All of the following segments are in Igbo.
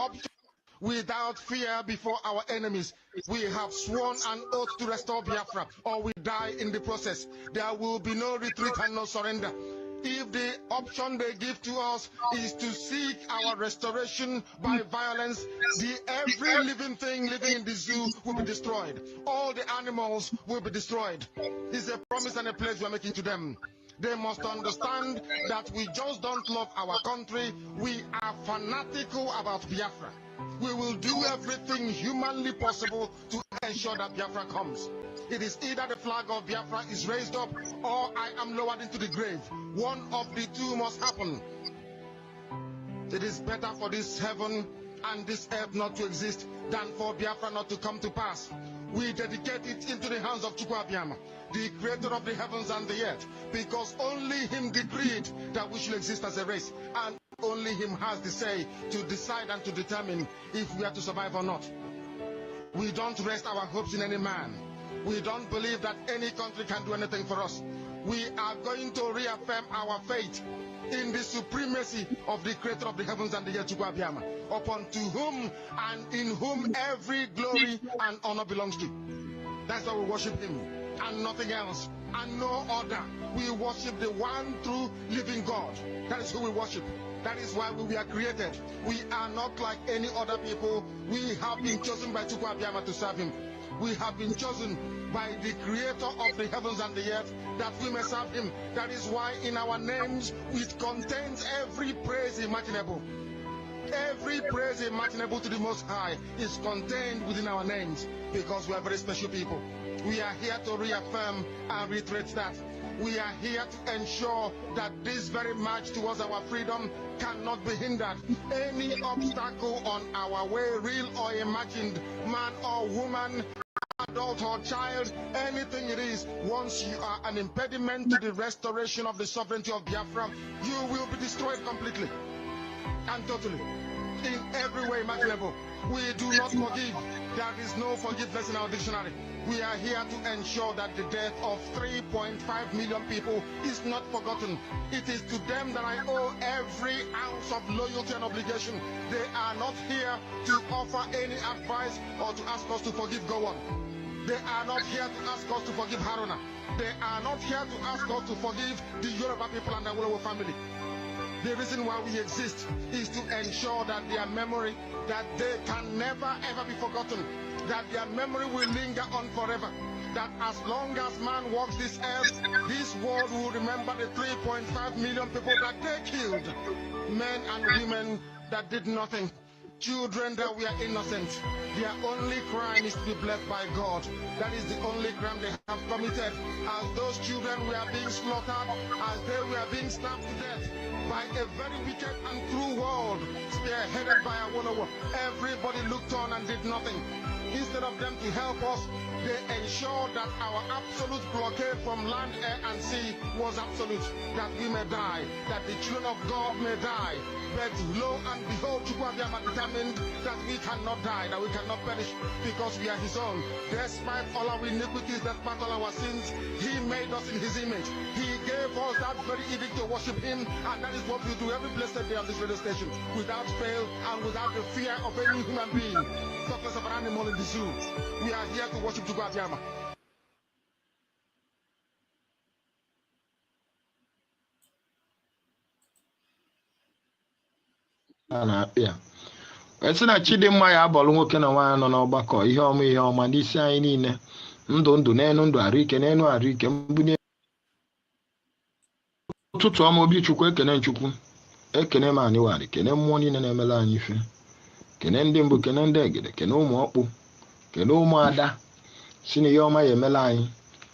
option without fear before our enemies. We have sworn an oath to restore Biafra, or we die in the process. There will be no retreat and no surrender. If the option they give to us is to seek our restoration by violence, every living thing living in the zoo will be destroyed. All the animals will be destroyed. It's a promise and a pledge we're making to them. They must understand that we just don't love our country. We are fanatical about Biafra. We will do everything humanly possible to ensure that Biafra comes. It is either the flag of Biafra is raised up or I am lowered into the grave. One of the two must happen. It is better for this heaven and this earth not to exist than for Biafra not to come to pass. We dedicate it into the hands of Chukwuabiama, the creator of the heavens and the earth, because only him decreed that we should exist as a race, and only him has the say to decide and to determine if we are to survive or not. We don't rest our hopes in any man. We don't believe that any country can do anything for us. We are going to reaffirm our faith in the supremacy of the creator of the heavens and the earth, Chukwuabiama, upon to whom and in whom every glory and honor belongs to. That's why we worship him and nothing else and no other. We worship the one true living God. That is who we worship. That is why we were created. We are not like any other people. We have been chosen by Chukwuabiama to serve him. We have been chosen by the creator of the heavens and the earth that we may serve him. That is why in our names it contains every praise imaginable. Every praise imaginable to the Most High is contained within our names, because we are very special people. We are here to reaffirm and reiterate that. We are here to ensure that this very march towards our freedom cannot be hindered. Any obstacle on our way, real or imagined, man or woman, adult or child, anything it is, once you are an impediment to the restoration of the sovereignty of Biafra, you will be destroyed completely and totally, in every way imaginable. We do not forgive. There is no forgiveness in our dictionary. We are here to ensure that the death of 3.5 million people is not forgotten. It is to them that I owe every ounce of loyalty and obligation. They are not here to offer any advice or to ask us to forgive Gowon. They are not here to ask us to forgive Haruna. They are not here to ask us to forgive the Yoruba people and the Awolowo family. The reason why we exist is to ensure that their memory, that they can never ever be forgotten, that their memory will linger on forever, that as long as man walks this earth, this world will remember the 3.5 million people that they killed, men and women that did nothing, children that were innocent. Their only crime is to be blessed by God. That is the only crime they have committed. As those children were being slaughtered, as they were being stabbed to death by a very wicked and cruel world, spearheaded by Awolowo, everybody looked on and did nothing. Instead of them to help us, they ensured that our absolute blockade from land, air, and sea was absolute, that we may die, that the children of God may die. But lo and behold, Chukwuabiama determined that we cannot die, that we cannot perish, because we are his own. Despite all our iniquities, despite all our sins, he made us in his image. He gave us that very edict to worship him, and that is what we do every blessed day on this radio station, without fail and without the fear of any human being, talkless of an animal in the zoo. We are here to worship Chukwuabiama. esi na Chidimma ya abọlụ nwoke na nwaanyị nọ n'ọgbakọ ihe ọma n'isi anyị niile, ndụ n'enu ndụ, arụ ike n'enu arụ ike, mbunye ụtụtụ ọma. Obi Chukwu ekene Chukwu, ekene ma anyị warị, kene mmụọ niile na-emela anyị ife, kene ndị mbụ, kene ndị egede, kene ụmụ ọkpụ, kene ụmụ ada, si na ihe ọma ya emela anyị,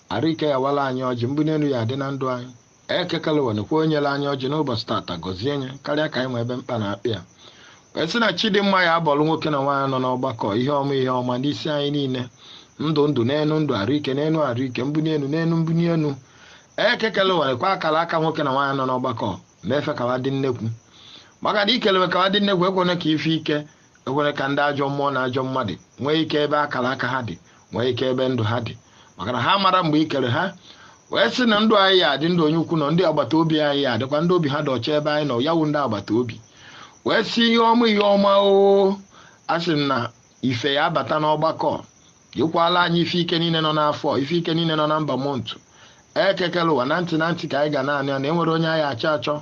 arụ ike ya wala anyị ọjị, mbunye enu ya adị na ndụ anyị. Ekekelewa nekwa onyela anyị ọjị n'ụbọchị tata, gọzie nye karịa ka anyị nwe ebe mkpa na-akpị ya. Esi na Chidimma ya abọlụ nwoke na nwaanyị nọ n'ọgbakọ ihe ọma n'isi anyị niile, ndụ n'enu ndụ, arụ ike n'enu arụ ike, mbunye enu n'enu mbunye enu. Ekekelewa nekwa akara aka nwoke na nwaanyị nọ n'ọgbakọ mefe ka wadị nnekwu, maka na ikelewe ka wadị nnekwu ekwene ka ife ike, ekwene ka ndị ajọ mmụọ na ajọ mmadụ nwee ike ebe akara aka ha dị, nwee ike ebe ndụ ha dị, maka na ha mara mgbe ikere ha. Wee sị na ndụ anyị ya adị, ndụ onye ukwu nọ, ndị agbata obi anyị ya adịkwa, ndị obi ha dị ọcha ebe anyị nọ, ya wụ ndị agbata obi. wee si ihe ọma o asị na ife ya abata n'ọgbakọ gịkwala anyị ife ike niile nọ n'afọ ife ike niile nọ na mba montu ekekele ụwa na ntị ka anyị ga naanị ya na enwere onye anyị achọ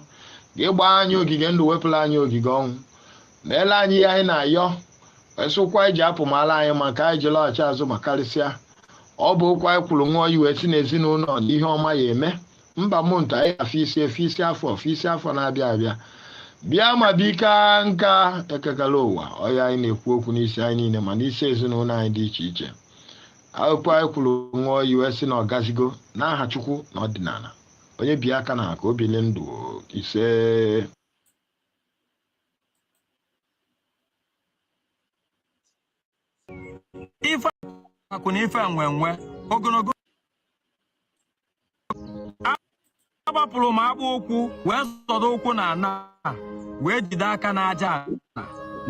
gị gbaa anyị ogige ndụ wepụla anyị ogige ọnwụ meela anyị ihe anyị na-ayọ esụkwa iji apụ mala anyị maka anyị ji lọghachi azụ ma karịsịa ọ bụ okwu anyị kwuru nwa oyi wee si n'ezinụlọ na ihe ọma ya eme mba montu anyị afọ isi afọ na-abịa abịa bịa ma bika nka ekekele ụwa ọya anyị na-ekwu okwu n'isi anyị niile ma n'isi ezinụlọ anyị dị iche iche akwụkwọ anyị kwuru nwa oyi wee si na ọgazigo n'aha Chukwu na ọdịnala onye bi aka na ka obi le ndụ ise ife akụ na ife nwenwe ogologo agbapụrụ m akpụ ụkwụ wee zọdo ụkwụ na ana wee jide aka n'aja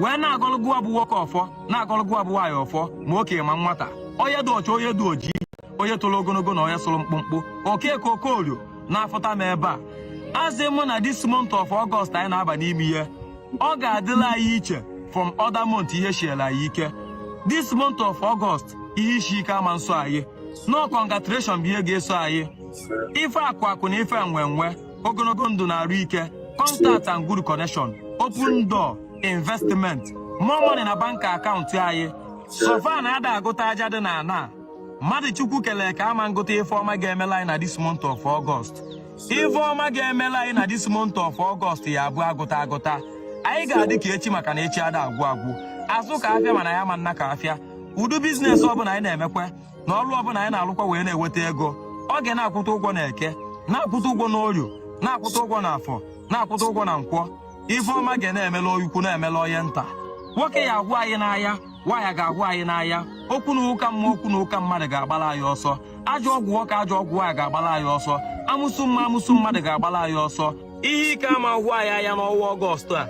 wee na-agọlụgụ abụ nwoke ọfọ na-agọlụgụ abụ nwaanyị ọfọ ma okenye ma nwata onye dị ọcha onye dị ojii onye toro ogologo na onye sụrụ mkpụmkpụ okeke okorio na-afụta m ebe a azị mụ na this month of August anyị na-aba n'ime ihe ọ ga-adịla anyị iche from other month ihe shiela anyị ike this month of August ihe isi ike ama nso anyị no congratulation bụ ihe ga-eso anyị ife akụ na ife nwenwe ogologo ndụ na arụ ike contact and good connection open door investment more money na bank akaụntụ anyị sofa na ada agụta aja dị na ana mmadụ Chukwu kelee ka ama ngụta ife ọma ga-emela anyị na this month of August ife ọma ga-emela anyị na this month of August ya abụ agụta anyị ga-adị ka echi maka na echi ada agwụ azụ ka afịa mana ya ma nna ka afịa udu biznes ọbụla anyị na-emekwa na ọrụ ọbụla anyị na-alụkwa wee na-eweta ego ọ ga na-akwụta ụgwọ na eke na-akwụta ụgwọ n'orio na-akwụta ụgwọ na afọ na-akwụta ụgwọ na nkwọ ife ọma ga na-emela oyikwu na-emela onye nta nwoke ya agwụ anyị n'ahịa nwaanyị ga-agwụ anyị n'ahịa okwu na ụka mmụọ okwu na ụka mmadụ ga-agbala anyị ọsọ ajọ ọgwụ nwoke ajọ ọgwụ nwaanyị ga-agbala anyị ọsọ amụsụ mmadụ ga-agbala anyị ọsọ ihe ike ama hụ anyị anya n'ọnwa Ọgọst a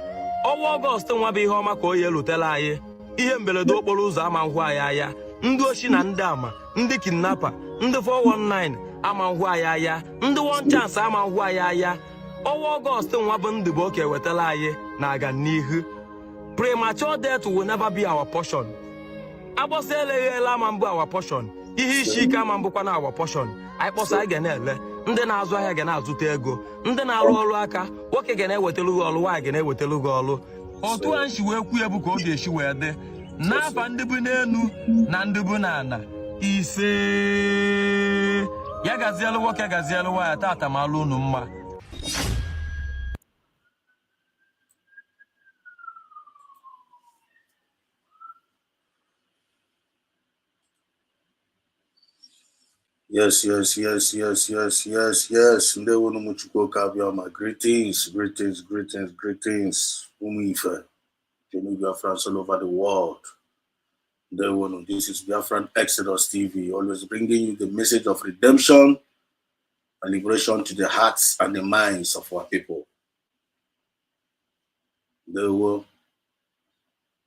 ọnwa Ọgọst nwa bụ ihe ọma ka oyi elutela anyị ihe mberede okporo ụzọ ama nhụ anyị anya ndị ochi na ndị ama ndị kidnapa ndị 419 ama nhụ anyị anya ndị one chance ama nhụ anyị anya ọnwa Ọgọst nwa bụ ndị bụ oke wetala anyị na-aga n'ihu premature death will never be our portion agbọsa eleghela ama mbụ our portion ihe isi ike ama mbụkwa na our portion anyị kpọsa anyị ga na-ele ndị na-azụ ahịa ga na-azụta ego ndị na-arụ ọrụ aka nwoke ga na-ewetelu gị ọrụ nwaanyị ga na-ewetelu gị ọrụ otu a nshi wee kwu ya bụ ka ọ ga-esi wee dị n'afa ndị bụ n'elu na ndị bụ n'ala ise ya gazielu nwoke gazielu nwaanyị tata ma alụ unu mma Yes. Ndewo Chukwu Kabiama. Greetings. Umife. Biafra all over the world. Ndewo. This is Biafran Exodus TV, always bringing you the message of redemption and liberation to the hearts and the minds of our people. Ndewo.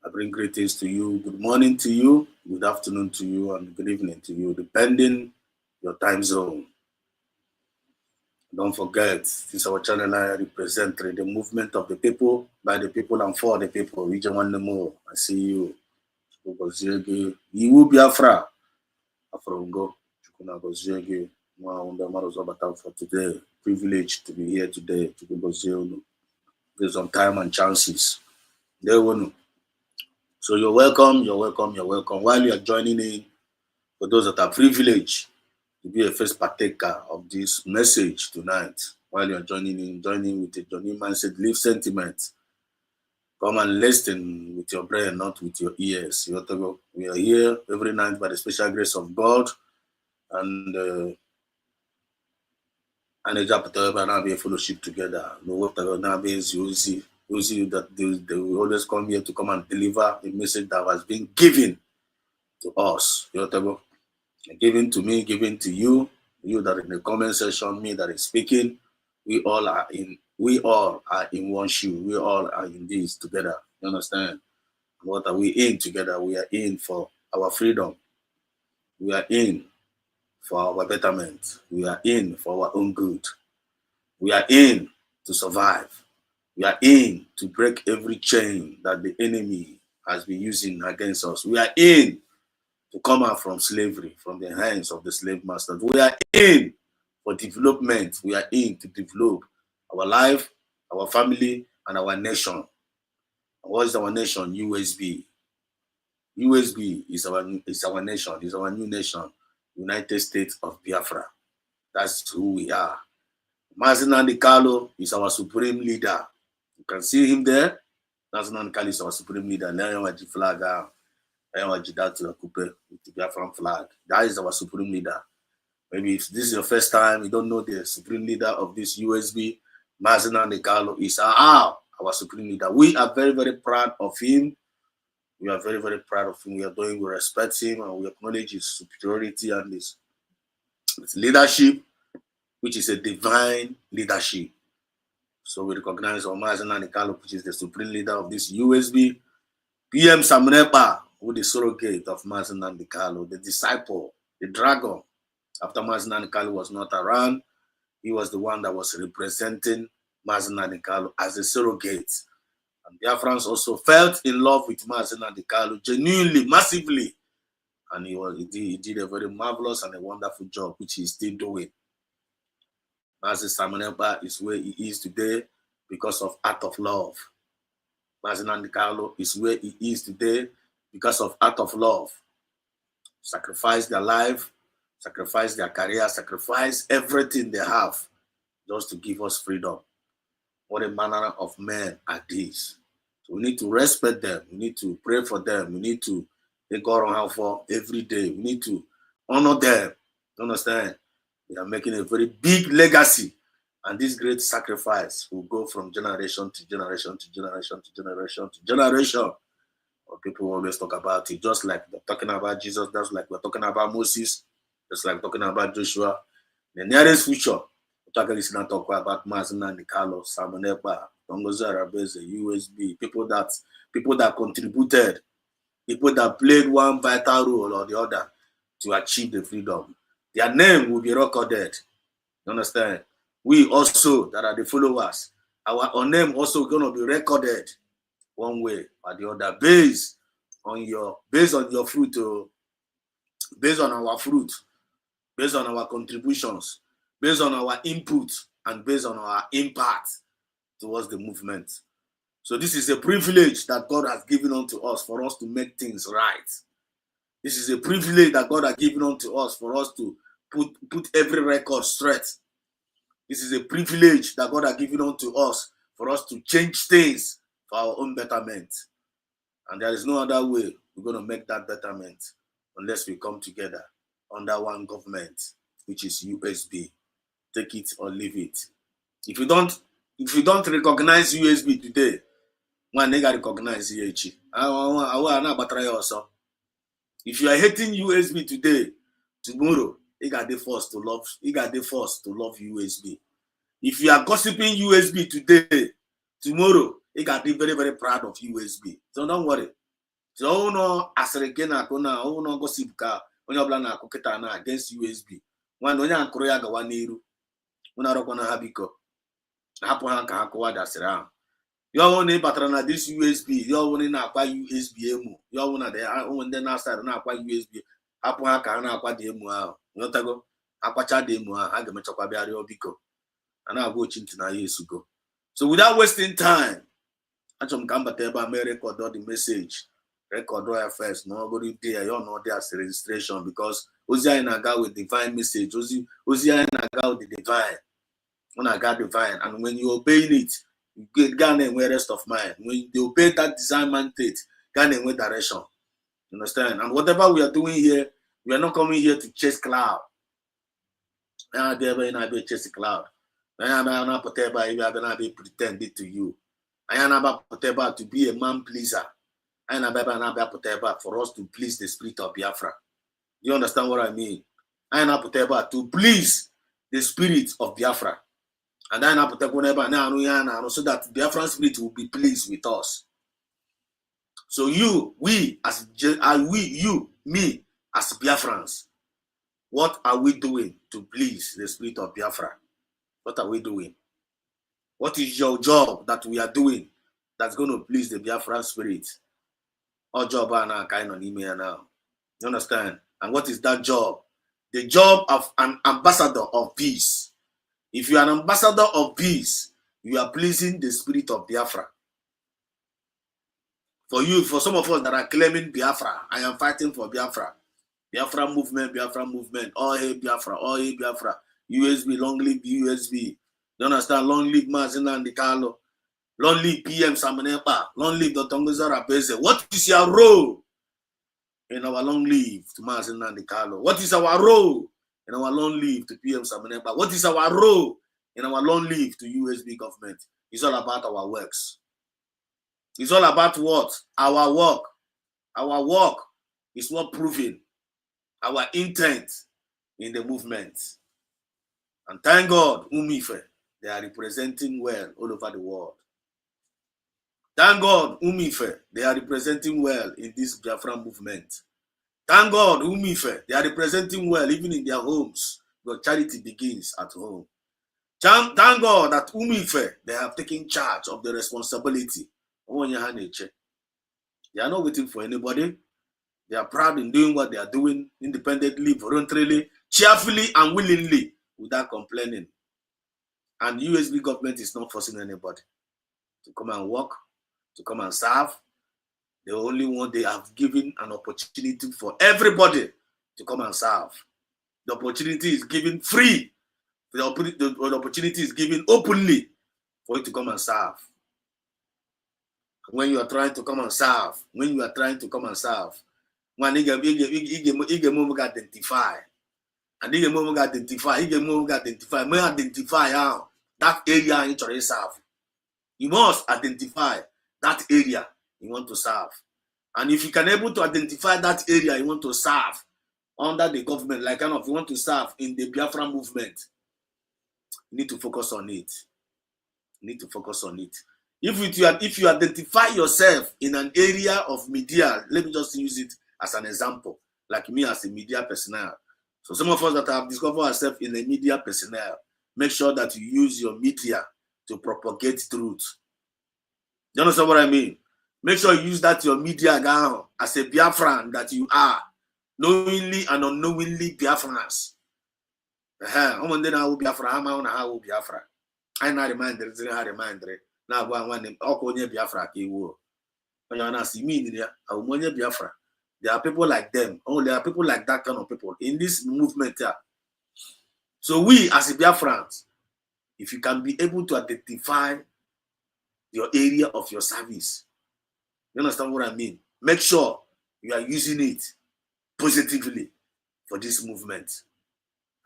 I bring greetings to you. Good morning to you, good afternoon to you, and good evening to you, depending your time zone. Don't forget, this is our channel. I represent the movement of the people, by the people, and for the people. Region one more. I see you. You will be Biafra. Afrongo. For today. Privileged to be here today. Based on time and chances. So you're welcome. While you are joining in, for those that are privileged to be a first partaker of this message tonight, while you are joining with a Johnny mindset, live sentiment. Come and listen with your brain, not with your ears. We are here every night by the special grace of God, and a fellowship together. No whatever now is you that they will always come here to come and deliver a message that has been given to us. Given to me, given to you that in the comment section, me that is speaking. We all are in one shoe. We all are in this together. You understand? What are we in together? We are in for our freedom. We are in for our betterment. We are in for our own good. We are in to survive. We are in to break every chain that the enemy has been using against us. We are in to come out from slavery, from the hands of the slave masters. We are in for development. We are in to develop our life, our family, and our nation. What is our nation? USB. USB is our nation, is our new nation, United States of Biafra. That's who we are. Mazi Nnamdi Kanu is our supreme leader. You can see him there. Mazi Nnamdi Kanu is our supreme leader. Now the flag, with the Biafran flag. That is our supreme leader. Maybe if this is your first time, you don't know the supreme leader of this USB, Mazi Nnamdi Kanu is our supreme leader. We are very, very proud of him. We are very, very proud of him. We respect him, and we acknowledge his superiority and his leadership, which is a divine leadership. So we recognize Mazi Nnamdi Kanu, which is the supreme leader of this USB. PM Sam Nepa, who is the surrogate of Mazi Nnamdi Kanu, the disciple, the dragon. After Mazi Nnamdi Kanu was not around, he was the one that was representing Mazi Nnamdi Kanu as a surrogate. And Biafrans also felt in love with Mazi Nnamdi Kanu genuinely, massively. And he did a very marvelous and a wonderful job, which he's still doing. Mazi Sam Nepa is where he is today because of act of love. Mazi Nnamdi Kanu is where he is today because of act of love. Sacrifice their life, sacrifice their career, sacrifice everything they have just to give us freedom. What a manner of men are these. So we need to respect them. We need to pray for them. We need to take God on hand for every day. We need to honor them. You understand? They are making a very big legacy. And this great sacrifice will go from generation to generation to generation to generation to generation. People always talk about it, just like they're talking about Jesus, just like we're talking about Moses, just like talking about Joshua. In the nearest future, we're talking about Mazi Nnamdi Kanu, Sam Nepa, Tongozo Arabese, USB, people that contributed, people that played one vital role or the other to achieve the freedom. Their name will be recorded. You understand? We also, that are the followers, our name also going to be recorded one way or the other, based on your fruit, based on our fruit, based on our contributions, based on our input, and based on our impact towards the movement. So this is a privilege that God has given unto us for us to make things right. This is a privilege that God has given unto us for us to put every record straight. This is a privilege that God has given unto us for us to change things for our own betterment. And there is no other way we're going to make that betterment unless we come together under one government, which is USB. Take it or leave it. If you don't recognize USB today, one nigga recognize EH. If you are hating USB today, tomorrow you got the force to love. You got the force to love USB. If you are gossiping USB today, tomorrow you got to be very, very proud of USB. So don't worry. So no asregena kona no gossip ka onye obla na akuketa na against USB. One onye ankoro ya gawa n'iru. Una roko na habiko. Hapo ha ka akwa dasira ahụ. Yo woni batara na this USB, yo woni na akwa USB emu. Yo wona de ndị na side na akwa USB. Hapo ha ka na akwa de emu ahụ. Nyotago akwacha de emu ahụ, ha ga-emechakwa bịa rịọ biko. Ana agwa ochinti na Yesu go. So without wasting time, achom ka mbata ebe a mee record the message. Record first, no go there, you know there's registration because ozi anyị na-aga with divine message. Ozi anyị na-aga with the divine. When I got divine, and when you obey it, you get Ghana and rest of mind. When you obey that design mandate, Ghana and direction. You understand? And whatever we are doing here, we are not coming here to chase cloud. I am be chase cloud. I am not pretending to you. I am not to be a man pleaser. I am not for us to please the spirit of Biafra. You understand what I mean? I am not to please the spirit of Biafra. And then so that the Biafran spirit will be pleased with us. So me as Biafrans, what are we doing to please the spirit of Biafra? What are we doing? What is your job that we are doing that's going to please the Biafran spirit? Our job are now kind of email now. You understand? And what is that job? The job of an ambassador of peace. If you are an ambassador of peace, you are pleasing the spirit of Biafra. For some of us that are claiming Biafra, I am fighting for Biafra. Biafra movement, all hail Biafra, all hail Biafra. USB, long live USB. You understand? Long live Mazina and Carlo. Long live PM Samanepa. Long live Dr. Nguzara Beze. What is your role in our long live to Mazina and Carlo? What is our role in our long live to PM Samanepa? What is our role in our long live to USB government? It's all about our works. It's all about what? Our work. Our work is what proving our intent in the movement. And thank God, Umife, they are representing well all over the world. Thank God, Umife, they are representing well in this Biafra movement. Thank God, Umife, they are representing well even in their homes, because charity begins at home. Thank God that Umife, they have taken charge of the responsibility. They are not waiting for anybody. They are proud in doing what they are doing independently, voluntarily, cheerfully, and willingly, without complaining. And USB government is not forcing anybody to come and work, to come and serve. The only one they have given an opportunity for everybody to come and serve. The opportunity is given free. The opportunity is given openly for you to come and serve. When you are trying to come and serve, when identify, and identify how that area you try to serve. You must identify that area you want to serve. And if you can able to identify that area you want to serve under the government, like kind of you want to serve in the Biafra movement, you need to focus on it. You need to focus on it. If you identify yourself in an area of media, let me just use it as an example, like me as a media personnel. So some of us that have discovered ourselves in a media personnel, make sure that you use your media to propagate truth. You understand what I mean? Make sure you use that your media now as a Biafran that you are, knowingly and unknowingly Biafrans. I remind now go and one Biafra kiwo. Biafra. There are people like them. There are people like that kind of people in this movement here. So we as a Biafrans, if you can be able to identify your area of your service, you understand what I mean? Make sure you are using it positively for this movement.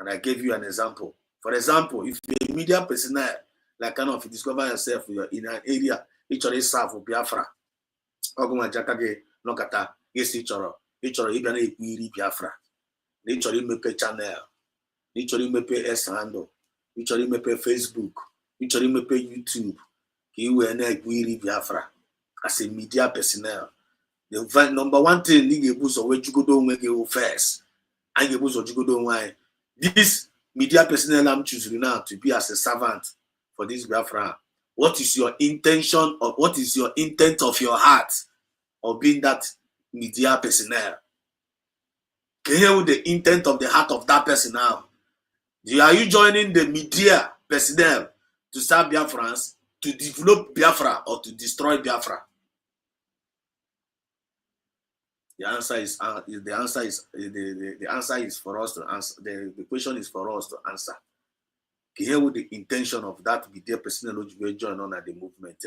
And I gave you an example. For example, if you're a media personnel, like kind of discover yourself in an area, each other serve for Biafra. Oguma Jakage, Nokata, yes, each other even a Biafra. Each other mepe channel, each other mepe S handle, each other mepe Facebook, each other mepe YouTube. He will not Biafra as a media personnel. The number one thing, you go first. And you go why. This media personnel I'm choosing now to be as a servant for this Biafra. What is your intention or what is your intent of your heart of being that media personnel? Can you hear the intent of the heart of that person now? Are you joining the media personnel to serve Biafrans, to develop Biafra, or to destroy Biafra? The answer is for us to answer. The question is for us to answer. Here with the intention of that media personnel which will join on at the movement.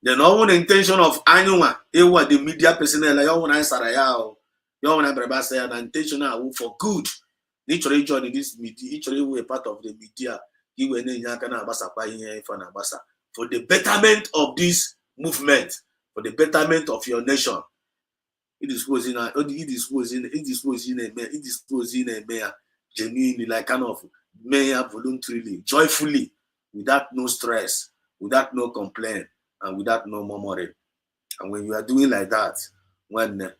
Then all the intention of anyone, the media personnel, you want to answer you want to say an intention for good. Literally joining this media, literally we a part of the media. For the betterment of this movement, for the betterment of your nation. It is genuinely, like kind of mayor voluntarily, joyfully, without no stress, without no complaint, and without no murmuring. And when you are doing like that, when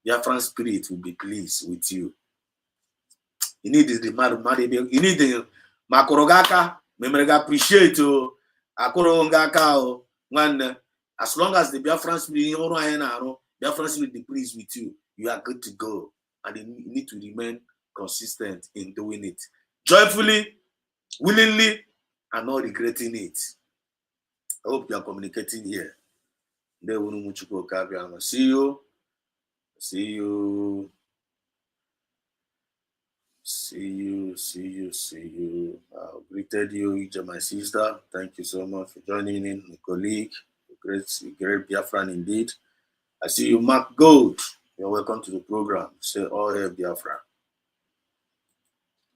Biafran spirit will be pleased with you. You need the Makorogaka, memrega appreciate o. Akorongaka o. As long as the Biafrans will be pleased with you, you are good to go. And you need to remain consistent in doing it. Joyfully, willingly, and not regretting it. I hope you are communicating here. See you. See you. See you. See you. See you. I greeted you, each of my sister. Thank you so much for joining in, my colleague. Great Biafran indeed. I see you, Mark Gold. You're welcome to the program. Say all hail Biafra.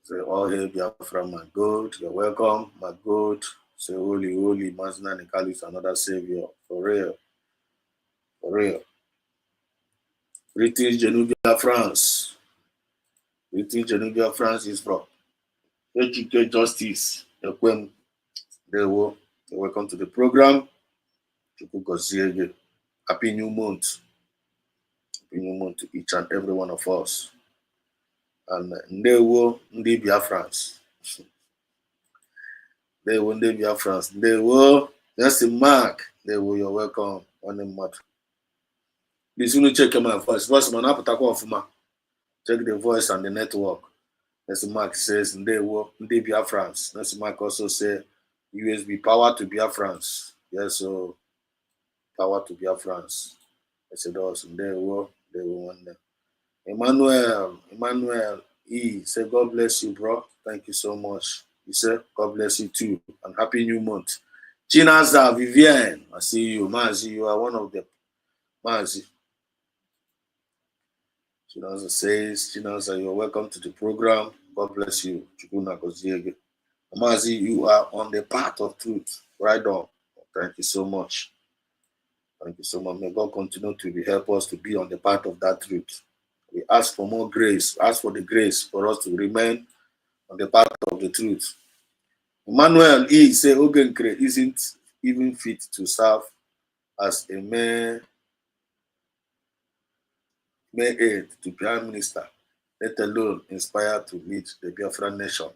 Say all hail Biafra, Mark Gold. You're welcome, Mark Gold. Say holy, holy, Mazna Nikalis, another savior. For real. For real. British Genuvia, France. British Genuvia, France is from HK Justice. You're welcome to the program. Happy New Month. Happy New Month to each and every one of us. And Ndewo Ndi Biafrans. Ndewo Ndi Biafrans. Ndewo. That's the mark. Ndewo, you're welcome. One month. Please, you check my voice. Voice man, check the voice and the network. That's the mark says Ndewo Ndi Biafrans. That's the mark also say USB power to Biafrans. Yes, so power to Biafrans. I said also Ndewo one day. Emmanuel E. Say God bless you, bro. Thank you so much. He said God bless you too. And happy new month. Chinaza Vivienne. I see you. Mazi, you are one of them. Mazi. Chinaza says, Chinaza, you are welcome to the program. God bless you. Chukuna Koziege. Mazi, you are on the path of truth. Right on. Thank you so much. Thank you so much. May God continue to help us to be on the path of that truth. We ask for more grace. Ask for the grace for us to remain on the path of the truth. Emmanuel E. say Ogenkre isn't even fit to serve as a mayor aide to Prime Minister, let alone inspired to lead the Biafran nation.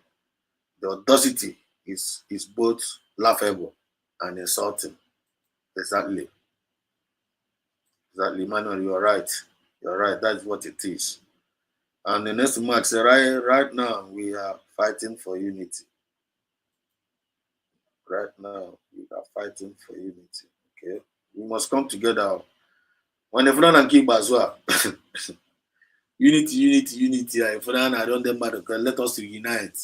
The audacity is both laughable and insulting. Exactly. Exactly, Emmanuel, you are right. You're right. That's what it is. And the next mark says, right now, we are fighting for unity. Right now, we are fighting for unity. Okay? We must come together. When the Fran and King as well. Unity. If I don't matter, let us unite.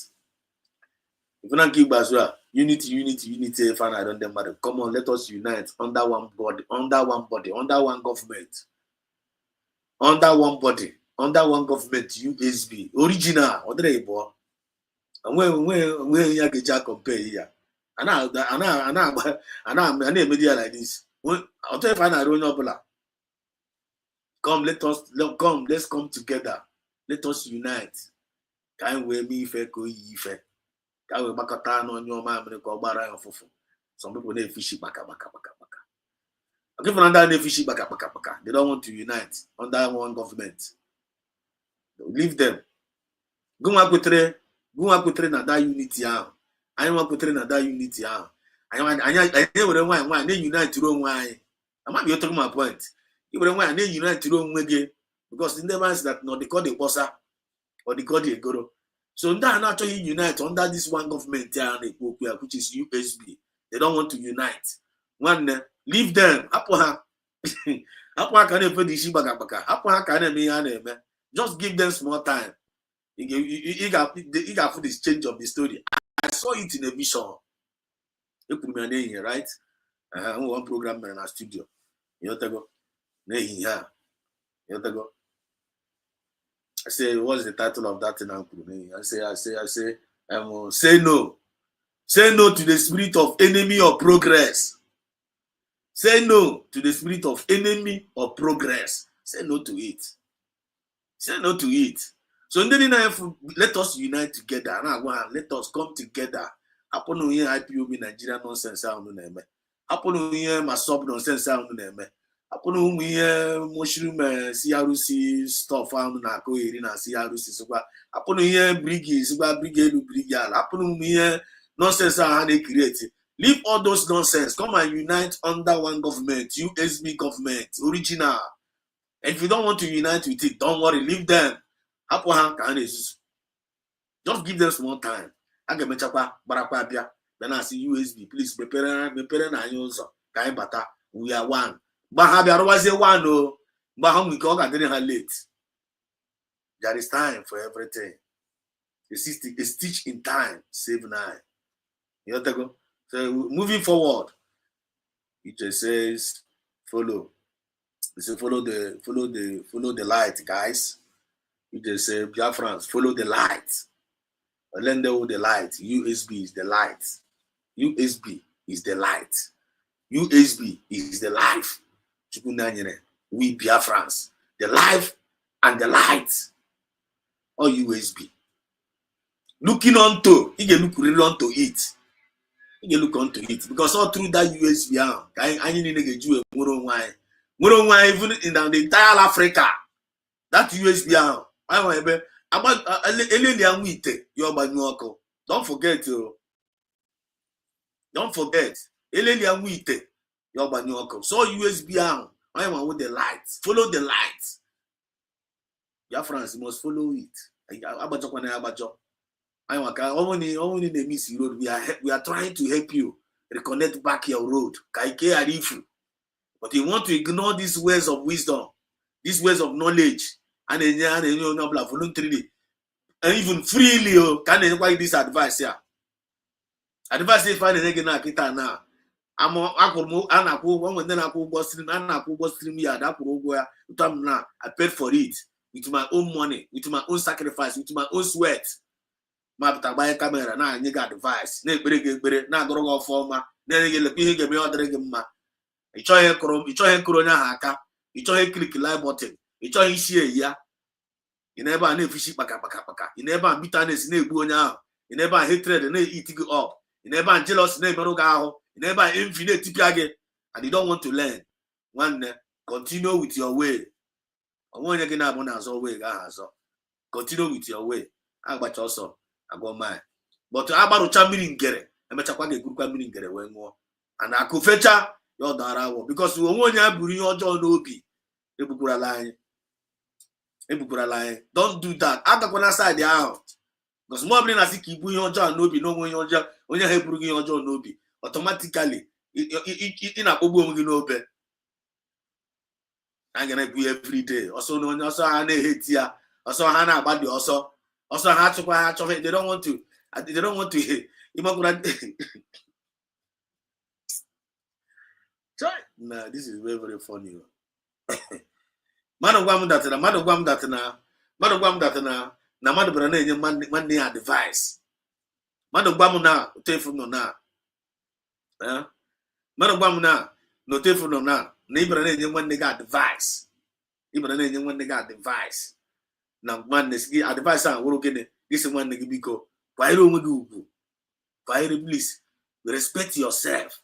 If Fran and King as well. Unity. If I don't matter. Come on, let us unite under one body, under one government. Under one body, under one government, USB, original, or the boy. And when you get compare here, and I'm media like this. I'll tell you if I don't know. Let's come together. Let us unite. Can't we me fair go ife? Can't we makata on your man ko bara and fufu? Some people they fishy baka. Okay, for another fishy baka. They don't want to unite under one government. Leave them. Go work with na that unity. I want to train that unity. I never why unite to wrong why. I might be talking my point. You would why unite to wrong again because in the ones that not they call the bossa or they call the guru. So now actually unite under this one government which is USB. They don't want to unite. One leave them. Apoha can put the shibaka. Apoha can me just give them small time. You got for this change of the story. I saw it in a vision. You put my name here, right? One program in our studio. You go. I say, what's the title of that thing? I say, say no. Say no to the spirit of enemy of progress. Say no to the spirit of enemy of progress. Say no to it. Say no to it. So let us unite together. Let us come together. Upon IPOB Nigeria nonsense. Upon my sub nonsense. Upon Upon we mushroom CRC stuff found na go in CRC so upon here brigade brigade upon me nonsense they create. Leave all those nonsense. Come and unite under one government, USB government, original. And if you don't want to unite with it, don't worry, leave them. Just give them some more time. I get me chapa barakwa bia. Then I see USB. Please prepare na yoso. Kai bata. We are one. But have you always one no? But how we go getting late. There is time for everything. A stitch in time, save 9. You know what I go? So moving forward, it just says follow. It says follow the light, guys. It just says Biafrans, follow the light. Lendo the light. USB is the light. USB is the light. USB is the life. We Biafrans, the life and the light. Or USB. Looking onto, you can look really onto it. You look onto it because all through that USB, I need to do a more wine, even in the entire Africa. That USB, I want about Elenian wheat, your Banuako. Don't forget, Elenian wheat, your Banuako. So USB, I want with the lights. Follow the lights. Your friends must follow it. Abajo. Only the miss road. We are trying to help you reconnect back your road. But you want to ignore these words of wisdom, these words of knowledge, and voluntarily, and even freely. Can you like this advice here? Advice if I didn't get now. I'm I paid for it with my own money, with my own sacrifice, with my own sweat. Buy a camera now, and you got device. Now go off forma. Then you get me ordering him. You try a corona haka. You try a click live button. You try here. You never know fishy paka. You never bitterness, no buona. You never hatred, and eat you up. You never jealous, no marogaho. You never infinite tipiage. And you don't want to learn. One continue with your way. I want you to get up as always. Continue with your way. How about also? I go mine. But about to meaning get it. I met a quite good meaning get away more. And I could fetch your daughter because we won't have your John Obi. Ebukura line. Don't do that. I got one side out. Because more than I think you your John Obi, no one your John, when you have your John Obi, automatically in a boom, you know, bet. I'm gonna be every day. Also, no one also hate here. Also, Hannah about you also. Also, they don't want to. They don't want to hit. Nah, this is very, very funny. Man of Guam that na man brana man near device. Man of Guam na telephone na. Man of Guam na no telephone na. Neighbor and one they got device. Even and one they got device. Now, man, this advice on working this one nigga why don't we do? Why please respect yourself?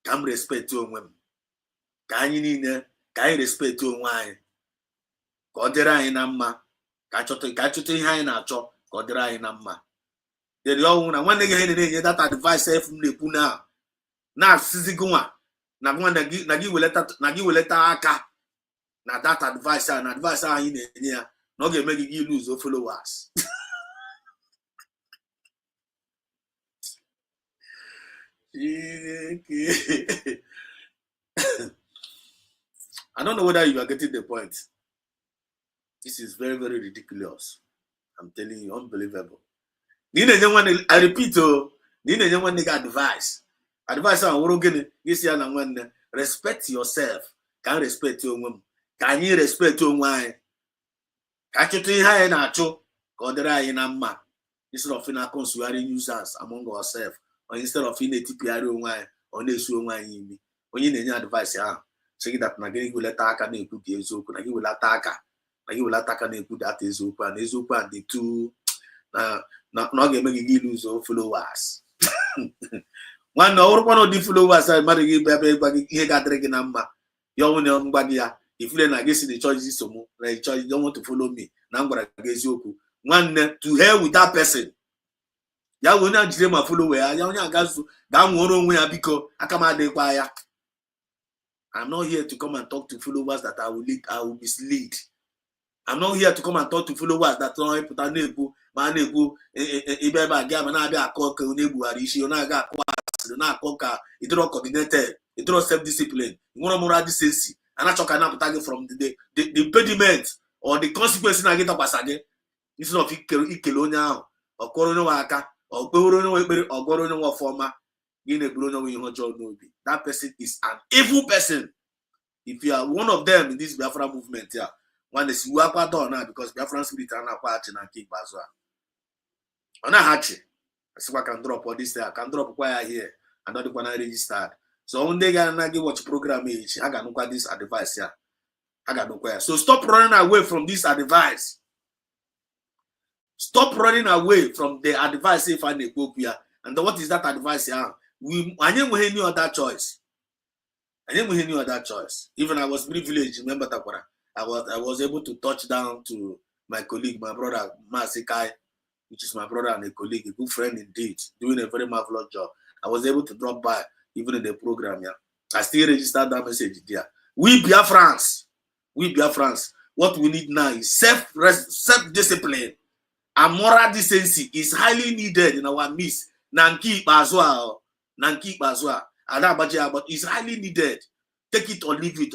Come respect your women. Can you need respect your wine? Godera in amma. Catch you high in our chop. Godera in amma. Then you own one nigga that advice from the puna. Now, Siziguma. Now, one Nagi will let aka. Now, that advice and advice are in here. Not going to make you lose your followers. I don't know whether you are getting the point. This is very, very ridiculous. I'm telling you, unbelievable. I repeat, Nina one nigga advice. Advice on Workman. You see, and respect yourself. Can respect your woman. Can you respect your wine? Actually, high and acho, Godera in Amma. Instead of in a consuaring users among ourselves, or instead of in a TPR wine or Nesu wine, when you need advice, saying that Nagari will attack and they put the Ezoku, Nagi will attack, Nagi will attack and they put that Ezoku and the two not getting you lose all followers. One of the followers I might give baby, he got drinking number. You if you don't against the church is the church, you don't want to follow me. Now I'm gonna against you. One to hell with that person. Ya will not dream of follow where you guys down one way because I come out there. I'm not here to come and talk to followers that I will mislead. I'm not here to come and talk to followers that don't put a nebu, manebu, Ibeba Gam and Abia Cock, Nebu, Arishi, Onaga, not conquer, it don't coordinated, it don't self-discipline, one more decency, and I talk an target from the impediment or the consequences I get up as again. Instead of Ikelonia or Coronawaka or Gorono or Gorono former, in a Bruno in Hojo Nobi. That person is an evil person. If you are one of them in this Biafra movement, yeah, one is you are done now because Biafran spirit are not watching and keep as well. On a hatchet, so I can drop all this. I can drop where here and not the one I registered. So one day I give watch program age. I got no quite this advice here. I got no quite. So stop running away from this advice. Stop running away from the advice if I go here. And what is that advice here? I didn't have any other choice. Even I was privileged. Remember that I was able to touch down to my colleague, my brother Masikai, which is my brother and a colleague, a good friend indeed, doing a very marvelous job. I was able to drop by even in the program. Yeah, I still registered that message there. We Biafrans, what we need now is self-discipline and moral decency is highly needed in our midst. Nanki Bazwa. But it's highly needed. Take it or leave it.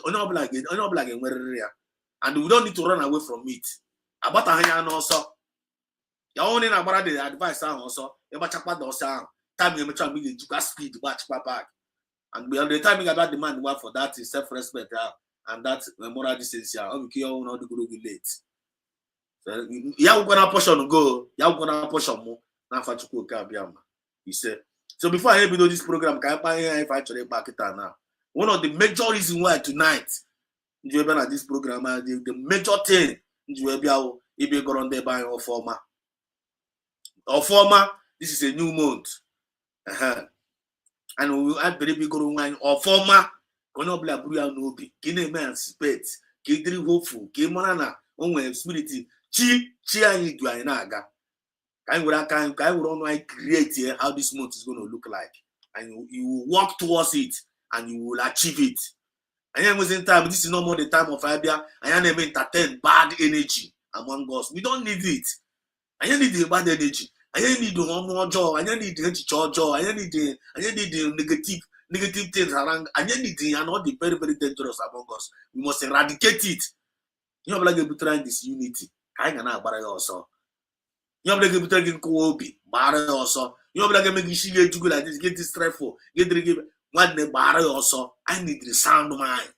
And we don't need to run away from it. About a hand also. You only about the advice also. You must chapa the sound. Time you try to get speed to watch back. And by the time you got demand one for that is self-respect and that moral decency. I'll be all the good late. So you gonna portion go. You gonna portion more. Now for you go he said. So before I help you know this program, can I actually back it now? One of the major reasons why tonight you have at this program, the major thing you will be able to go on there by or former. This is a new month. And we will add very big wine or former. Kono bla bruya nobi. Kine man spet. Kidri hopeful. Kimonana. Onwe spirit. Chi ayi do ayinaga. I will create here how this month is going to look like, and you will work towards it and you will achieve it. And then within time, this is no more the time of Abia. I am entertain bad energy among us. We don't need it. I need the bad energy. I need the more joy. I need the joy. I need the negative things around. I need the and all the very, very dangerous among us. We must eradicate it. You know, like we trying this unity. I can not buy also. You have like a bit Kobe, Barre also. You have like a making she get like this, get this stressful, get the one the Barre also. I need the sound mind.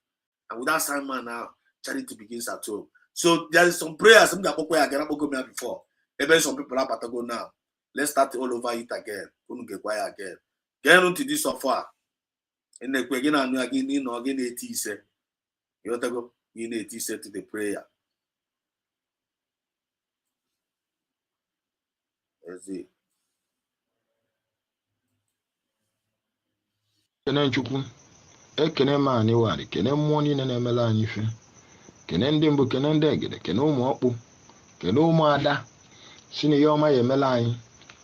And with that sound mind now, charity begins at home. So there is some prayers some people I cannot go before. Maybe some people are about to go now. Let's start all over it again. Couldn't get quiet again. Get on to this so far. And then again and again in again a say. You want to go in a say to the prayer. Kene Chukwu, ekene ma anyị warị, kene mmụọ niile na-emela anyị ife, kene ndị mbụ, kene ndị egede, kene ụmụ ọkpụ, kene ụmụ ada, si na ihe ọma ya emela anyị,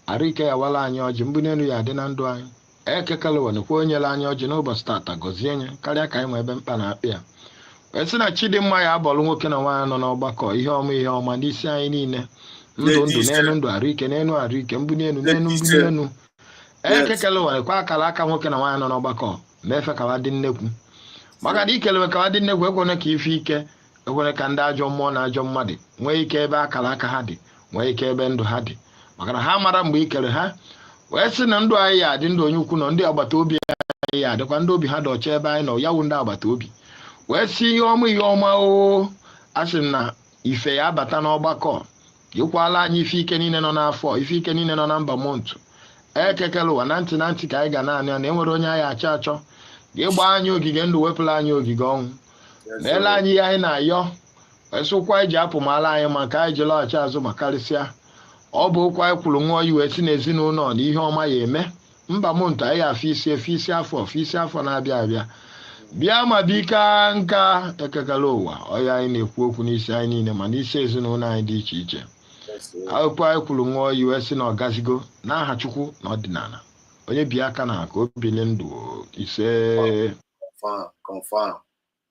arụ ike ya wala anyị ọjị, mbụ n'elu ya adị na ndụ anyị, ekekelewa nekwa onyela anyị ọjị n'ụbọchị tata gọzie nye karịa ka anyị nwe ebe mkpa na akpị ya. Wee sị na Chidimma ya abọlụ nwoke na nwaanyị nọ n'ọgbakọ ihe ọma n'isi anyị niile, ndụ n'elu ndụ, arụ ike n'elu arụ ike, mbụ n'elu n'elu mbụ n'elu. Ekekelewa nekwa akara aka nwoke na nwaanyị nọ n'ọgbakọ mefe ka wa dị nnekwu. Maka na ikelewe ka wa dị nnekwu ekwene ka ife ike, ekwene ka ndị ajọ mmụọ na ajọ mmadụ nwee ike ebe akara aka ha dị, nwee ike ebe ndụ ha dị. Maka na ha mara mgbe ikele ha. Wee sị na ndụ anyị ya adị ndụ onye ukwu nọ, ndị agbata obi anyị ya adịkwa ndị obi ha dị ọcha ebe anyị nọ, ya wụ ndị agbata obi. Wee sị ihe ọma o, asị na ife ya abata n'ọgbakọ, yikwala anyị ife ike niile nọ n'afọ, ife ike niile nọ na mba montu. Ekekelewa na ntị ka anyị ga naanị ya na enwere onye anyị achọ ịgba anyị ogige ndụ, wepụla anyị ogige ọnwụ, meela anyị ihe anyị na-ayọ. Esụkwa iji apụ mala anyị maka anyị ji lọghachi azụ ma karịsịa. Ọ bụ okwu anyị kwuru nwa oyi wee si n'ezinụlọ na ihe ọma ya eme. Mba montu anyị afọ isi afọ na-abịa abịa. bịa ma bika nka ekekala ụwa ọya anyị na-ekwu okwu n'isi anyị niile ma n'isi ezinụlọ anyị dị iche iche akwụkwọ anyị kwuru nwa iwe si na ọgazigo n'aha Chukwu na ọdịnala onye bi aka na ka o bili ndụ ise confirm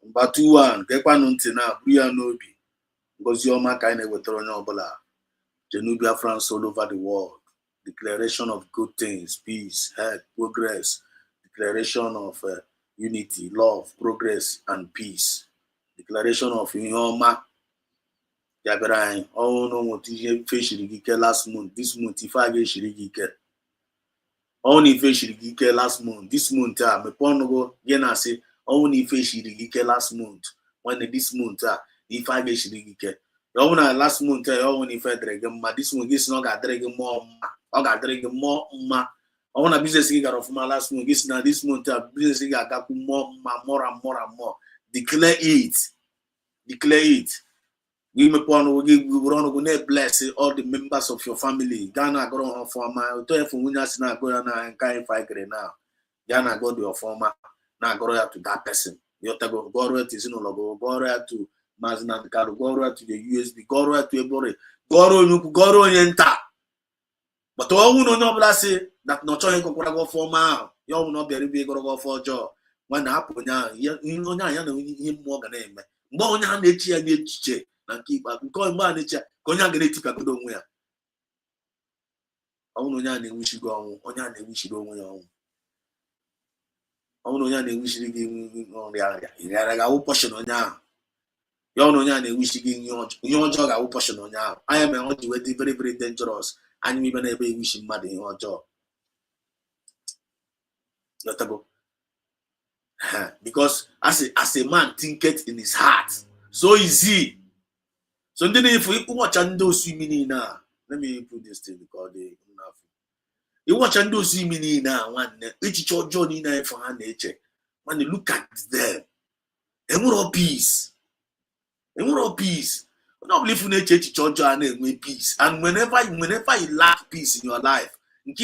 mba 21 gekwanụ ntị na abụ ya n'obi ngozi ọma ka anyị na-ewetara onye ọbụla Biafrans all over the world. Declaration of good things, peace, health, progress. Declaration of unity, love, progress, and peace. Declaration of Yoma. Yaberai. Oh no, what is your last month? This month, if I get Shirigike. Only fish Shirigike last month. This month, me ponogo, yena say, only fish Shirigike last month. When this month, if I get Shirigike. Last month, only fed dragon, but this one is not got dragon more. I got dragon more. I want a business figure of my last month. This month, business figure got more and more. Declare it. Declare it. We may bless all the members of your family. Ghana go on for my for winners now go and kind fight now. Ghana go to your former now go to that person. You have to go to Zino, go to Mazna, go to the USB, go to Ebore, go enter. But all who know bless that not trying to go for ma, you will not be able to go for job. When happen now, you know, him more than name. More than nature, nature, and keep up. Going by nature, going to get a good way. I don't know, we should go on, we should go on. I don't know, we should give on the area. You got a portion on now. You know, we should give your job a portion on now. I am on the way, very, very dangerous. And we may be wishing mad in your job. Because as a man thinketh in his heart, so is he. So then if we watch and do swimming now, let me put this thing because they enough. You watch and do swimming now, one each Johnny now for her nature. When you look at them, a more peace. A more peace. Not believe in nature church and with peace. And whenever you lack peace in your life, when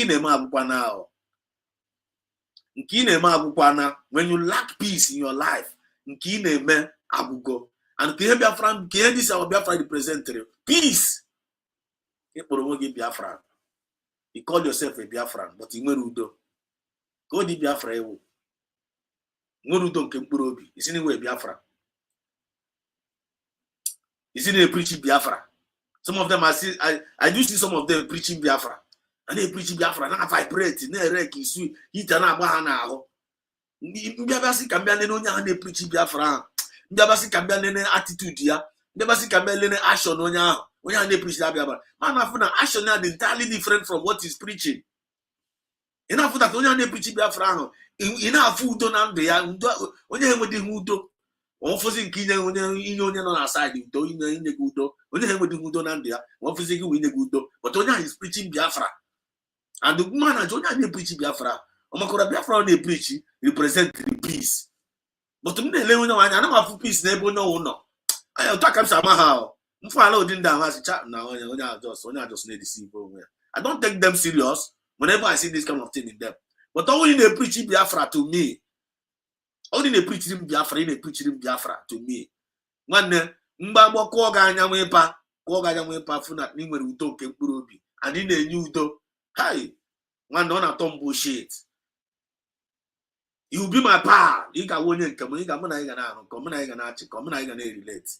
you lack peace in your life, abugo. And Biafra, this our Biafra representative. Peace. You call yourself a Biafran, but you know go di Biafra. Morudo Kempurobi. Is anywhere Biafra. Isn't they preaching Biafra? Some of them I do see some of them preaching Biafra. And they preaching Biafra. Now vibrate. Mbabasi kambia no nya they preaching Biafra. Mbabasi kambia ne attitude ya. Mbabasi kambia ne action no nya. Onya they preach Biafra. Man afuna action is entirely different from what he's preaching. Enough that onya they preaching Biafra. Enough food don and ya. Onya he dey hudo. One physical Kenya on our side, doing the good, only him with the good on there, one physical win the good, but Onya is preaching Biafra. And the man at Onya they preaching Biafra. Omakora Biafra they preach represent the peace. But to me, they learn I know for peace, never no. I talk up somehow. Follow didn't down as a chat now. Onya just need to see. I don't take them serious whenever I see this kind of thing in them. But only they preaching Biafra to me. Only they preaching Biafra, they preaching Biafra to me. One Mbabo Koga Yamwepa Funat Nimmer Uto Kempurobi, and in a new do. Hi, one don't have tom bullshit. You be my pa, you got one and come, you got one I can relate.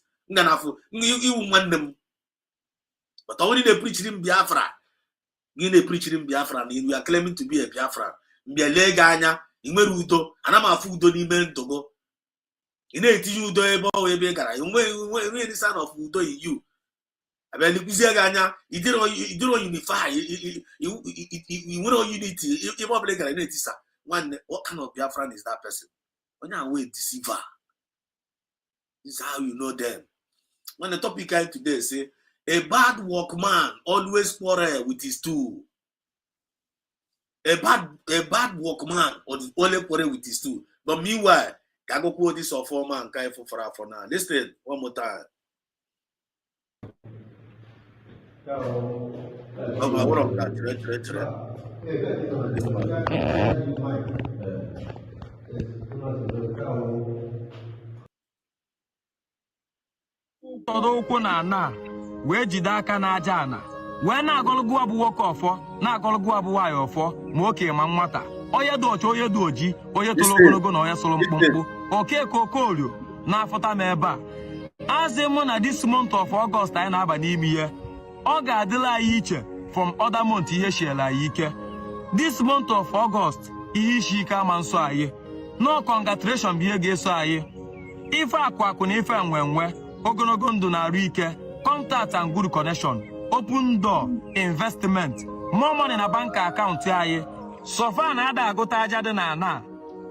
You want them. But only they preaching Biafra. You preaching Biafra, and you are claiming to be a Biafra. Be a leganya. Imerudo, and I'm a food don't mean to go. In it, you do a boy, when the son of Udo in you. I mean, you don't unify, you want unity. You probably got an one. What kind of Biafran is that person? When you wait, deceiver. This is how you know them. When the topic I today say, a bad workman always quarrel with his tool. A bad workman or only quarrel with his tool. But meanwhile, I go quote this or four man for now. Listen one more time. What of that? tọrọ ụkwụ na ana wee jide aka n'aja ana wee na-agọlụgụ abụ nwoke ọfọ na-agọlụgụ abụ nwaanyị ọfọ ma okenye ma nwata onye dị ọcha onye dị oji onye toro ogologo na onye sụrụ mkpụmkpụ okeke okorio na-afụta m ebe a azị mụ na this month of August anyị na-aba n'ime ihe ọ ga-adịla anyị iche from other month ihe shiela anyị ike this month of August ihe isi ike ama nso anyị no congratulation bụ ihe ga-eso anyị ife akụ na ife enwe ogologo ndụ na arụ ike contact and good connection open door investment more money na bank akaụntụ anyị sofa na ada agụta aja dị na ana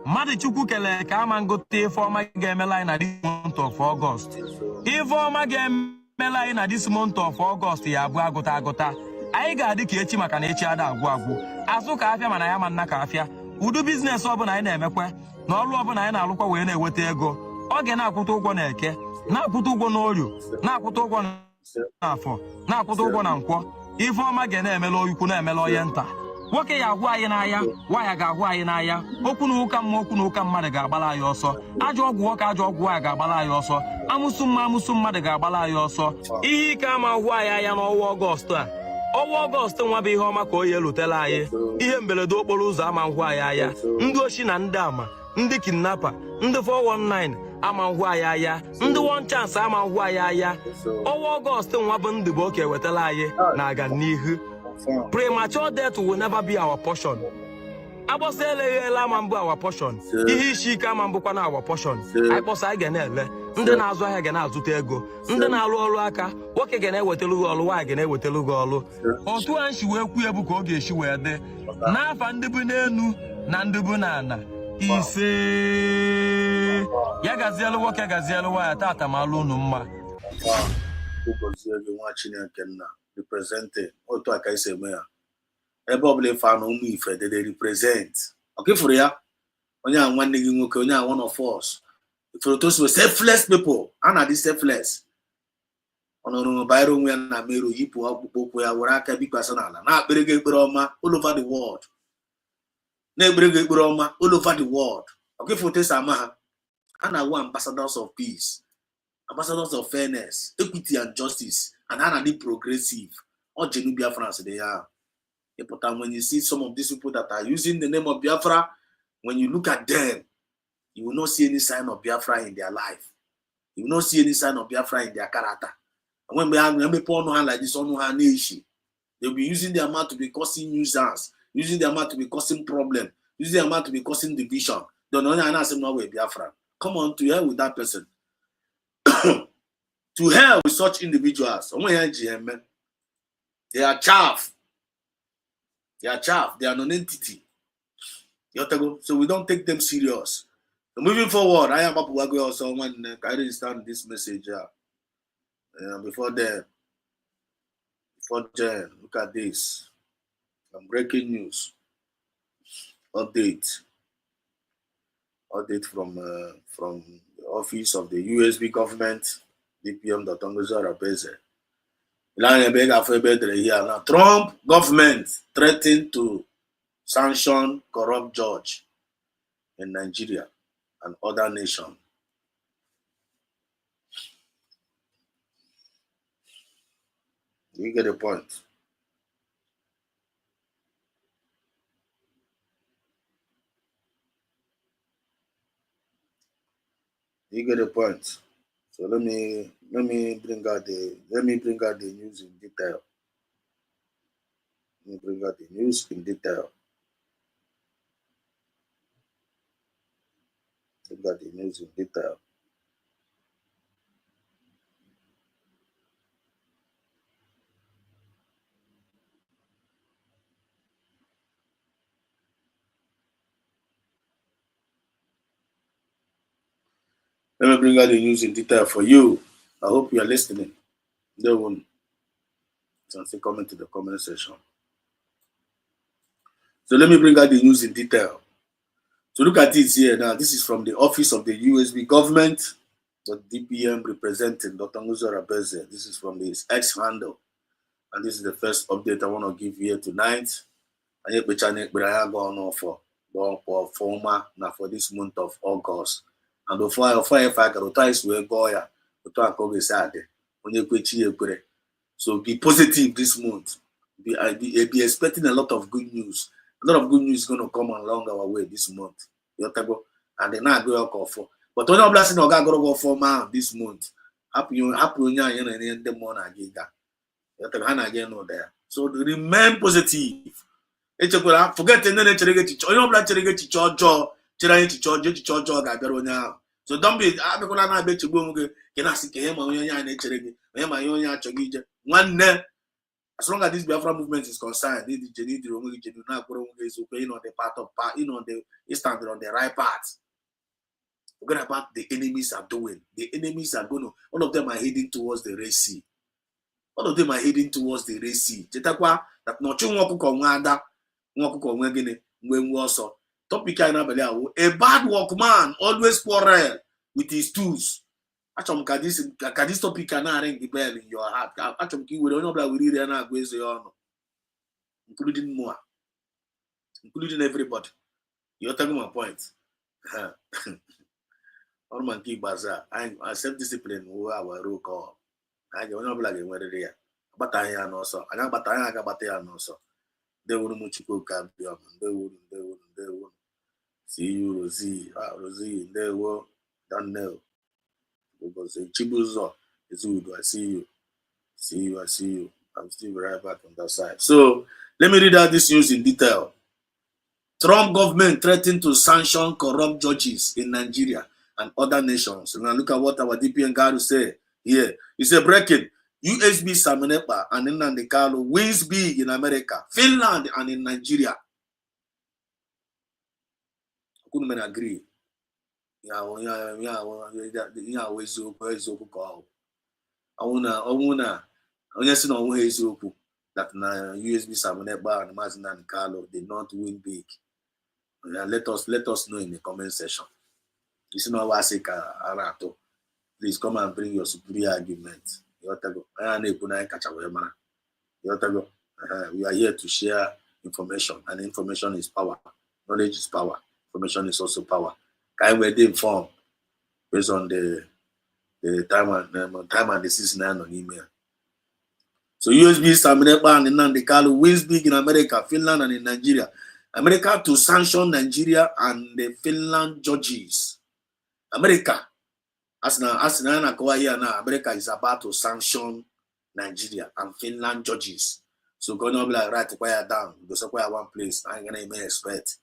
mmadụ chukwu kelee ka ama ngote ife ọma ga-emela anyị na this month of August ife ọma ga-emela anyị na this month of August ya abụ agụta anyị ga-adị ka echi maka na echi ada agwụ azụ ka afịa mana ya ma nna ka afịa udu biznes ọbụla anyị na-emekwa na ọrụ ọbụla anyị na-alụkwa wee na-eweta ego ọ ga na-akwụta ụgwọ na eke na-akwụta ụgwọ n'orio na-akwụta ụgwọ n'afọ na-akwụta ụgwọ na nkwọ ife ọma ga na-emela oyikwu na-emela onye nta nwoke ya agwụ anyị n'anya nwaanyị ga-agwụ anyị n'anya okwu na ụka mma okwu na ụka mmadụ ga-agbala anyị ọsọ ajọ ọgwụ nwoke ajọ ọgwụ nwaanyị ga-agbala anyị ọsọ amụsụ mmadụ ga-agbala anyị ọsọ ihe ike ama gwụ anyị anya n'ọnwa Ọgọst a ọnwa Ọgọst nwa bụ ihe ọma ka oyi elutela anyị ihe mberede okporo ụzọ ama ngwụ anyị anya ndị oshi na ndị ama ndị kidnapa ndị 419 ama ngwụ anyị anya ndị one chance ama ngwụ anyị anya ọnwa Ọgọst nwa bụ ndị bụ oke ewetala anyị na-aga n'ihu premature death will never be our portion agbọsa eleghela ama mbụ our portion ihe isi ike ama mbụkwa na our portion anyị kpọsa anyị ga na-ele ndị na-azụ ahịa ga na-azụta ego ndị na-alụ ọrụ aka nwoke ga na-ewetelu gị ọrụ nwaanyị ga na-ewetelu gị ọrụ otu a nshi wee kwuo ebu ka ọ ga-esi wee dị n'afa ndị bụ n'enu na ndị bụ n'ana ise ya gazielu nwoke gazielu nwaanyị tata ma alụ unu mma nwa Chineke nna representing otu aka isi eme ya ebe ọbụla ife anụ ụmụ ife dede represent ọkifụrụ ya onye a nwanne gị nwoke onye a one of us ifuru tosi selfless people a na-adị selfless ọnụrụ bayere onwe ya na merụ yipụ ọkpụkpọ ụkwụ ya were aka bikwasị n'ala na-akpere gị ekpere ọma all over the world na-ekpere gị ekpere ọma all over the world ọkifụrụ tosi ama ha a na-awụ ambassadors of peace ambassadors of fairness equity and justice and how they progressive or Genu Biafra they are. But when you see some of these people that are using the name of Biafra, when you look at them, you will not see any sign of Biafra in their life. You will not see any sign of Biafra in their character. And when we have people like this, they'll be using their mouth to be causing nuisance, using their mouth to be causing problem, using their mouth to be causing division. Don't know no way Biafra. Come on to hell with that person. To hell with such individuals. They are chaff. They are chaff. They are non-entity. So we don't take them serious. So moving forward, I am up to also when I didn't start this message. Before then, look at this. Some breaking news. Update from the office of the USB government. DPM Dr. Beze. Trump government threatened to sanction corrupt judge in Nigeria and other nations. You get the point. You get the point. So let me bring out the news in detail. Let me bring out the news in detail. Bring out the news in detail. Let me bring out the news in detail for you. I hope you are listening. They won't. Say comment to the comment section. So let me bring out the news in detail. So look at this here now. This is from the office of the USB government. The DPM representing Dr. Nguzora Beze. This is from his X handle. And this is the first update I want to give here tonight. And yet, which I go on for. for former now for this month of August. And before if I got to we go ya, so be positive this month. Be expecting a lot of good news. A lot of good news is going to come along our way this month. And then I go for. But when I'm blessing, I go for man this month. Happy and the morning again. So remain positive. Forget and then teach. You know, teach your jaw. So don't be. I'm going to bet you go. Can I see him on your one as long as this Biafra movement is concerned, you know the path of they stand on the right path. Forget about the enemies are doing. The enemies are going to, all of them are heading towards the Red Sea. All of them are heading towards the Red Sea. That not you topic a bad workman always quarrel with his tools. Actually, can this topic cannot ring the bell in your heart? Actually, we don't know that we really are including more, including everybody. You're talking my point. All my key bazaar. I self-discipline who our rule call. I don't know like whether they are. But I am also. I am but I am also. They wouldn't much cook up. They wouldn't. See you, Rosie. They will. Don't know. Because Chibuzo is good. I see you. I'm still right back on that side. So let me read out this news in detail. Trump government threatened to sanction corrupt judges in Nigeria and other nations. Now look at what our DPN guy will say here. He said breaking USB Samenepa and Nnamdi Kanu wins big in America, Finland, and in Nigeria. I couldn't agree. I that USB Samuneba and Mazina and Carlo did not win big. Let us know in the comment section. This is not what I say. Please come and bring your superior argument. We are here to share information, and information is power. Knowledge is power. Information is also power. Can we inform based on the time and the season on email? So USB Samenepa and Nnamdi Kanu wins big in America, Finland, and in Nigeria. America to sanction Nigeria and the Finland judges. America, as now here now, America is about to sanction Nigeria and Finland judges. So gonna be like right to quiet down. Because quiet one place. I ain't gonna even expect.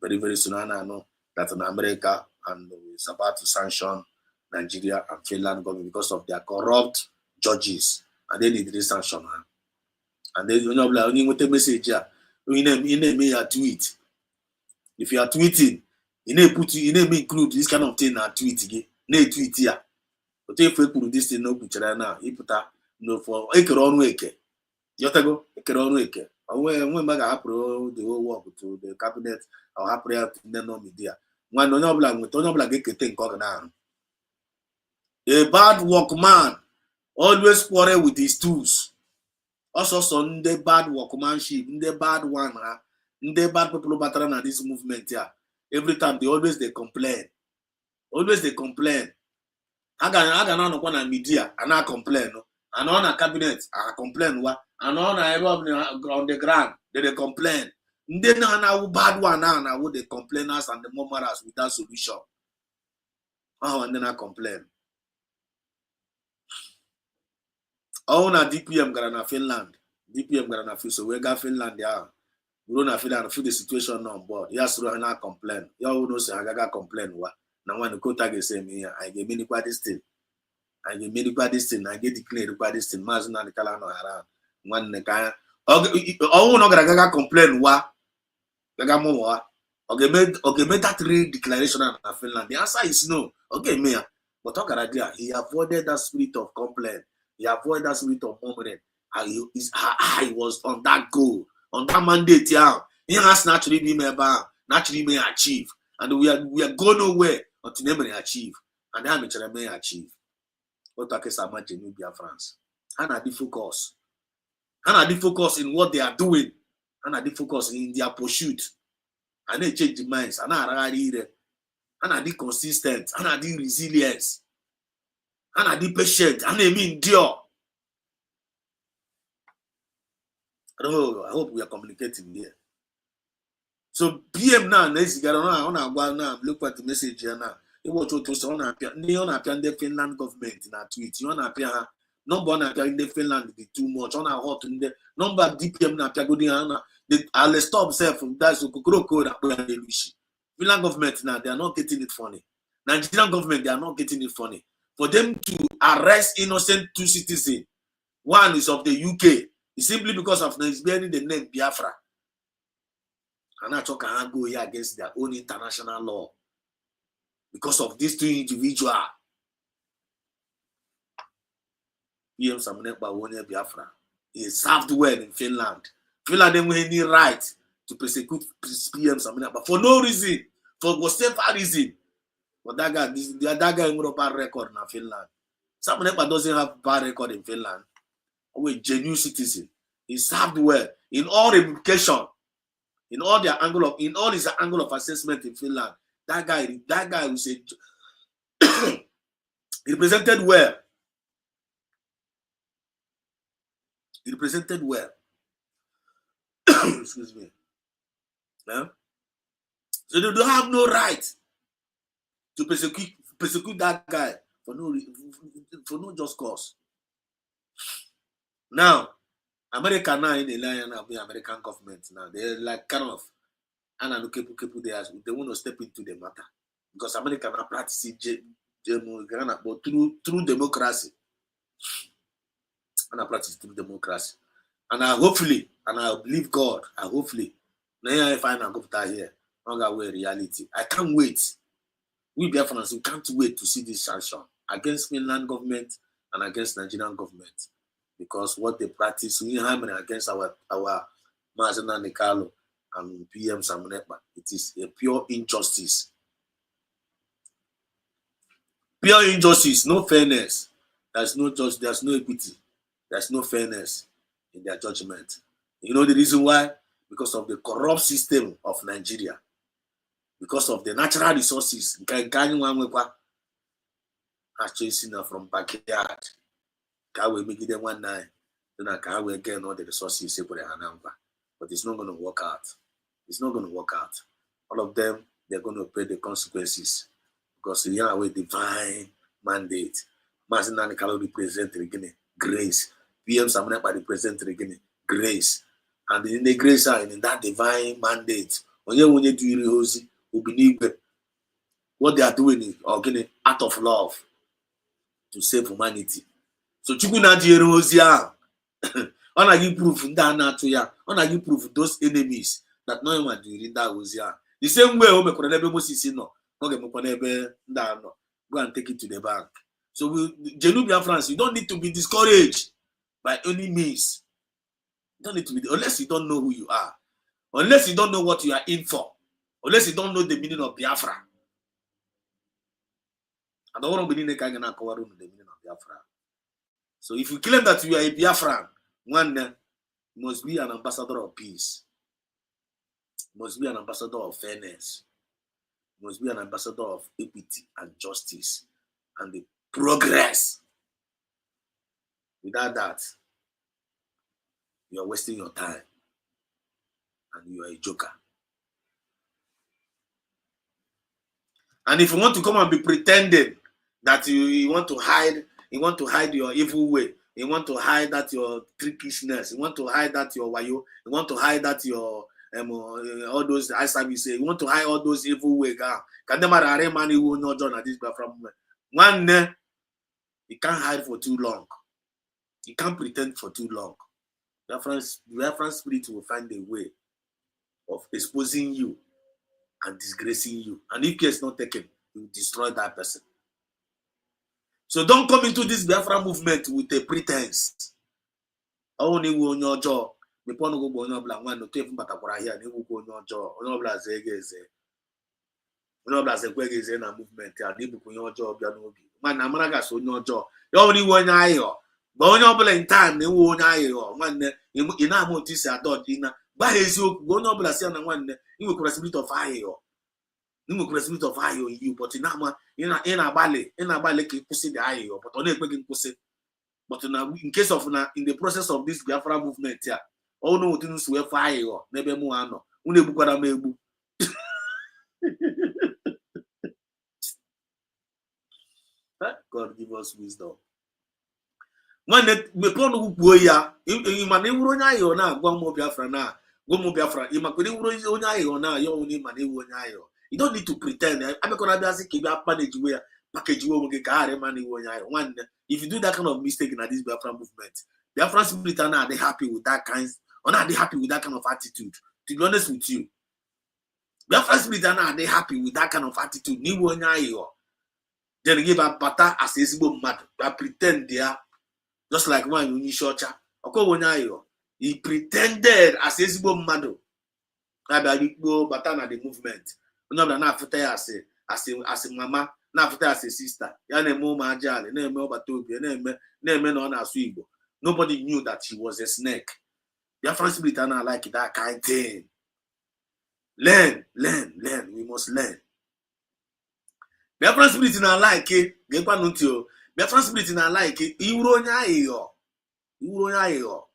Very, very soon I know that in America and is about to sanction Nigeria and Finland government because of their corrupt judges. And they need this sanction. And then you know like only with a message here. You name a tweet. If you are tweeting, you need include this kind of thing in a tweet again. No tweet here. But if we put this thing no picture now, you put that no for a on wake. You go a on wake. When I approve the whole work to the cabinet, I'll have prayer to the no media. One no black with no black thing now. A bad workman always quarrel with his tools. Also, some the bad workmanship, the bad one, the bad people who are this movement here. Every time they complain. Always they complain. I can not on media and I complain. And on a cabinet, I complain. And on the ground, they complain. Then now bad one now would the complainers and the murmurers without solution. Oh, and then I complain. Oh, na DPM got na Finland. DPM got na so we got Finland yeah. We don't feel the situation on board. Yes, we not complain. You know say I got complain what. Now when the quota get say me, I get many this thing. I get declare this thing. Mazina the kala no around. One the kind. Oh, no got complain what. Gaga mo what. Okay, made that real declaration in Finland. The answer is no. Okay, me. But talk about idea. He avoided that spirit of complaint. He avoided that spirit of murmuring. His eye was on that goal, on that mandate. Yeah, he has naturally been naturally may achieve, and we are going nowhere until they may achieve, and then may achieve. What I can imagine in Biafrans, and I focus, in what they are doing, and I focus in their pursuit. and they change the minds, and I be consistent, and I be resilience, and I be patient, and I mean endure. I don't know, I hope we are communicating here. So PM now, next year, now look at the message here now. It was to say on the Finland government in a tweet. You want to appear number one appear in the Finland be too much. On a hot in the number DPM na appear good in I'll stop self from that so Finland government now they are not getting it funny. Nigerian government they are not getting it funny. For them to arrest innocent 2 citizens, one is of the UK, it's simply because of bearing the name Biafra. And I talk and go here against their own international law. Because of these 2 individuals, PM Samunekpa won Biafra. He served well in Finland. Finland didn't have any right to persecute PM Samunekpa for no reason, for whatever reason. But that guy with a bad record in Finland. Samunekpa doesn't have a bad record in Finland. He's a genuine citizen. He served well in all education, in all his angle of assessment in Finland. That guy who said he represented well. He represented well. Excuse me. Yeah? So they don't have no right to persecute that guy for no just cause. Now, America now in the line of the American government now, they're like kind of people they want to step into the matter because America now practicing but through democracy. And I practice through democracy. And I believe God, now I find a government here, not way reality. I can't wait. We Biafrans, we can't wait to see this sanction against Finland government and against Nigerian government. Because what they practice, we have against our Mazana Nikalo and PM Samunekpa, it is a pure injustice. Pure injustice, no fairness. There's no equity. There's no fairness in their judgment. You know the reason why? Because of the corrupt system of Nigeria. Because of the natural resources. Chasing from backyard. Can we make them one night? Then I can we get all the resources separate number. But it's not going to work out. It's not going to work out. All of them, they're going to pay the consequences. Because we have a divine mandate. Mazina Nikalo represent again grace. PM Samunekpa represent again grace. And in the grace and in that divine mandate, when you do what they are doing is getting out of love to save humanity. So Chukuna Jerozia, on you proof that to ya, on you proof those enemies that no one during that was ya. The same way Ome Koranebe Moses no, go and take it to the bank. So Genubia France, you don't need to be discouraged by any means. You don't need to be unless you don't know who you are, unless you don't know what you are in for, unless you don't know the meaning of Biafra. I don't want to be in the meaning of Biafra. So if you claim that you are a Biafran, one you must be an ambassador of peace. You must be an ambassador of fairness. You must be an ambassador of equity and justice and the progress. Without that, you are wasting your time and you are a joker. And if you want to come and be pretending that you want to hide your evil way, you want to hide that your trickishness, you want to hide that your wayo, you want to hide that your all those I say, you want to hide all those evil way. Can them are money who not join at this from one you can't hide for too long. You can't pretend for too long. Biafran spirit will find a way of exposing you and disgracing you. And if care is not taken, you will destroy that person. So don't come into this Biafra movement with a pretense. Only on your jaw. The point of going on black one, no tape but here, and you go on your jaw. No blast eggs. No blast a quag is in a movement. And you put your jaw. Man, Amaragas on your jaw. You only one eye. But when you're in time, they won't eye or one in our motis are dot in Why is you go no bla say na nwanne you go spirit of fire. You go spirit of fire in you, but now in abale ka kwụsị the fire, but ọ na-ekwe gị nkwụsị. But now in case of na in the process of this Biafra movement here, all no things we fire n'ebe mụ anọ. Unu egbukwara m egbu. God give us wisdom. When we put no go ya, you man ewu onye ayo na agwa mo Biafra na, go mo Biafra, you man ewu onye ayo na, you only man ewu onye ayo. You don't need to pretend. I'm gonna be asking keep your manage way, package we will get carry man ewu onye ayo. One, if you do that kind of mistake in this Biafra movement, Biafra spirit are not they happy with that kind, or not they happy with that kind of attitude. To be honest with you, Biafra spirit are not they happy with that kind of attitude. Ni onye ayo. Then give a pata as a simple matter. I pretend they are just like one you short. He pretended as a simple matter. I go batana the movement. No, not after as a mama, not after as a sister. Yana moma jali, name over to name on a swibo. Nobody knew that she was a snake. Your first spirit are not like that kind of thing. Learn. We must learn. Biafra spirit na like it, gekwa nutio. Biafra spirit na like it, iwuro nya ayo.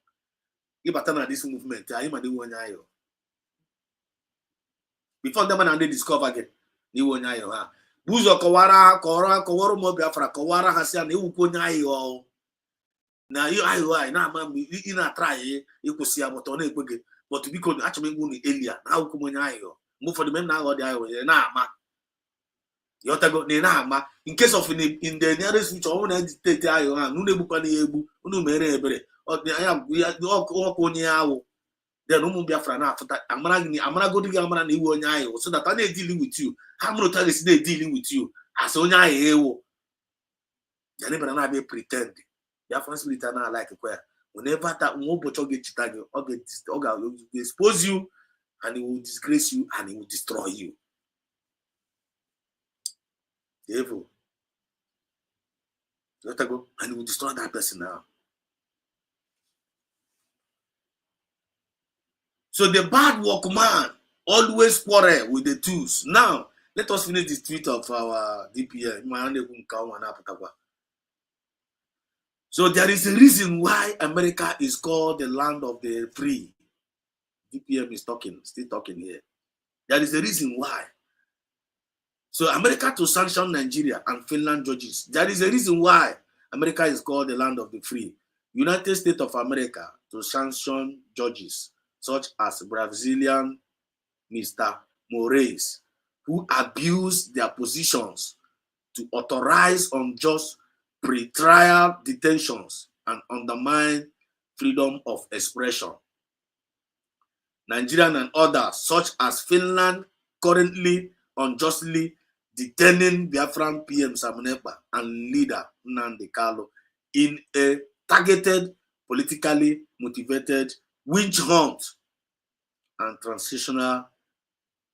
Ibata na this movement, ayi ma de wonya ayo. Before them and they discover again, ni wonya ayo ha. Buzo kowaro mo Biafra, kowara hasia na iwu nya ayo. Na you ayo na ma ina try ikusi aboto na ekwege, but because actually ngu ni elia, na uko mo nya ayo. Mo for the men na go de ayo na ama. In case of in the nearest future, I want to take you on. No, no, mere ebere. Then no Biafra na after I'm gonna go to Gamma and so that I'm dealing with you. How many times they dealing with you? As onya ewo. You never na be pretend. Biafra spirit na like where whenever that one bocho get chitagi, or expose you, and he will disgrace you and he will destroy you. Devil. Let her go and he will destroy that person now. So the bad workman always quarrel with the tools. Now, let us finish this tweet of our DPM. So there is a reason why America is called the land of the free. DPM is still talking here. There is a reason why. So America to sanction Nigeria and Finland judges. There is a reason why America is called the land of the free. United States of America to sanction judges such as Brazilian Mr. Moraes, who abused their positions to authorize unjust pre-trial detentions and undermine freedom of expression. Nigerian and others such as Finland currently unjustly detaining Biafran PM Samunepa and leader Nnamdi Kanu in a targeted, politically motivated witch hunt and transitional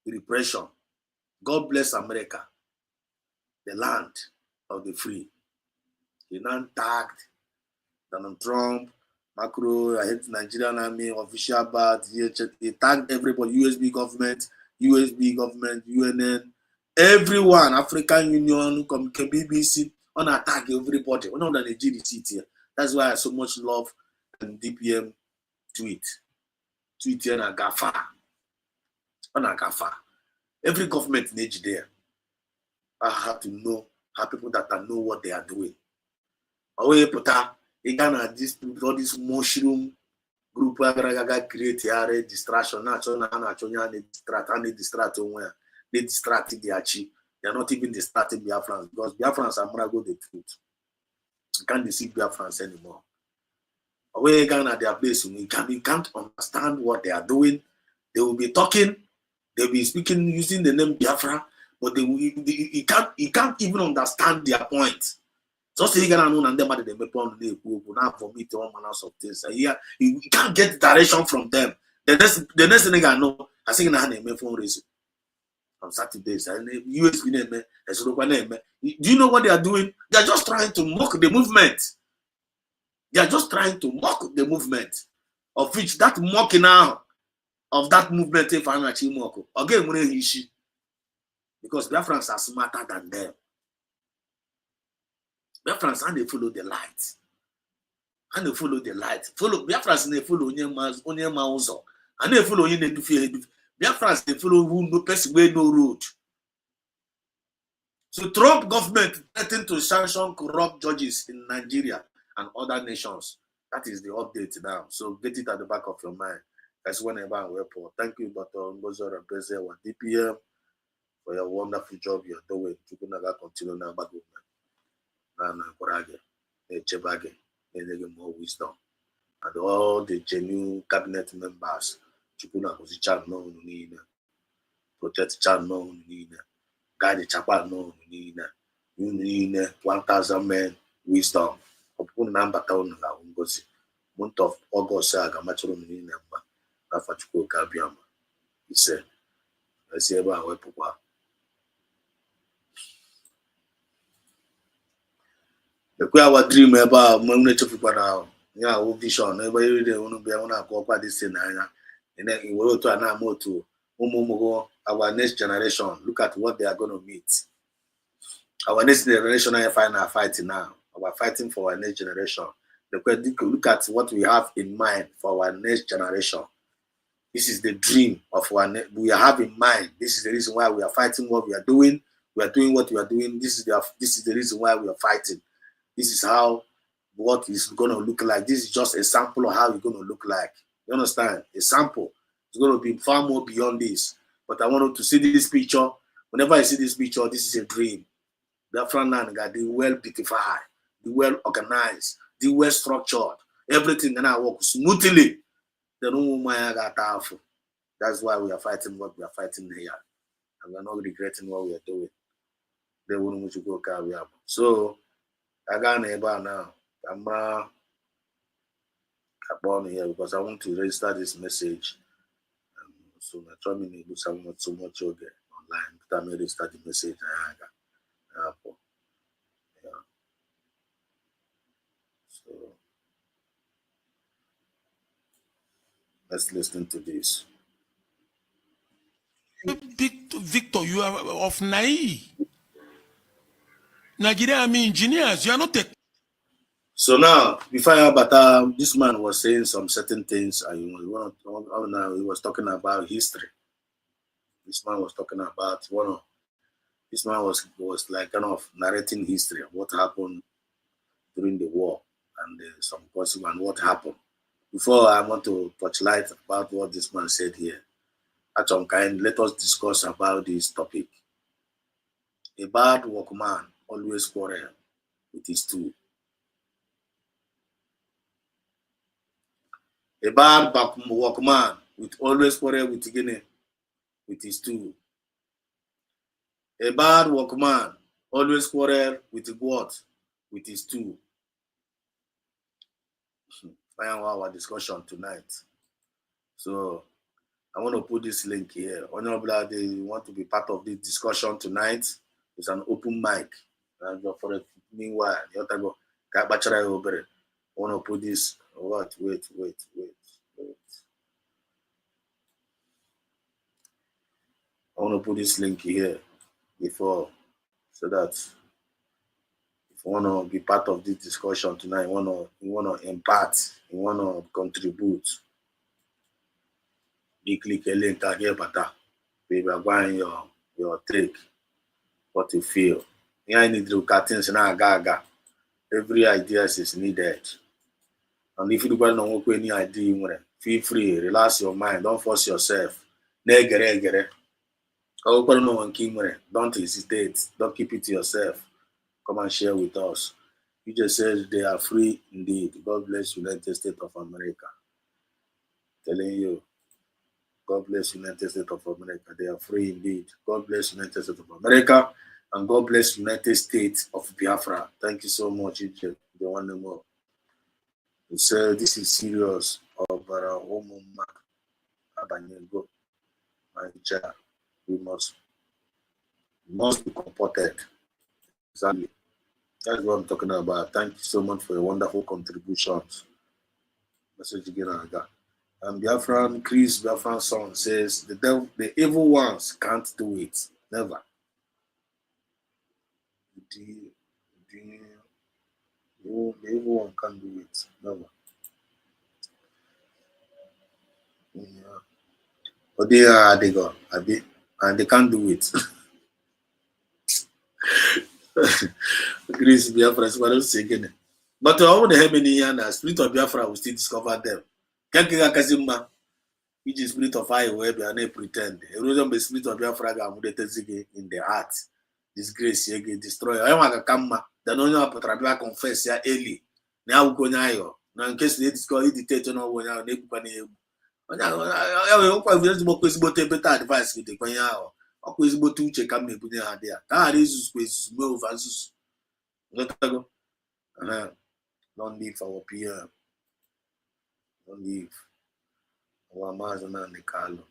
repression. God bless America, the land of the free. He now tagged Donald Trump, Macron, I hate Nigerian army, official bat, he tagged everybody, USB government, UNN, everyone, African Union, BBC, on attack everybody. We know that they did it here. That's why I so much love and DPM tweet here na gafa. On a gafa. Every government needs there. I have to know how people that know what they are doing. Away puta, again this all this mushroom group create a distraction. They distracted the Achi. They are not even distracting Biafrans because Biafrans are going to go the truth. You can't deceive Biafrans anymore. Away again at their place, we can't understand what they are doing. They will be talking, they will be speaking using the name Biafra, but you can't even understand their point. So say you know and them they make on the now for me to all manners of things. You can't get direction from them. The next thing I know, I think I name phone reason. On Saturdays, and USB name, do you know what they are doing? They are just trying to mock the movement. They are just trying to mock the movement, of which that mocking now of that movement if I'm Chimoko. Again, when he because Biafrans are smarter than them. Biafrans and they follow the light. And they follow the light. Follow Biafrans and they follow onye mauzo. And they follow onye nedufi. Biafrans they follow who no person way no road. So Trump government threatened to sanction corrupt judges in Nigeria and other nations. That is the update now. So get it at the back of your mind. That's whenever I'm report. Thank you, Dr. Ngozo Rabeze or DPM for your wonderful job you're doing. You can continue now, but more wisdom. And all the genuine cabinet members, protect channel, guide the chapel, no, you need 1,000 men wisdom. Month of August, I got much room in Nafachuko Kabiama. He said, I see about Wepoa. The our dream about Monato now. Yeah, vision. Everybody want to be on a copper this scenario. And then in world to an amoto, our next generation. Look at what they are going to meet. Our next generation are fighting now. We're fighting for our next generation. Look at what we have in mind for our next generation. This is the dream of we have in mind. This is the reason why we are fighting what we are doing. We are doing what we are doing. This is the reason why we are fighting. This is how what is going to look like. This is just a sample of how it's going to look like. You understand? A sample. It's going to be far more beyond this. But I want you to see this picture. Whenever I see this picture, this is a dream. The front line got the well beautified, the well organized, the well structured. Everything gonna work smoothly. That's why we are fighting what we are fighting here. And we are not regretting what we are doing. They wouldn't want to go carry up. So I got neighbor now. I'm born here because I want to register this message. So I try me to do so much yoga online. But I may register the message. So let's listen to this. Victor, you are of Nai. Nigeria, engineers, you are not So now, before but this man was saying some certain things, and he was talking about history. This man was talking about this man was like kind of narrating history of what happened during the war and some consequence and what happened. Before I want to touch light about what this man said here, at some kind, let us discuss about this topic. A bad workman always quarrel with his tool. A bad workman will always quarrel with his tool. A bad workman always quarrel with what? With his tool. Find our discussion tonight. So I want to put this link here. Honorable, they want to be part of this discussion tonight. It's an open mic. For a meanwhile, I want to put this. What? Wait. I want to put this link here before, so that if you want to be part of this discussion tonight, you want to impart, you want to contribute. You click a link here, but we are going your take, what you feel. Yeah, I need to look at things now. Every idea is needed. And if you don't know any idea, feel free, relax your mind, don't force yourself. Don't hesitate, don't keep it to yourself. Come and share with us. You just said they are free indeed. God bless United States of America. Telling you, God bless United States of America. They are free indeed. God bless United States of America. And God bless United States of Biafra. Thank you so much, Egypt. They want to know. You said this is serious. We must be comported. Exactly. That's what I'm talking about. Thank you so much for your wonderful contributions. Message again, And Chris Biafran song says, the evil ones can't do it. Never. The evil one can't do it. Never. Yeah. But they go, and they can't do it. Chris Biafra is what I'm saying. But all the heaven in the spirit of Biafra will still discover them. Kazimba, which is spirit of fire, where they are not pretend. Erosion the spirit of Biafra in the heart. Disgrace, destroy. I want to come. The no one to confess ya early. Now go now. Now in case they discover it, dictate no one now. They put any. Advice with the Panyao. Or quiz both to check up me put their idea. That is quiz move as don't leave our peer. Don't leave our Mazana and the Carlo.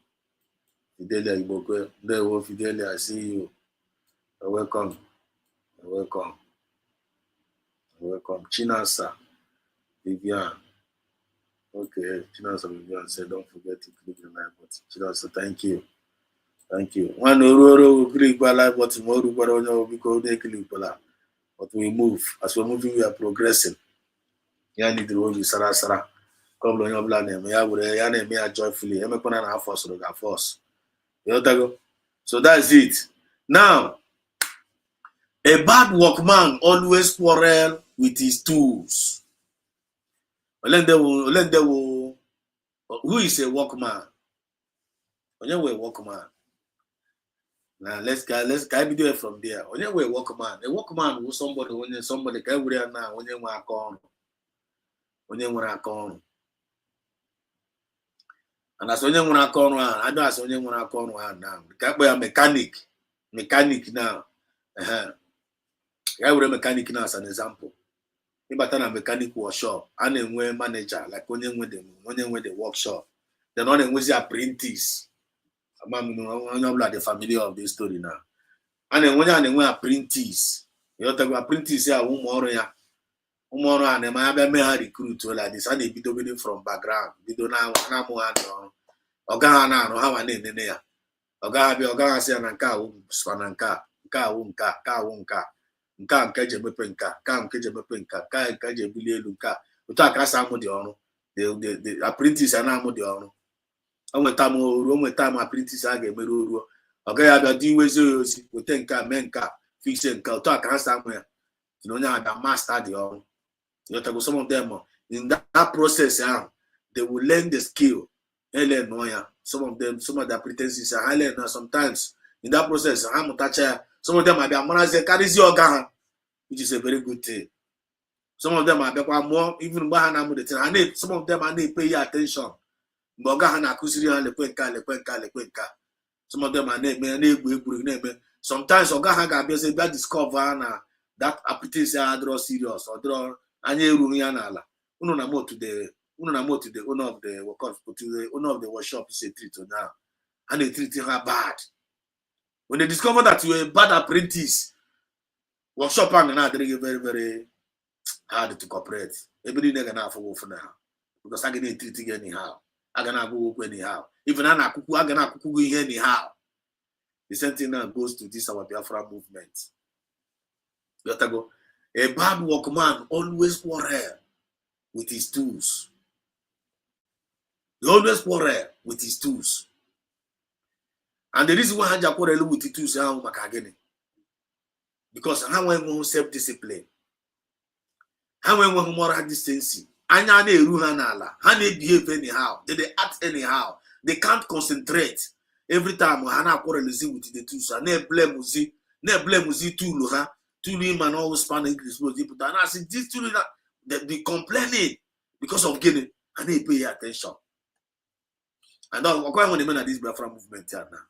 Fidelia Iboque, there were Fidelia, I see you. Welcome. Welcome. Welcome. Chinasa Vivian. Okay, Chinasa Vivian said, don't forget to click the like button. Chinasa, thank you. Thank you. One click by like button, more because they click but we move. As we're moving, we are progressing. Ya need to be Sarah. Come on, your blood name. Ya name joyfully. I'm going to force or force. So that's it. Now, a bad workman always quarrel with his tools. Who is a workman? When you're a workman. Now let's guide me from there. When you're a workman was somebody can wear now when you want to come. And as when you want to come, I know as when you want to come now. Can't be a mechanic now. I would a mechanic now as an example. If I turn a mechanic workshop, and then when manager, like when you went the workshop, then on and with the apprentice. I'm not the family of this story now. And then when you apprentice, you talk apprentice here, Umoro and the Maya recruit like this, and they be doing from background. We don't know Ogana, no how a name there. Oga say an car, spananka, car, Nka keje mepenka, kam keje mepenka, kai keje bilie luka. Uta kasa mo de ono. The apprentice ana mo de ono. Onwe time apprentice aga emeru oruo. Oga ya bia di weze ozi, wote nka menka, fix nka. Uta kasa mo ya. You know nya master de ono. You know some of them in that process they will learn the skill. They learn no ya. Some of the apprentices are learn now sometimes in that process some of them might be amazing carries your gun, which is a very good thing. Some of them might be more even some of them are need pay attention. Some of them are name. Sometimes Ogaha be discover that apprentice draw serious or draw any Runianala. Uno to the owner of the workshop is a treat now. And they treating her bad. When they discover that you're a bad apprentice, workshop and now they get very, very hard to cooperate. Everybody never gonna for now. Because I get treating anyhow. I gonna go anyhow. Even I gonna go anyhow. The same thing now goes to this our Biafra movement. You have to go. A bad workman always quarrel with his tools. He always quarrel with his tools. And the reason why I quarrel with the tools is because how we self-discipline, how we moral decency, and how they behave anyhow, they act anyhow, they can't concentrate. Every time we quarrel with the tools, and they blame Uzi tool him and always spanning English. And I said, this tool they be complaining because of getting, and they pay attention. And now, when the men at this Biafra movement here now,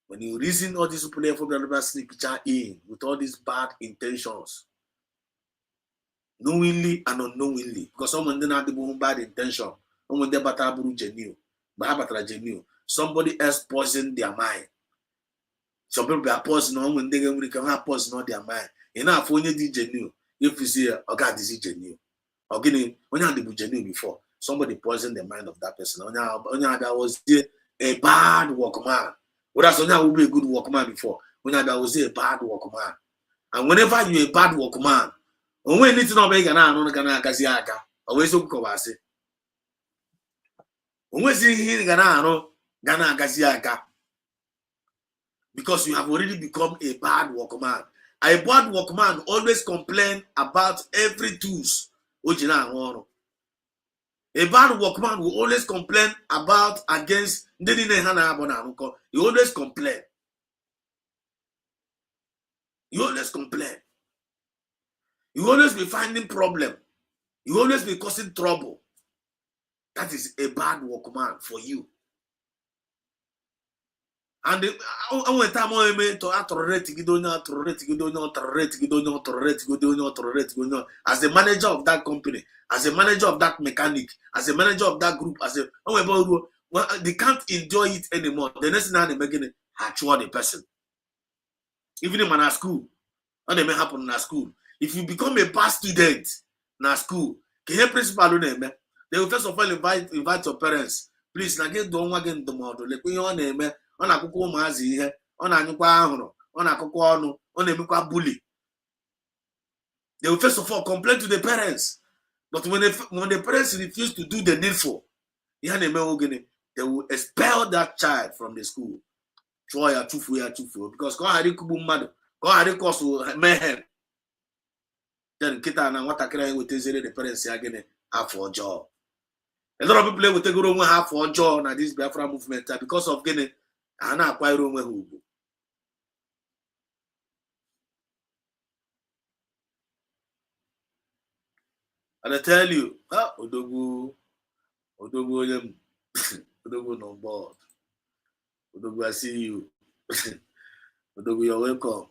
when you reason all these people from the sneak picture in with all these bad intentions, knowingly and unknowingly, because someone didn't have the bad intention, someone they battle genuine, somebody else poison their mind. Some people are poison when they can have poison on their mind. Enough when you did genuine, if you see, oh God, this is genuine. Okay, when you had the genuine before. somebody poisoned the mind of that person. That was a bad workman. Whereas Onya will be a good workman before. Onya that was a bad workman. And whenever you're a bad workman, when it's not big and I don't gonna gaziaka, always so kobase. When see here gana gaziaka. Because you have already become a bad workman. A bad workman always complain about every tools. A bad workman will always complain about against. He always complain. You always complain. You always be finding problem. You always be causing trouble. That is a bad workman for you. And as the manager of that company, as a manager of that mechanic, as a manager of that group, they can't enjoy it anymore. The next thing they making actual the person. Even in a school, what may happen in a school. If you become a bad student in a school, can you principal they will first of all invite your parents. Please, don't again the model. Like your name. On a kuku mazi here, on a nuka, on a kuku, on a muka bully. They will first of all complain to the parents. But when the parents refuse to do the needful, they will expel that child from the school. Because God had a kubu mad, God had a cause to mayhem. Then Kita and what I can with the parents again have for a job. A lot of people will take a half for a job and this Biafra movement because of getting. And I quite who. And I tell you, Odogu on board. Odogu, I see you. Odogu, you're welcome.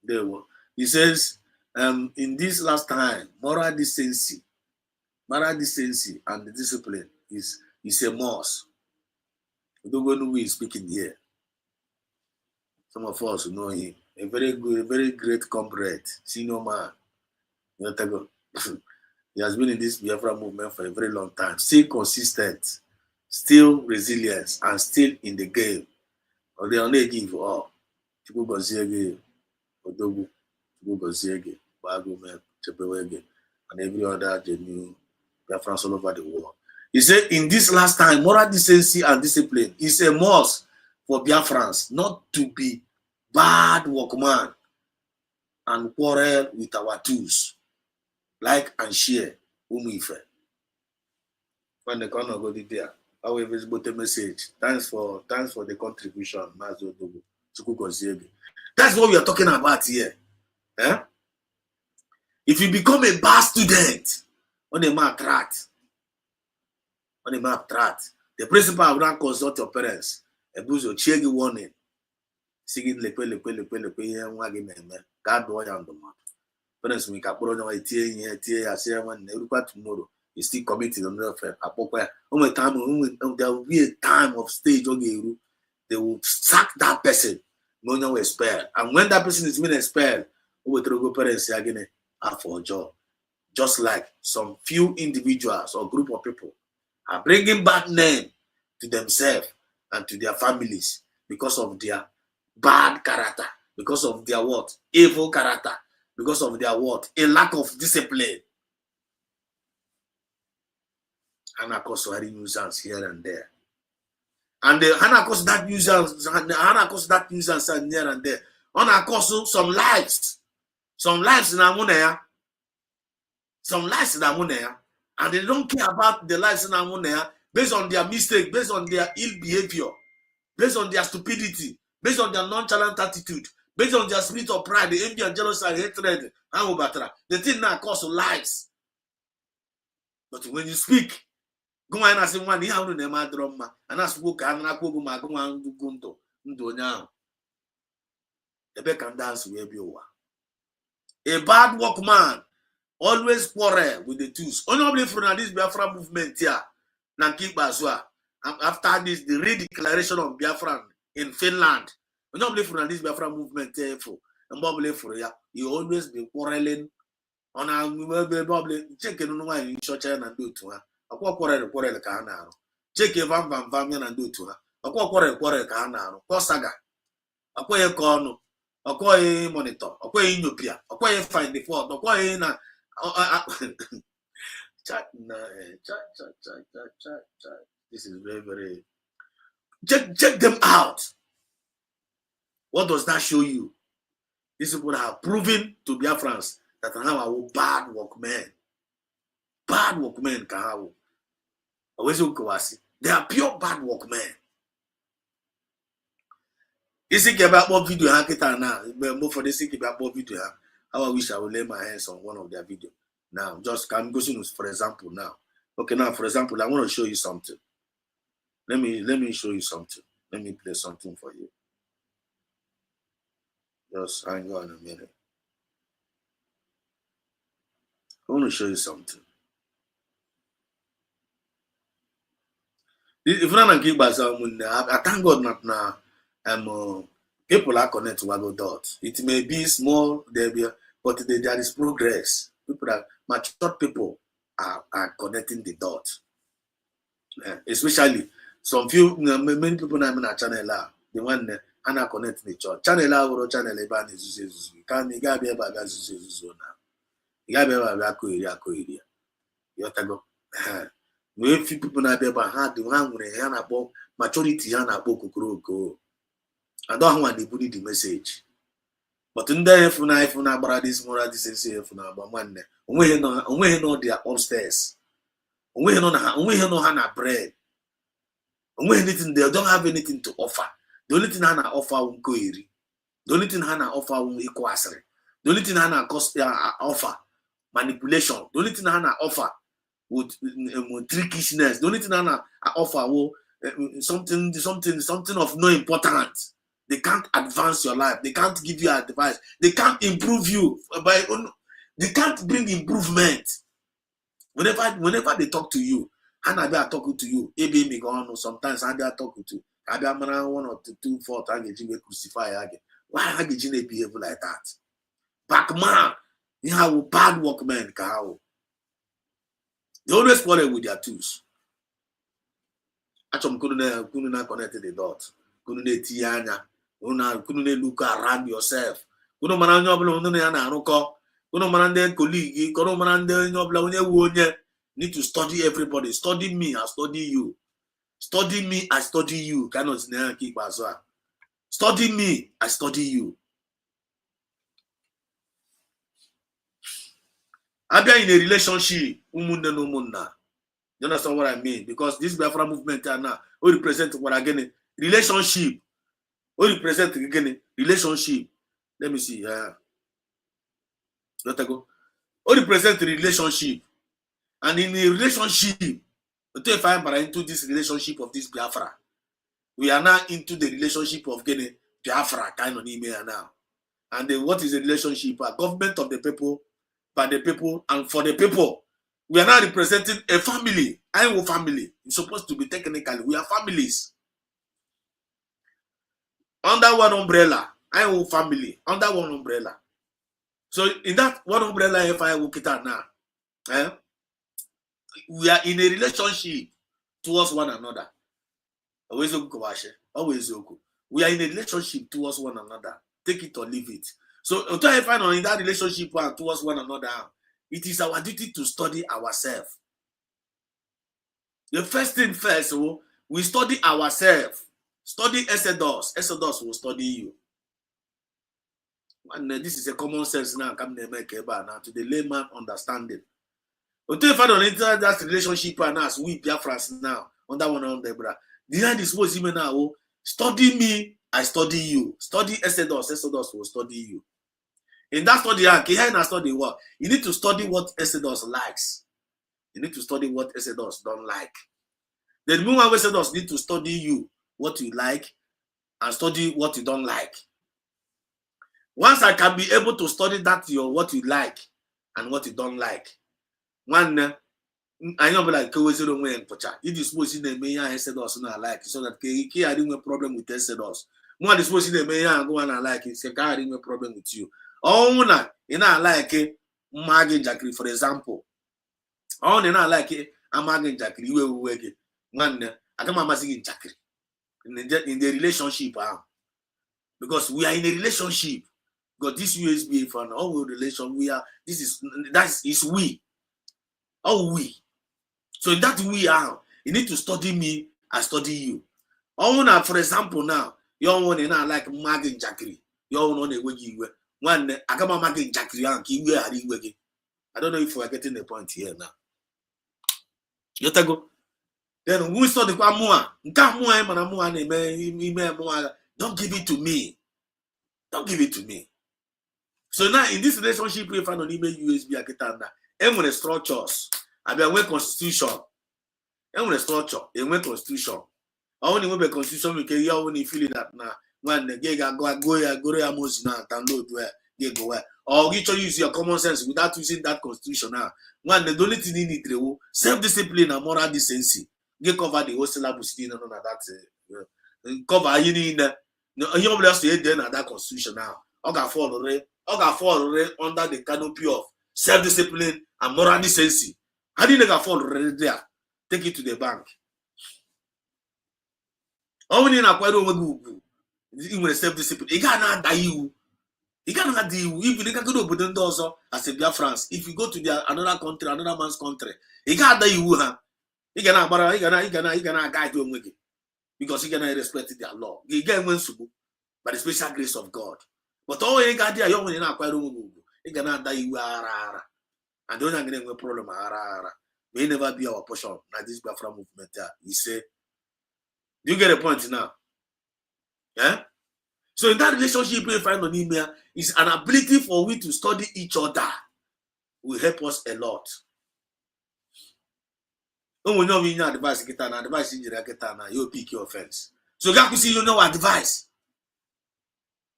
There we go. He says, in this last time, moral decency and the discipline is a must. Odogu who is speaking here. Some of us who know him, a very good, a very great comrade, senior man. He has been in this Biafra movement for a very long time. Still consistent, still resilient, and still in the game. Or they only give all. And every other genuine Biafrans all over the world. He said, in this last time, moral decency and discipline is a must for Biafrans not to be bad workman and quarrel with our tools. Like and share. Umife. When the corner go there, I will visit the message. Thanks for the contribution. That's what we are talking about here. Eh? If you become a bad student, on a map tract, the principal will not consult your parents. A booze your check warning. Singing God do I am the man. Parents we can put on my tea, I say one tomorrow. You still committed on the affair. There will be a time of stage on they will sack that person. No one will expel. And when that person is being expelled, we will go parents again for a job. Just like some few individuals or group of people are bringing bad name to themselves and to their families because of their bad character, because of their what? Evil character, because of their what? A lack of discipline. And of course, nuisance here and there. And of course, that nuisance here and there. And of course, some lives in Amunea. Some lives in Amunea. And they don't care about the lives in Amunea based on their mistake, based on their ill behavior, based on their stupidity, based on their nonchalant attitude, based on their spirit of pride, the envy and jealousy and hatred. The thing now causes lives. But when you speak, go and ask one, you have no name, and ask book and I go and do gunto. Now. The back and dance will be over. A bad workman always quarrel with the tools. Only from this Biafra movement here, after this, the redeclaration of Biafra in Finland. Only from this Biafra movement here for you always be quarreling on a checking on why you short and do to her. Ọkwa Quarrel ka ha na-arụ. Cheke vam ya na ndị otu ha. Ọkwa Quarrel ka ha na-arụ. Kọsaga. Ọkwa ya ka ọnụ. Ọkwa ya monitor. Ọkwa ya nyopia. Ọkwa ya find the fault. Ọkwa ya na This is very, very. Check them out. What does that show you? These people have proven to Biafrans that are bad workmen. Bad workmen. They are pure bad workmen. This is about more video now. More for this about video. How I wish I would lay my hands on one of their videos. Now, just I'm going for example now. Okay, now for example, I want to show you something. Let me show you something. Let me play something for you. Just hang on a minute. I want to show you something. If not keep I thank God not now. People are connected to Wago. It may be small, but there is progress. People are mature people are connecting the dots. Especially some few many people na na channel the one and are connecting the church. Channel or channel ban is can you gabi eba gazuzu na. You gabi eba ko area. You go. We few people na be ba ha the one we ya na bo maturity ya na bo kokoro. I don't want to put the message. But in there, if na bara this moral decency, if na ba man, onwe no they are upstairs. Onwe no hana bread. Onwe anything they don't have anything to offer. The only thing hana offer unkoiri. The only thing hana offer equasre. The only thing hana offer manipulation. The only thing hana offer with trickishness. The only thing hana offer something of no importance. They can't advance your life. They can't give you advice. They can't improve you. They can't bring improvement. Whenever they talk to you, and I be talking to you, sometimes I be talking to you. I be one or two fault I get you crucify again. Why I get you behave like that? Back man, you have bad workmen. They always quarrel with their tools. Actually, couldn't connect the dots. Couldn't tianya. Couldn't look around yourself. Couldn't man colleague, need to study everybody. Study me, I study you. Study me, I study you. Cannot keep as well. Study me, I study you. I be in a relationship. You understand what I mean? Because this Biafra movement now will represent what again relationship. Will represent again relationship. Let me see. Let go. Will represent relationship, and in a relationship, if I am into this relationship of this Biafra, we are now into the relationship of getting Biafra kind of email now. And then what is the relationship? A government of the people, by the people, and for the people. We are now representing a family. I am a family. It's supposed to be technically. We are families. Under one umbrella. I am a family. Under one umbrella. So in that one umbrella, if I work it out now, we are in a relationship towards one another. Always we are in a relationship towards one another. Take it or leave it. So until I find in that relationship towards one another, it is our duty to study ourselves. The first thing first, we study ourselves. Study Exodus. Exodus will study you. And this is a common sense now. Come to the layman understanding. Until you find on that relationship and us, we Biafrans now, under one umbrella. Behind this was even now, study me, I study you. Study Exodus. Exodus will study you. In that study, study what? You need to study what Exodus likes. You need to study what Exodus don't like. The moment Exodus need to study you, what you like, and study what you don't like. Once I can be able to study that what you like and what you don't like, one I know like if you suppose in the main Exodus not like, so that he having a problem with Exodus. More disposed in the main go and I like it, say having a problem with you. Oh, na, you know, like it, Maggie Jackie, for example. Oh, you know, like it, amaghị njakịrị iwe uwe gị nwanne aga m amasị gị njakịrị in the relationship ahụ, because we are in a relationship. Got this USB for an all relation. That is we. Oh, we. So in that we are, you need to study me, I study you. Oh, now, for example, now, you want to like Magin Jackery. You want to way one I got my Magin Jackery and keep where I don't know if we're getting the point here now. You go. Then we saw the Kwamua. Don't give it to me. Don't give it to me. So now in this relationship, we find on email USB akitanda. And when structures, I be away constitution. And when structure, and when constitution. I only want the constitution because you only feeling that now. When the gay go most now download where you go where. Or you use your common sense without using that constitution now. When the only thing you need to self-discipline and moral decency. Get cover the whole syllabus in that cover you need you able to then at that constitution now. I fall under the canopy of self-discipline and moral decency. How do you fall there? Take it to the bank. Only in a quarrel with self-discipline. You cannot die you. You cannot deal if you can go to the doors as a Biafrans. If you go to another country, another man's country, you can't die you. You cannot guide you with it because you cannot respect their law. You get one by the special grace of God. But all you got there, you cannot die you are. And don't have any problem. May never be our portion. Now this Biafra movement. He say, do you get a point now? Yeah. So in that relationship we find on email is an ability for we to study each other. Will help us a lot. When we know we know advice get an advice in your you pick your offense. So God see you know advice.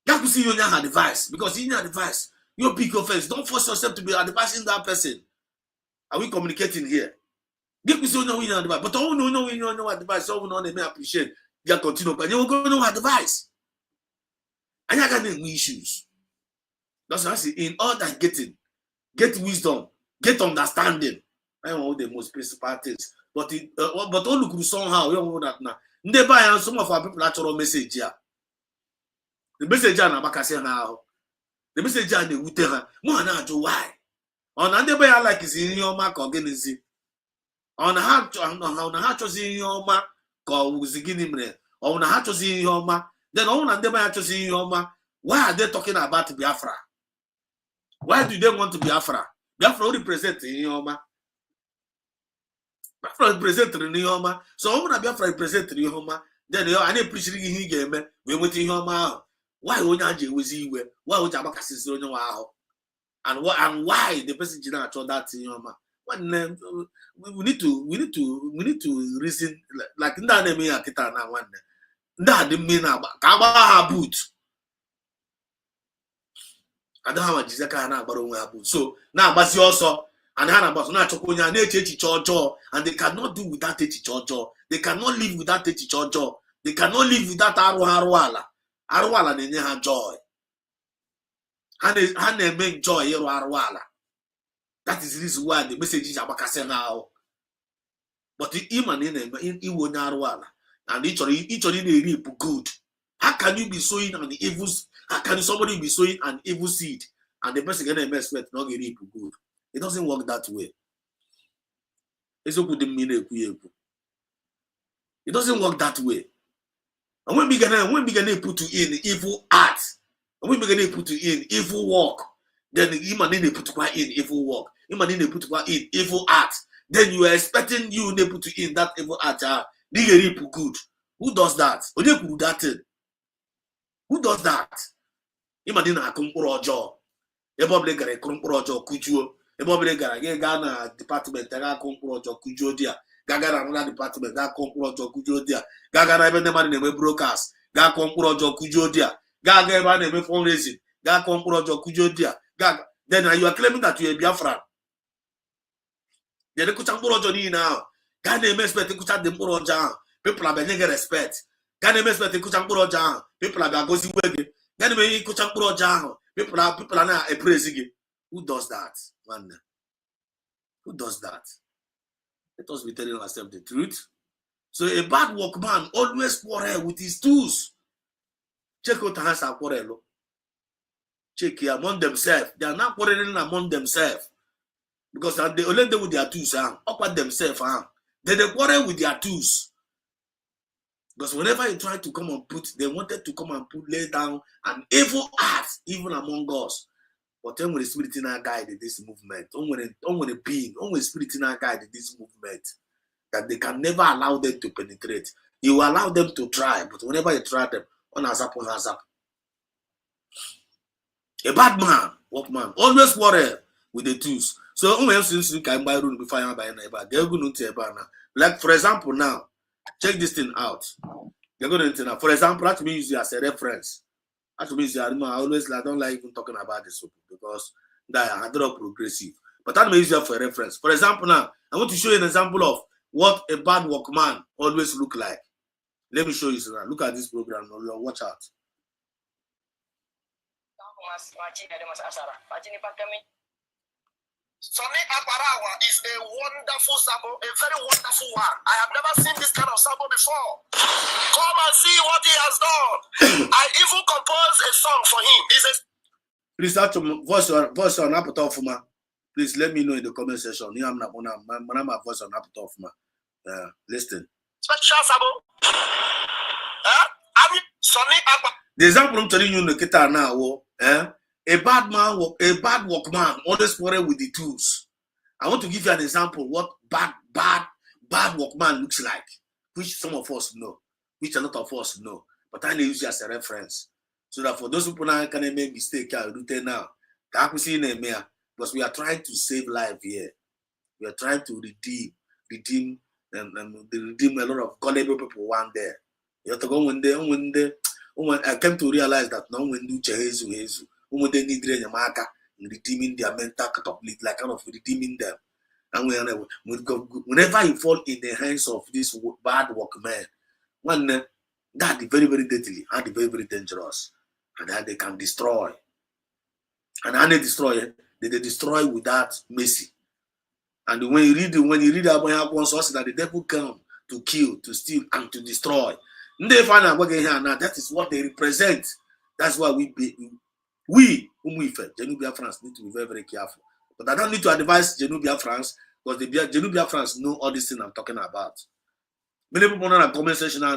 God see you know advice because in your advice you pick your offense. Don't force yourself to be advising that person. Are we communicating here? God see you know we know advice, but all know we know advice. So we know they may appreciate. You continue, but you will go know advice. And you got any issues. That's what I say. In all that get wisdom, get understanding. I don't know the most principal things, but all look somehow. You know that now. They buy some of our people actual message here. The message here na bakase now. The message here they would tell her. More na do why? On and they buy like is in your mark organism. On how choose in your mark or was beginning there. On how choose in your mark. Then on and they buy choose in your mark. Why are they talking about Biafra? Why do they want to Biafra? Biafra represent in your mark. Biafra represent in your mark. So when Biafra represent in your mark, then I need preaching in game. We went in your mark. Why would you was he? Why would you assist on your house? And why the person did not show that in your mark? We need to reason like that. They mean kita na one. That they mean about boot. I don't have a jizaka na about boot. So now, but you also and Hannah but not chokonya na echichojo, and they cannot do without echichojo. They cannot live without echichojo. They cannot live without arwala. Arwala they have joy. And they make joy here arwala. That is the reason why the message is abakase now. But the iman in arwala, and each other they reap good. How can you be sowing on the evil? How can somebody be sowing an evil seed and the person gonna mess with not reap good? It doesn't work that way. It doesn't work that way. And when we gonna put you in evil acts, and when we gonna put you in evil work, then you need to put in evil work. You need to put in evil acts. Then you are expecting you to put in that evil act. Good. Who does that? Who does that? Imagine a kumpuro. Everybody got a kumpuro kujo. Everybody got a Ghana department that I kumpuro kujo dia. Gaga another department that kumpuro kujo dia. Gaga even the man in the brokers. Gaga kumpuro kujo dia. Gaga even the fundraising. Gaga kumpuro kujo dia. Gaga. Then you are claiming that you are Biafra. Then the kuchampuro joni now. Gaga expect to kucha the muroja. People are being respect. Gaga expect to kuchampuro jan. People are going to go. Gaga me kuchampuro jan. People are now praising it. Who does that, man? Who does that? Let us be telling ourselves the truth. So a bad workman always quarrel with his tools. Check out hands are quarrel. Check here among themselves. They are not quarreling among themselves. Because they only do with their tools, awkward themselves. They quarrel with their tools. Because whenever you try to come and they wanted to come and lay down an evil act, even among us. But then when the spirit in our guide this movement, when a being, when spirit in our guide this movement, that they can never allow them to penetrate. You will allow them to try, but whenever you try them, on has up. A bad man, workman, always quarrel with the tools. So since you can buy room before you buy neighbor, they're going to now. Like for example, now, check this thing out. They're going to now. For example, let me use you as a reference. I always don't like even talking about this because I draw progressive. But I'm use it for a reference. For example, now I want to show you an example of what a bad workman always look like. Let me show you now. Look at this program. Watch out. Sonny Aparawa is a wonderful sabo, a very wonderful one. I have never seen this kind of sabo before. Come and see what he has done. I even composed a song for him. Please start to voice on Apatofuma. Please let me know in the comment section. I'm not my voice on Apatofuma. Listen. Special sabo. Sonny Aparawa. The example I'm telling you in the guitar now, a bad workman always quarrel with the tools. I want to give you an example what bad workman looks like, which some of us know, which a lot of us know. But I use it as a reference. So that for those people now can make mistake, I'll do it now. Because we are trying to save life here. We are trying to redeem a lot of gullible people one day. You have to go when I came to realize that no one do Jesu. When they need redeeming their mental capability, like kind of redeeming them. And whenever you fall in the hands of this bad workman, that is very, very deadly and very, very dangerous. And that they can destroy. And how they destroy, they destroy without mercy. And when you read about one source that the devil come to kill, to steal, and to destroy. They find out what here now. That is what they represent. That's why we Biafrans need to be very, very careful. But I don't need to advise Biafrans because the Biafrans know all these things I'm talking about. Many people know the comment section now.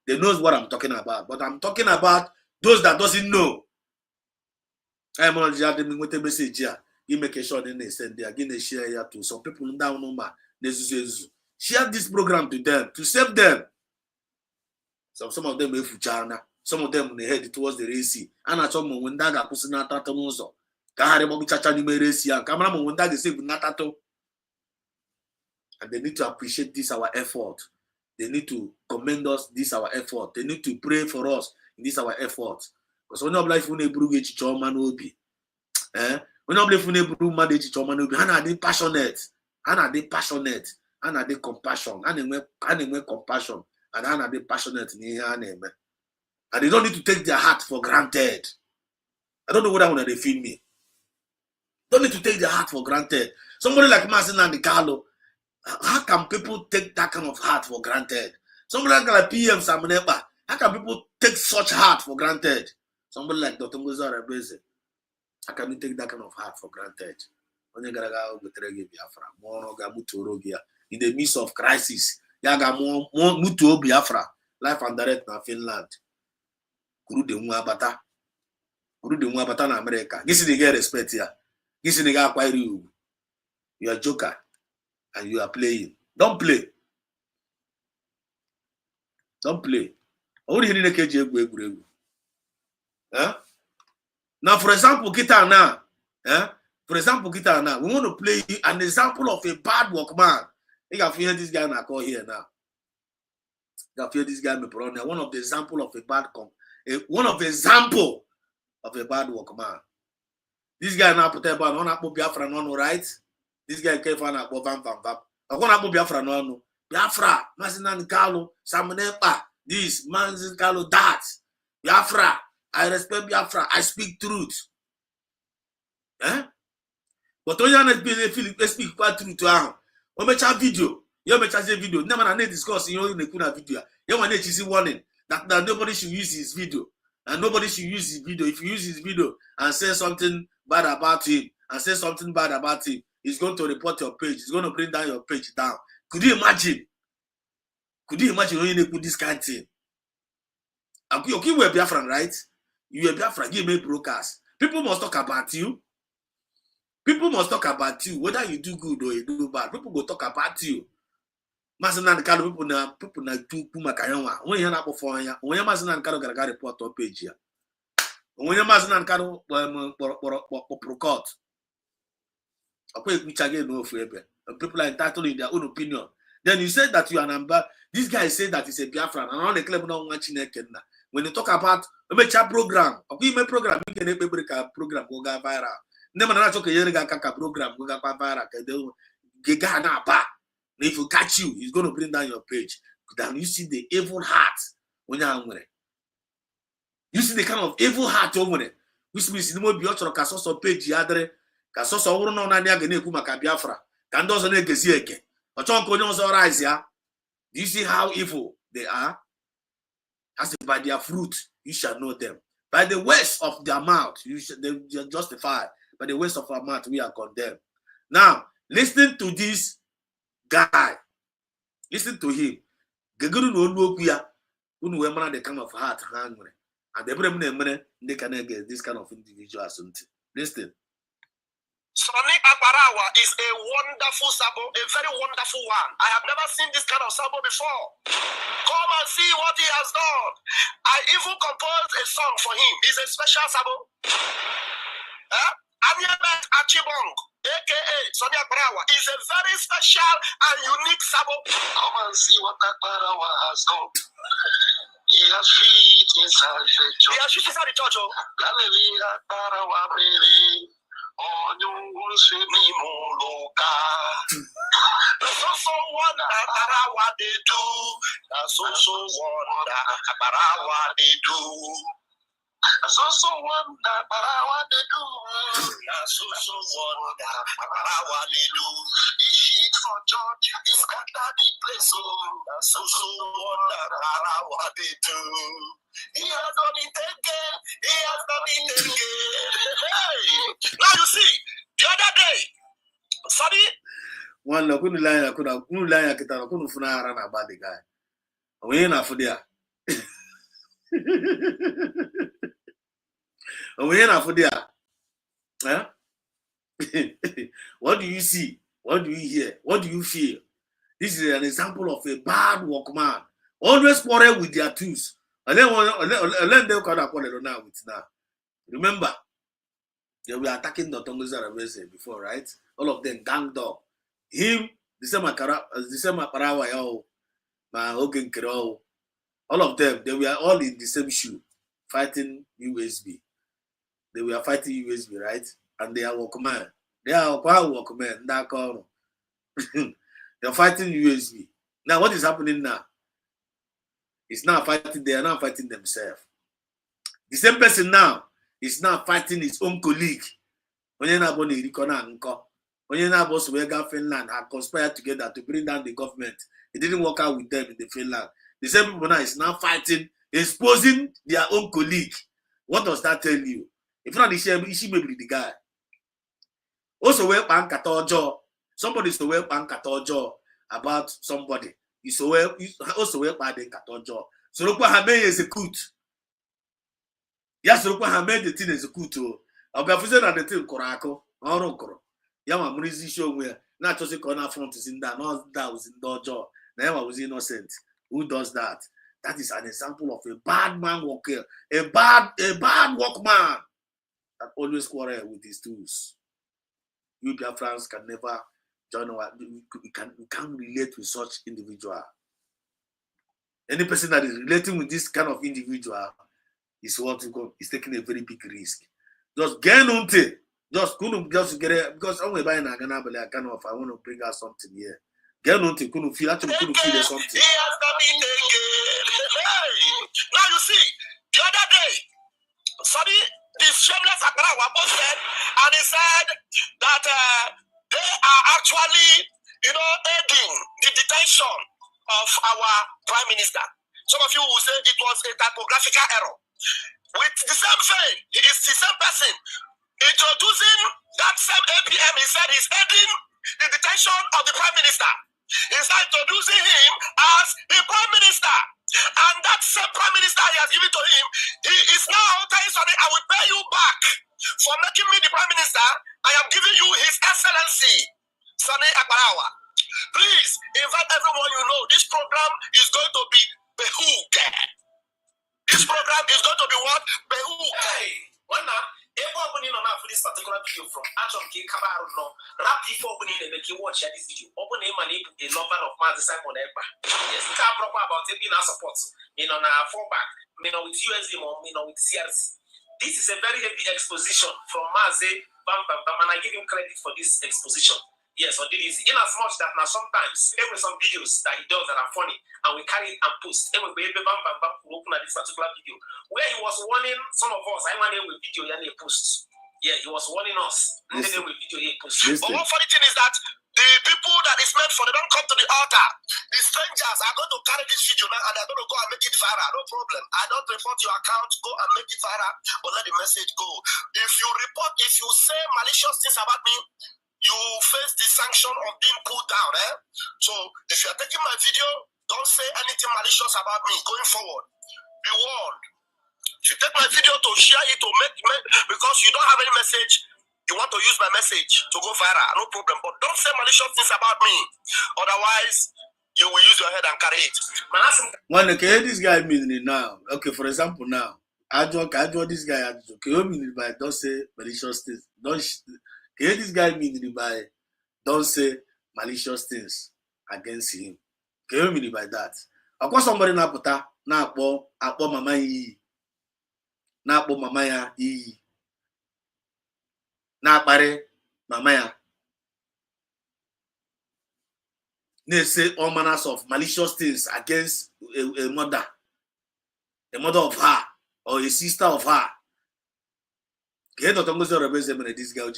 They know what I'm talking about. But I'm talking about those that doesn't know. I'm going to message here. You make sure they send there. Again, they share here to some people down number. Share this program to them to save them. Some of them may China. Some of them they head towards the race. And I told them when that happens, not at all. And they need to appreciate this our effort. They need to commend us this our effort. They need to pray for us in this our effort. Because when you life when you bring it to man obi, when you life when you bring man to man obi, and they passionate, and they passionate, and they compassion, and they compassion, and they passionate and they don't need to take their heart for granted. I don't know whether they feel me. Don't need to take their heart for granted. Somebody like Martin and Carlo, how can people take that kind of heart for granted? Somebody like PM Samunepa, how can people take such heart for granted? Somebody like Dr. Musa Rebeze, how can you take that kind of heart for granted? In the midst of crisis, yaga more mutu Biafra, life and direct na Finland. Guru de Mwabata na America. This is the respect here. This is the guy acquire you. You are a joker and you are playing. Don't play. Don't play. Now, for example, guitar now. We want to play an example of a bad workman. You can feel this guy now call here now. You can feel this guy one of the example of a bad example of a bad workman. This guy now put about on Apple Biafra no right. This guy came from Apple Vam. I want Apple Biafra no Biafra, Masinan Carlo, Samunepa, this Manzin Carlo that. Biafra, I respect Biafra, I speak truth. But when you speak quite truth to him, Omecha video. You mecha video. Never na discuss in your video. You want to warning that nobody should use his video. And nobody should use his video. If you use his video and say something bad about him, he's going to report your page. He's going to bring down your page down. Could you imagine? Could you imagine when you put this kind of thing? Okay, we're Biafran, right? You are Biafran, you make broadcast. People must talk about you. People must talk about you, whether you do good or you do bad. People will talk about you. Masina nkalo people na tu makayanwa. When you na before ya, when you masina nkalo gara report on page ya. When you masina nkalo for court. Okay, which again no forever. People are entitled in their own opinion. Then you say that you are number. This guy said that he's a Biafran, and all the claim no one chinekena. When you talk about a program, okay, my program, you can make a program go viral. Never not okay, you got a program go viral. If you catch you, he's going to bring down your page. Then you see the evil heart when you're angry. You see the kind of evil heart over there. Which means no more be your casos page yadre, casos or no nanya genekuma Biafra. Can those on a gesieke? Or chonko rise ya. Do you see how evil they are? As by their fruit, you shall know them. By the words of their mouth, they are justified. By the words of our mouth, we are condemned. Now, listen to this guy. Listen to him. The kind of heart hungry. And they can get this kind of individuals. Listen. Sonny Akbarawa is a wonderful sabo, a very wonderful one. I have never seen this kind of sabo before. Come and see what he has done. I even composed a song for him. It's a special sabo. Amiabet Achibong, aka Sonny Akbarawa, is a very special and unique sabo. Come and see what Akbarawa has done. He has feet inside the church. He has feet inside the church. Galilee Akbarawa, baby. On you see me moloka. That's also one Akbarawa they do. That's also one Akbarawa they do. That's also one Akbarawa they do. That's also one Akbarawa they do. The sheet for George is under the place. That's also one Akbarawa they do. He has done it again. He has done it again. Hey! Now you see, the other day, sorry. One look, couldn't lie, I couldn't funa about the guy. We ain't for there. We ain't for there. Huh? What do you see? What do you hear? What do you feel? This is an example of a bad workman. Always quarrel with their tools. And then they can quarrel now with now. Remember, they were attacking the Tongues before, right? All of them ganged up. Him, the same Parawa, my Hogan Kero, all of them, they were all in the same shoe, fighting USB. They were fighting USB, right? And they are Workman. They are Workman. They're fighting USB. Now, what is happening now? It's now fighting, they are now fighting themselves. The same person now is now fighting his own colleague. Finland had conspired together to bring down the government. It didn't work out with them in the Finland. The same people now is now fighting, exposing their own colleague. What does that tell you? If not, she may be the guy. Also, somebody is to wear pankatojo about somebody. Is also wear pankatojo. So look what Hame execute. Yes, look what Hame the thing execute. I'll be afraid of the thing Korako. Or Yama Munizi show where not just a corner front is in that, not that was in dojo. Never was innocent. Who does that? That is an example of a bad man worker, a bad workman that always quarrel with his tools. You Biafrans can never join our. We can't relate with such individual. Any person that is relating with this kind of individual is is taking a very big risk. Just get on to. Just couldn't just get it because I'm buying a ganabele. I kind of I want to bring out something here. Get on to couldn't feel something. Now you see, the other day, sorry, this shameless Akbarawa posted and he said that they are actually aiding the detention of our prime minister. Some of you will say it was a typographical error. With the same vein, he is the same person introducing that same APM. He said he's aiding the detention of the prime minister. He's introducing him as the prime minister. And that same prime minister he has given to him, he is now telling Sonny, I will pay you back for making me the prime minister. I am giving you his excellency, Sonny Akbarawa. Please invite everyone you know. This program is going to be behooved. This program is going to be what? Behooved. Hey, one now. Everyone on for this particular video from Atom K Kabaru no rap before opening and make you watch this video. Open him and a lover of Mazi Simon Ekpa. Yes, we can't proper about taking our support. On our fallback, with USD or with CRC. This is a very heavy exposition from Mazi Bam Bam Bam, and I give him credit for this exposition. Yes, or did it in as much that now sometimes there were some videos that he does that are funny and we carry it and post. And we Bam Bam Bam open at this particular video where he was warning some of us. I want with video and he post. Yeah, he was warning us. And then with video he post. But one funny thing is that the people that is meant for, they don't come to the altar. The strangers are going to carry this video now and they're going to go and make it viral. No problem. I don't report your account. Go and make it viral, but let the message go. If you report, if you say malicious things about me, you face the sanction of being pulled down. So if you are taking my video, don't say anything malicious about me going forward. Be warned. If you take my video to share it, to make because you don't have any message, you want to use my message to go viral, no problem. But don't say malicious things about me. Otherwise, you will use your head and carry it. When okay, this guy mean now. Okay, for example, now I draw this guy. Okay, what mean by don't say malicious things? Don't. Okay, this guy mean by don't say malicious things against him. Okay, what mean by that? Of course, somebody na puta na akpo mama yi. Na akpo mama ya yi. Na akpare mama ya. They say all manners of malicious things against a mother of her or a sister of her. This guy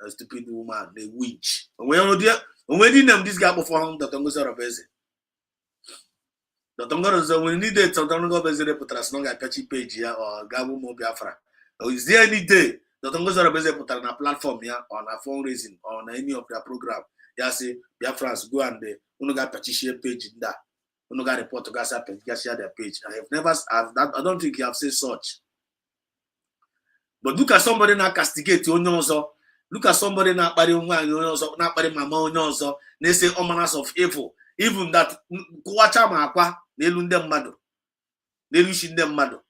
a stupid woman, a witch. When this guy before him, the Tongo Rebeze. The Tongo when need it, Tongo Rebeze put as long as catchy page here or Gabu Mo Biafra. Or is there any day the Tongo Rebeze put on a platform here on a fundraising on any of their program? Yeah, say Biafrans go and they unuga petition page in that. Unuga report to Gaza page, share their page. I don't think you have said such. But look at somebody now castigate onyozo. Look at somebody now pari onyozo, now pari mama onyozo. They say all manners of evil. Even that kuwacha makwa nelunde mmadu. Nelushinde mmadu.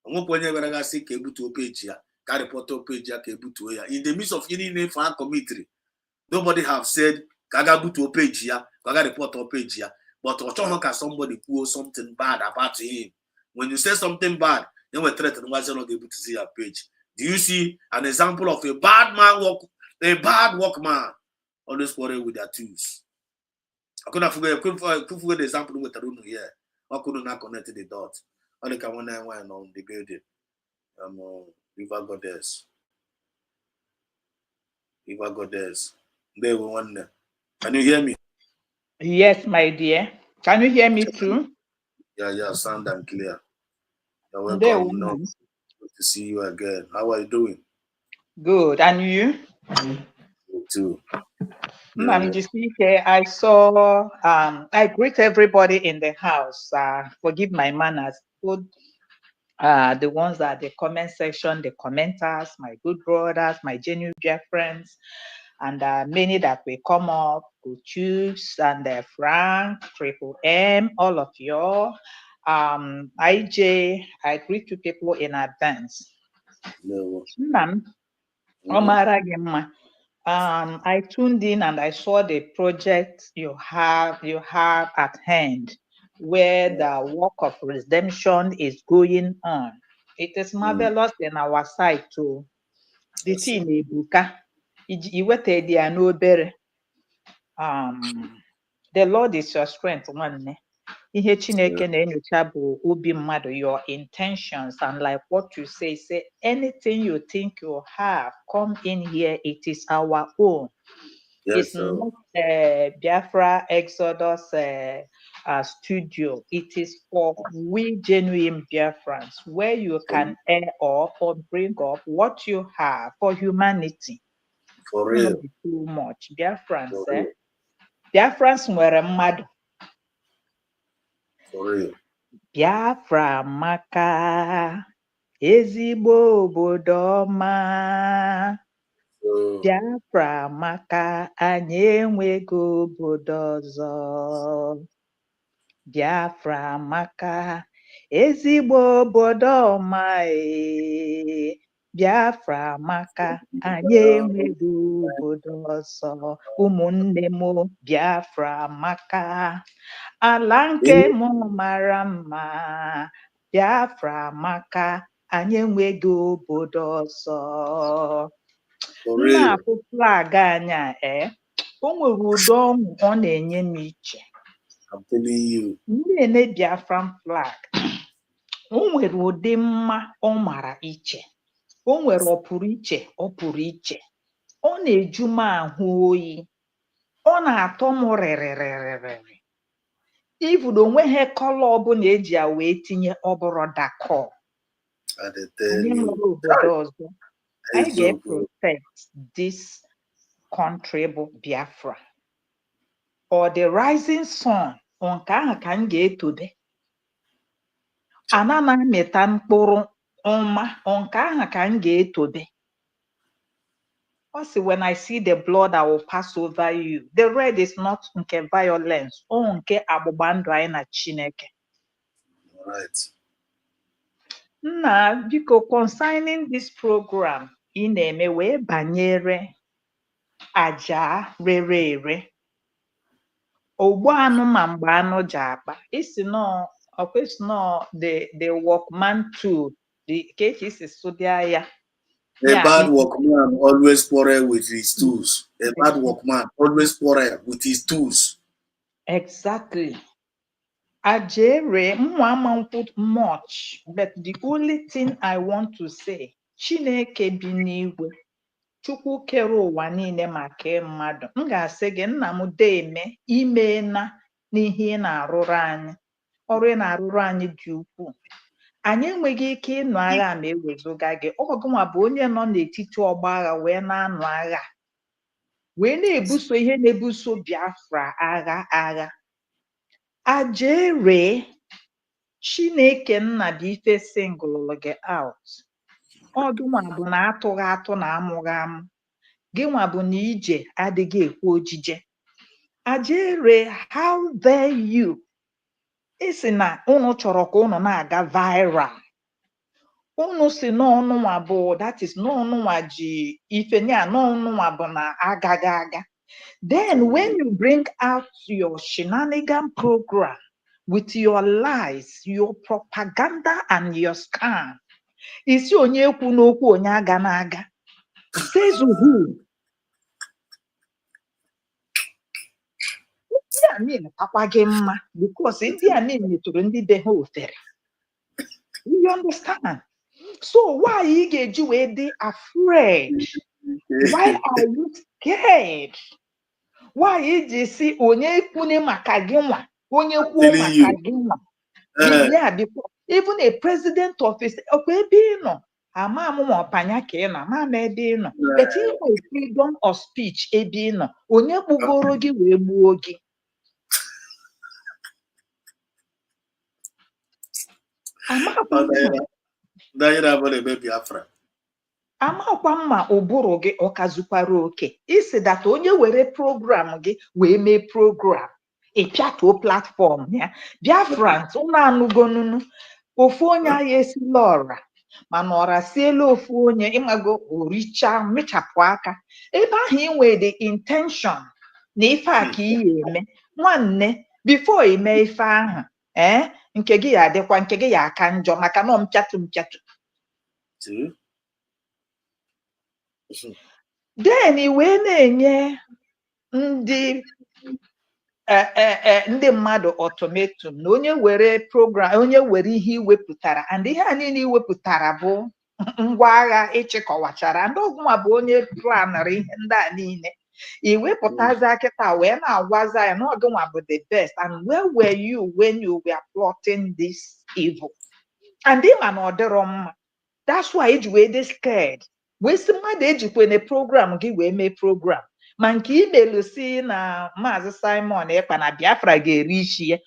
Omokwenye weraga say kebutu page ya. Ka report page ya kebutu ya. In the midst of any name for committee, nobody have said kagabutu page ya, kaga report page ya. But ochohoka somebody who something bad about him. When you say something bad, then we threaten why you're not able to see your page. Do you see an example of a bad workman? Always quarrel with their tools. I couldn't forget the example with Tarunu here. I couldn't not connect the dots. Only can one on the building. River Goddess. River Goddess. They were one there. Can you hear me? Yes, my dear. Can you hear me too? Yeah, sound and clear. You're welcome. Good to see you again. How are you doing? Good. And you? Me too. I saw, I greet everybody in the house. Forgive my manners. Good. The ones that are the comment section, the commenters, my good brothers, my genuine dear friends, and many that will come up, Good Tubes and Frank, Triple M, all of you. IJ, I greet you people in advance. I tuned in and I saw the project you have at hand, where the work of redemption is going on. It is marvelous in our side too. The team Ibuka, the Lord is your strength, one. Ihe Chineke na-enyocha bụ obi mmadụ, your intentions, and like what you say anything you think you have, come in here, it is our own. It's not Biafra Exodus studio. It is for we genuine Biafrans, where you can air up or bring up what you have for humanity. For real. Not too much. Biafrans, For real. Biafrans nwere mmadụ. For real. Biafra maka ezigbo obodo ọma. Biafra maka anyị enweghị obodo ọzọ. Biafra maka ezigbo obodo ọma. Biafra maka anyị enweghị obodo ọzọ. Ụmụnne m, Biafra maka ala nke m mara mma. Biafra maka anyị enweghị obodo ọzọ. Na-apụ flag anya o nwere ụdị ọṅụ ọ na-enye m iche. I'm telling you. Na-ene Biafran flag o nwere ụdị mma ọ mara iche, o nwere ọpụrụ iche ọ na-eju m ahụ oyi, ọ na-atọ m rịrịrịrịrị. Even onweghị kọlọ ọbụla eji ya wee tinye ọbụrụ dakọ. Anyị nwere obodo ọzọ. I get protect this country bụ Biafra. Or the rising sun, nke ahụ ka m ga-etobe. Ana na-amịta mkpụrụ ọma, nke ahụ ka m ga-etobe. Ọ sị, when I see the blood, I will pass over you. The red is not nke violence, ọ nke agbụgba ndụ anyị na Chineke. Right. Nna, biko, concerning this program, ị na-eme wee banyere aja rere ere. Ogbu anụ ma mgbe anụ ji akpa. Isi nọ the workman tool. Ka echi isi sụdịa ya. A bad workman always quarrel with his tools. A bad workman always quarrel with his tools. Exactly. Ajere, mma put much, but the only thing I want to say, Chineke bi n'igwe, Chukwu kere ụwa niile maka mmadụ. M ga-asị gị, nna m deme imeela n'ihe ị na-arụrụ anyị. Ọrụ ị na-arụrụ anyị dị ukwuu. Anyị enweghị ike ịnụ agha ma ewezuga gị. Ọ gụnwa bụ onye nọ n'etiti ọgba agha wee na-anụ agha, wee na-ebuso ihe na-ebuso Biafra agha. Ajere, Chineke nna bụ ife singụlụ gị out. Ọ gịnwa bụ na atụghị atụ na amụghị amụ. Gịnwa bụ na ije adịghị ekwe ojije. Ajere, how dare you? Isi na unu chọrọ ka unu na-aga viral. Unu si n'ọnụnwa bụ, that is n'ọnụnwa ji ife nya, n'ọnụnwa bụ na agaghị aga. Then when you bring out your shenanigan program with your lies, your propaganda and your scam, isi onye ekwu n'okwu onye aga na-aga. Says who? Ndị a niile akwa gị mma because ndị a niile metụrụ ndị be ha ofere. You understand? So why ị ga-eji wee dị afraid? Why are you scared? Why iji si onye kwune maka gị nwa, onye kwuo maka gị nwa? Yeah, because even a president office, okwa ebe ị nọ, ama amụ ma ọpanya ka ị nọ, ama m ebe ị nọ. But inwe freedom of speech ebe ị nọ, onye kpugoro gị wee gbuo gị. Amakwa mma ụbụrụ gị ọkazukwara oke. Isi data onye were program gị wee mee program, ịpịatuo platform ya. Biafrans unu anụgonunu, ofu onye agha esila ọra, mana ọra siela ofu onye ịmago oricha mechapụ aka. Ebe ahụ ị nwere the intention na ife a ka ị eme, nwanne, before ime ife ahụ, nke gị ya adịkwa, nke gị ya aka njọ maka na mpịatụ. Then i wee na-enye ndị mmadụ ultimatum na onye were program, onye were ihe iwepụtara, and ihe a niile iwepụtara bụ ngwa agha ịchịkọwachara, ndị ọgụnwa bụ onye planara ihe ndị a niile. Iwepụtazi akịta wee na-agwaza ya na ọ gịnwa bụ the best. And where were you when you were plotting this evil? And him and other that's why eji wee dey scared. We si mmadụ ejikwe na program gị wee mee program. Ma nke imelu si na Maazị Simon Ekpa na Biafra ga-eri isi ya.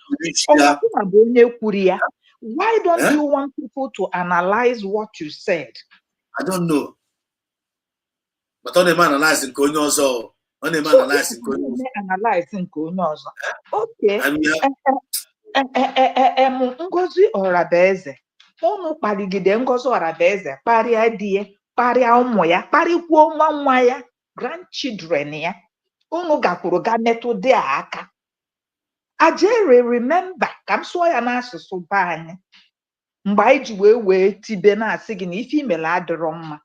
Ọnwụkwụma bụ onye kwuru ya. Why don't you want people to analyze what you said? I don't know. But on the man analyze nke onye ọzọ. On the man analyze nke onye ọzọ. Analyze nke onye ọzọ. Okay. Ngozi Orabaeze. Unu kparigide Ngozi Orabaeze, kparịa di ya, kparịa ụmụ ya, kparịkwuo nwa ya, grandchildren ya. Unu gakwuru ga metụ dị aka. Ajere remember ka m sụọ ya n'asụsụ be anyị. Mgbe anyị ji wee tibe na-asị gị na ife imele adịrọ mma.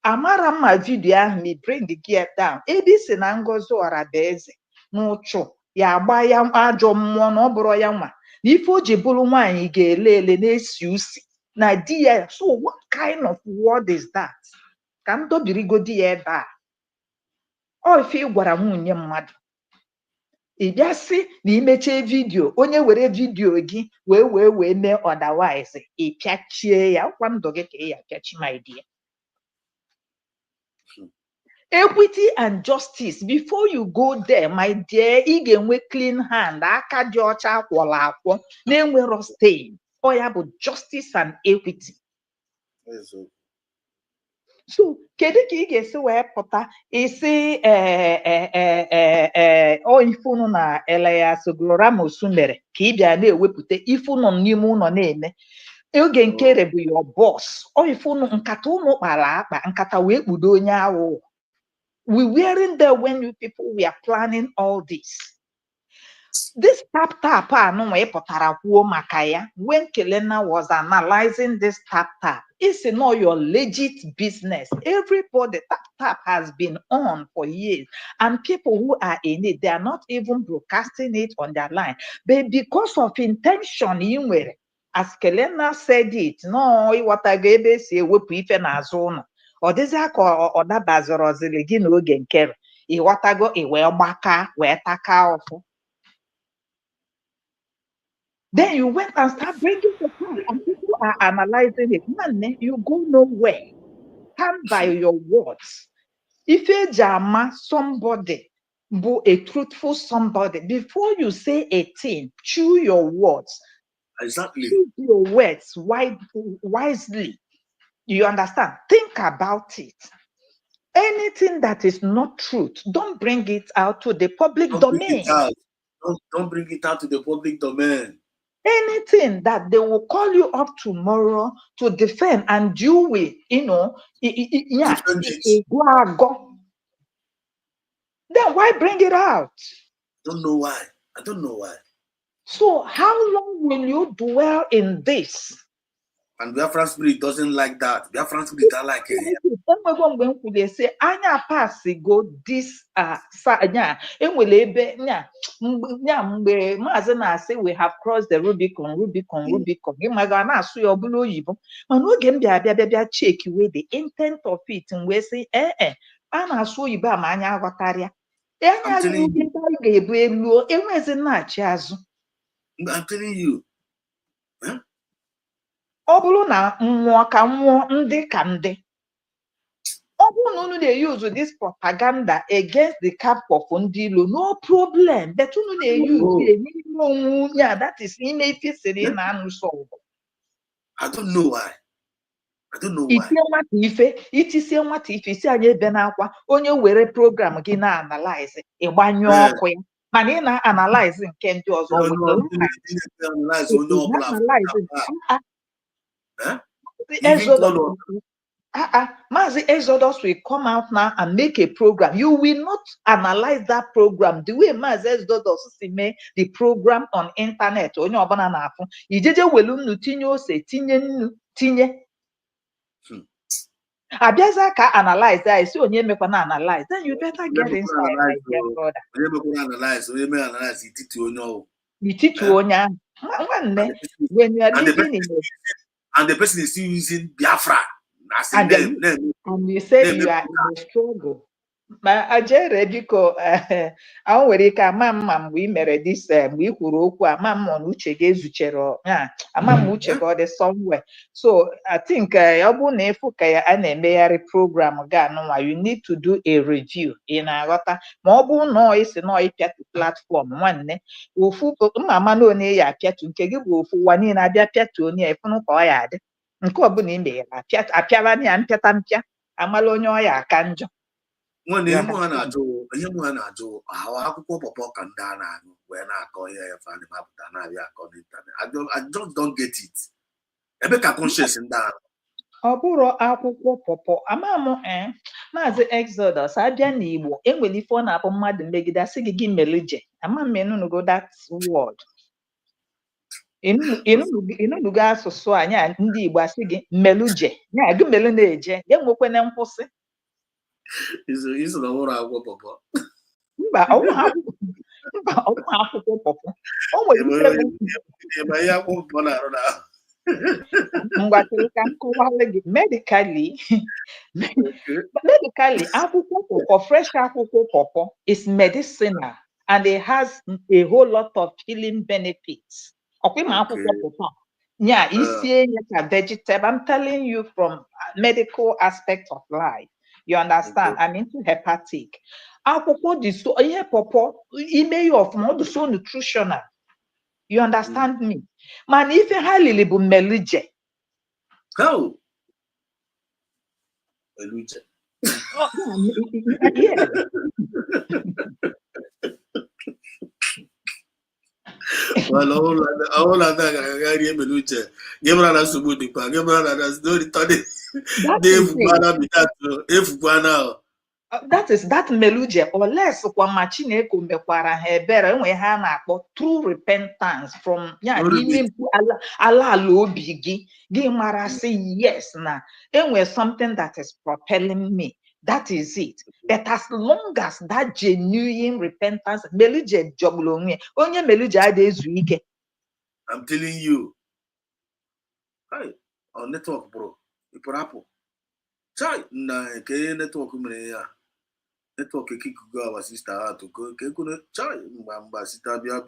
Amara mma vidiyo ahụ mi bring the gear down. Ebe isi na Ngozi Orabaeze n'ụchụ ya agba ya ajọ mmụọ na ọ bụrụ ya nwa. Na ife o ji bụrụ nwaanyị ga-ele ele na-esi usi na di ya. So what kind of word is that? Ka m dobirigo di ya ebe a. Ọ ife ị gwara nwunye mmadụ. Ị bịa sị na imeche vidiyo, onye were vidiyo gị wee mee otherwise, ị pịachie ya. Ọkwa ndụ gị ka ị ya pịachi my dear. Equity and justice. Before you go there, my dear, ị ga-enwe clean hand, aka dị ọcha akwọrọ akwọ, na-enwero stain. Ọ ya bụ justice and equity. So, kedu ka ị ga-esi wee pụta isi ifunu na Elias Gloramosu mere ka ị bịa na-ewepụta ifunu n'ime ụlọ na-eme. Oge nkere bụ your boss. Ifunu nkata ụmụ kpara akpa, nkata wee kpudo onye ahụ. We weren't there when you people were planning all this. This tap anụnwa ịpụtara kwuo maka ya. When Kelena was analyzing this tap, it's not your legit business. Everybody, tap has been on for years. And people who are in it, they are not even broadcasting it on their line. But because of intention, as Kelena said it, no, ịghọtago ebe esi ewepụ ife n'azụ ụlọ. Ọ dịzịa ka ọ dabazọrọziri gị n'oge nkere. Ịghọtago wee gbaka wee taka ọfụ. Then you went and start bringing the point, and people are analyzing it. Man, you go nowhere. Stand by your words. If you jama somebody, be a truthful somebody, before you say a thing, chew your words. Exactly. Choose your words wisely. You understand? Think about it. Anything that is not truth, don't bring it out to the public domain. Don't bring it out to the public domain. Anything that they will call you up tomorrow to defend and you will, go. Then why bring it out? I don't know why. So how long will you dwell in this? And Biafra spirit doesn't like that. Biafra spirit don't like it. They say, "Anya pass go this say we have crossed the Rubicon. You might go na so your blue yibo. Man, no game bia check away the intent of it and we say, ana so yiba ma anya agwataria. I'm telling you. Huh? Ọ bụrụ na mmụọ ka mmụọ ndị ka ndị. Ọ bụrụ na unu na-use this propaganda against the camp of ndị ilo, no problem. But unu na-use n'ime onwe ya, that is ime ife siri na anụ sọgbọ. I don't know why. Itisie nwata ife isi anyị ebe n'akwa onye were program gị na-analyze ịgbanyụ ọkụ ya. Mana ị na-analyze nke ndị ọzọ. Mazi Exodus will come out now and make a program. You will not analyze that program the way Mazi Exodus made the program on internet. Onye ọbụla na-afụ ijeje welu nnu tinye ose tinye abịaza ka analyze that isi onye mekwa na analyze, then you better get inside my dear brother. Ititu onye ahụ nwanne when you are living in and the person is still using Biafra as a name. And you say you are in a struggle. ma ajere biko ahụ nwere ike ama mma mgbe ị mere dis mgbe ị kwuru okwu ama mma na uche gị ezuchere ama mma uche gị ọ dị somewhere. So I think ọ bụrụ na ịfụ ka ya a na-emegharị program ga anụnwa, you need to do a review. Ị na-aghọta? Ma ọ bụrụ na isi na ịpịatụ platform nwanne ofu mma ama na onye ya apịatụ nke gị bụ ofu ụwa niile abịa pịatụ onye ịfụnụ ka ọ ya adị. Nke ọbụla ị meghere apịara ya mpịa amala onye ọ ya aka njọ. Nwanne ihe mụ ha na-ajụ ahụ akwụkwọ pọpọ ka ndị a na-aṅụ wee na-akọ ihe ya fa mapụta na-abịa akọ n'ịntanet. I just don't get it. Ebe ka conscience ndị ahụ ọ bụrụ akwụkwọ pọpọ amam Maazị Exodus abịa n'Igbo enwere ife ọ na-abụ mmadụ megide asị gị meluje ama m enunugo that word inunugo asụsụ anya ndị Igbo asị gị meluje ya gị melu na-eje enwekwene nkwụsị. iso na ọhụrụ akwụkwọ pọpọ Mba ọnwụ akwụkwọ pọpọ o nwere ebe ihe akwụkwọ pọpọ na-arụ na mgbatịrị ka nkọwalụ gị medically akwụkwọ pọpọ, fresh akwụkwọ pọpọ is medicinal and it has a whole lot of healing benefits. Ọkwịma akwụkwọ pọpọ nya isie ya ka vegetable. I'm telling you from medical aspect of life. You understand? I'm into hepatic. Akwụkwọ dị so ihe pọpọ ime ya ọfụma ọ dị so nutritional. You understand me? Man, ife ha lili bụ meluje. How? Meluje. Yeah. Well, all of that I meluje. Gemra na subu dikpa. Gemra na story tadi. That meluje or less kwa Chineke mekwara ha ebere enwe ha na-akpọ true repentance from ya n'ime mkpu ala obi gị mara say yes na enwe something that is propelling me. That is it. But as long as that genuine repentance meluje jọgburu onye meluje adị ezu ike. I'm telling you. Hey, on network bro. Iporapo. Chai na ke network mere ya. Network ekikugo our sister out go ke kuno chai mba sister bia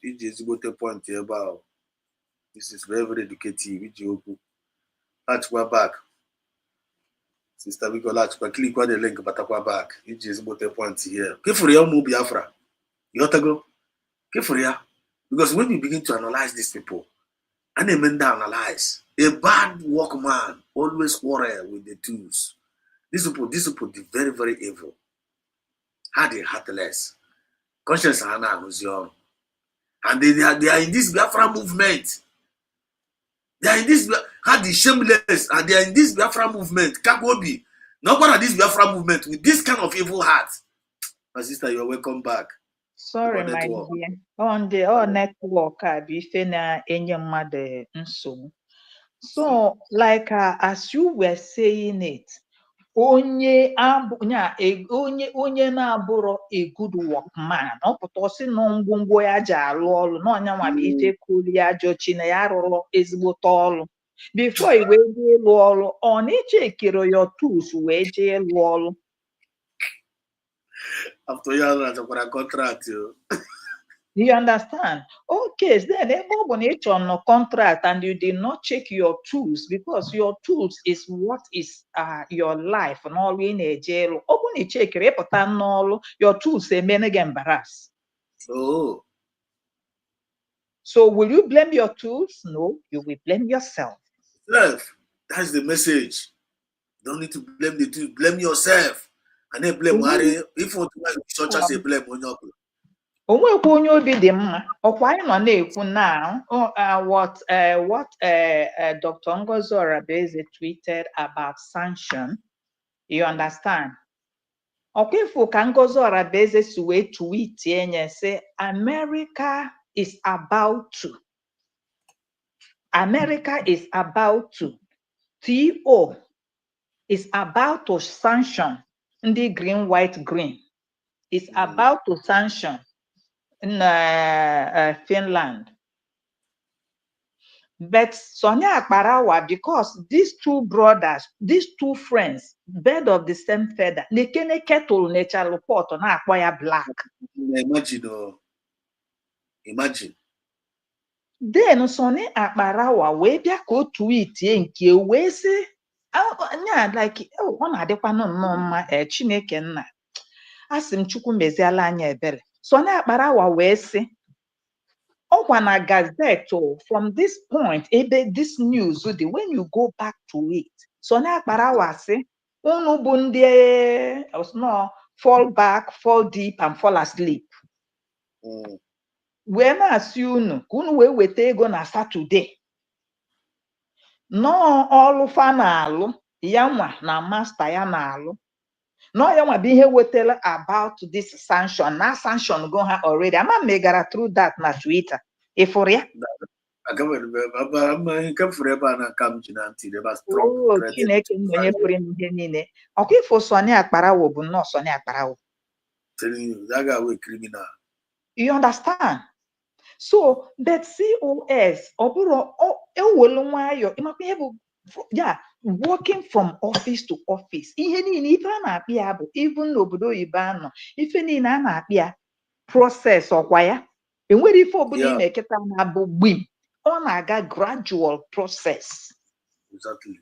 iji ezigbote point ebe ahụ. This is very very educative iji okwu. Achịkwa back. Sister we go achịkwa click on the link batakwa back iji ezigbote point here. Kefuru ya ụmụ Biafra. Yotago. Kefuru ya. Because when you begin to analyze these people, and they men analyze. A bad workman always quarrel with the tools. These people, are very, very evil. Hard and heartless. Conscience are not and they are in this Biafra movement. They are in this the shameless, and they are in this Biafra movement. Kagobi. Not one of this Biafra movement with this kind of evil heart. My sister, you're welcome back. Sorry, my dear. On the network, ife na enye mmadụ nsogbu. So, like as you were saying it, onye na-abụrụ a good workman, ọ pụta sị na ngwongwo ya ji arụ ọrụ na ọnya nwa bụ ije kuli ajọ chi na ya rụrụ ezigbote ọrụ. Before i wee jee ịlụ ọrụ, ọ na-eche ekere your tools wee jee ịlụ ọrụ. After you have a contract, you understand? Okay, then it's on contract and you did not check your tools because your tools is what is your life and all in a jail. Open you check your tools say men again embarrass. Oh. So will you blame your tools? No, you will blame yourself. That's the message. Don't need to blame the tools, blame yourself. And then blame Harry. If you want to such as a blame on your onwekwa onye obi dị mma ọkwa anyị nọ na-ekwu now what Dr. Ngozi Orabaeze tweeted about sanction. You understand? Ọkwa ifo ka Ngozi Orabaeze si wee tweet enye say America is about to TO is about to sanction ndị green white green is about to sanction in Finland. But Sonia Akparawa, because these two brothers, these two friends, bird of the same feather, they can kettle nature report on acquire black. Imagine. Then Sonia Akparawa, we be a tweet nke we say, like, oh, one adekwana no Chineke nna. Asim chukwu meziala anya ebere. Sonia Akparawa we say, na gazette from this point, this news, when you go back to it, Sonia Akparawa say, unu bụ ndị fall back, fall deep, and fall asleep. Wee na-asị unu ka unu wee weta ego na Saturday. Nọọ ọlụfa na-alụ, ya nwa na master ya na-alụ. Nọọ ya nwa bụ ihe wetara about this sanction. Na sanction go ha already. Ama megara through that na Twitter. Ifụrụ ya? Chineke onye pụrụ ihe niile. Ọkwa ifo Sonia Akparawa bụ nnọọ Sonia Akparawa. That guy was criminal. You understand? So that COS, yeah, working from office to office. Even obodo ibano, if any na process or wire. And where if make it on a gradual process. Exactly.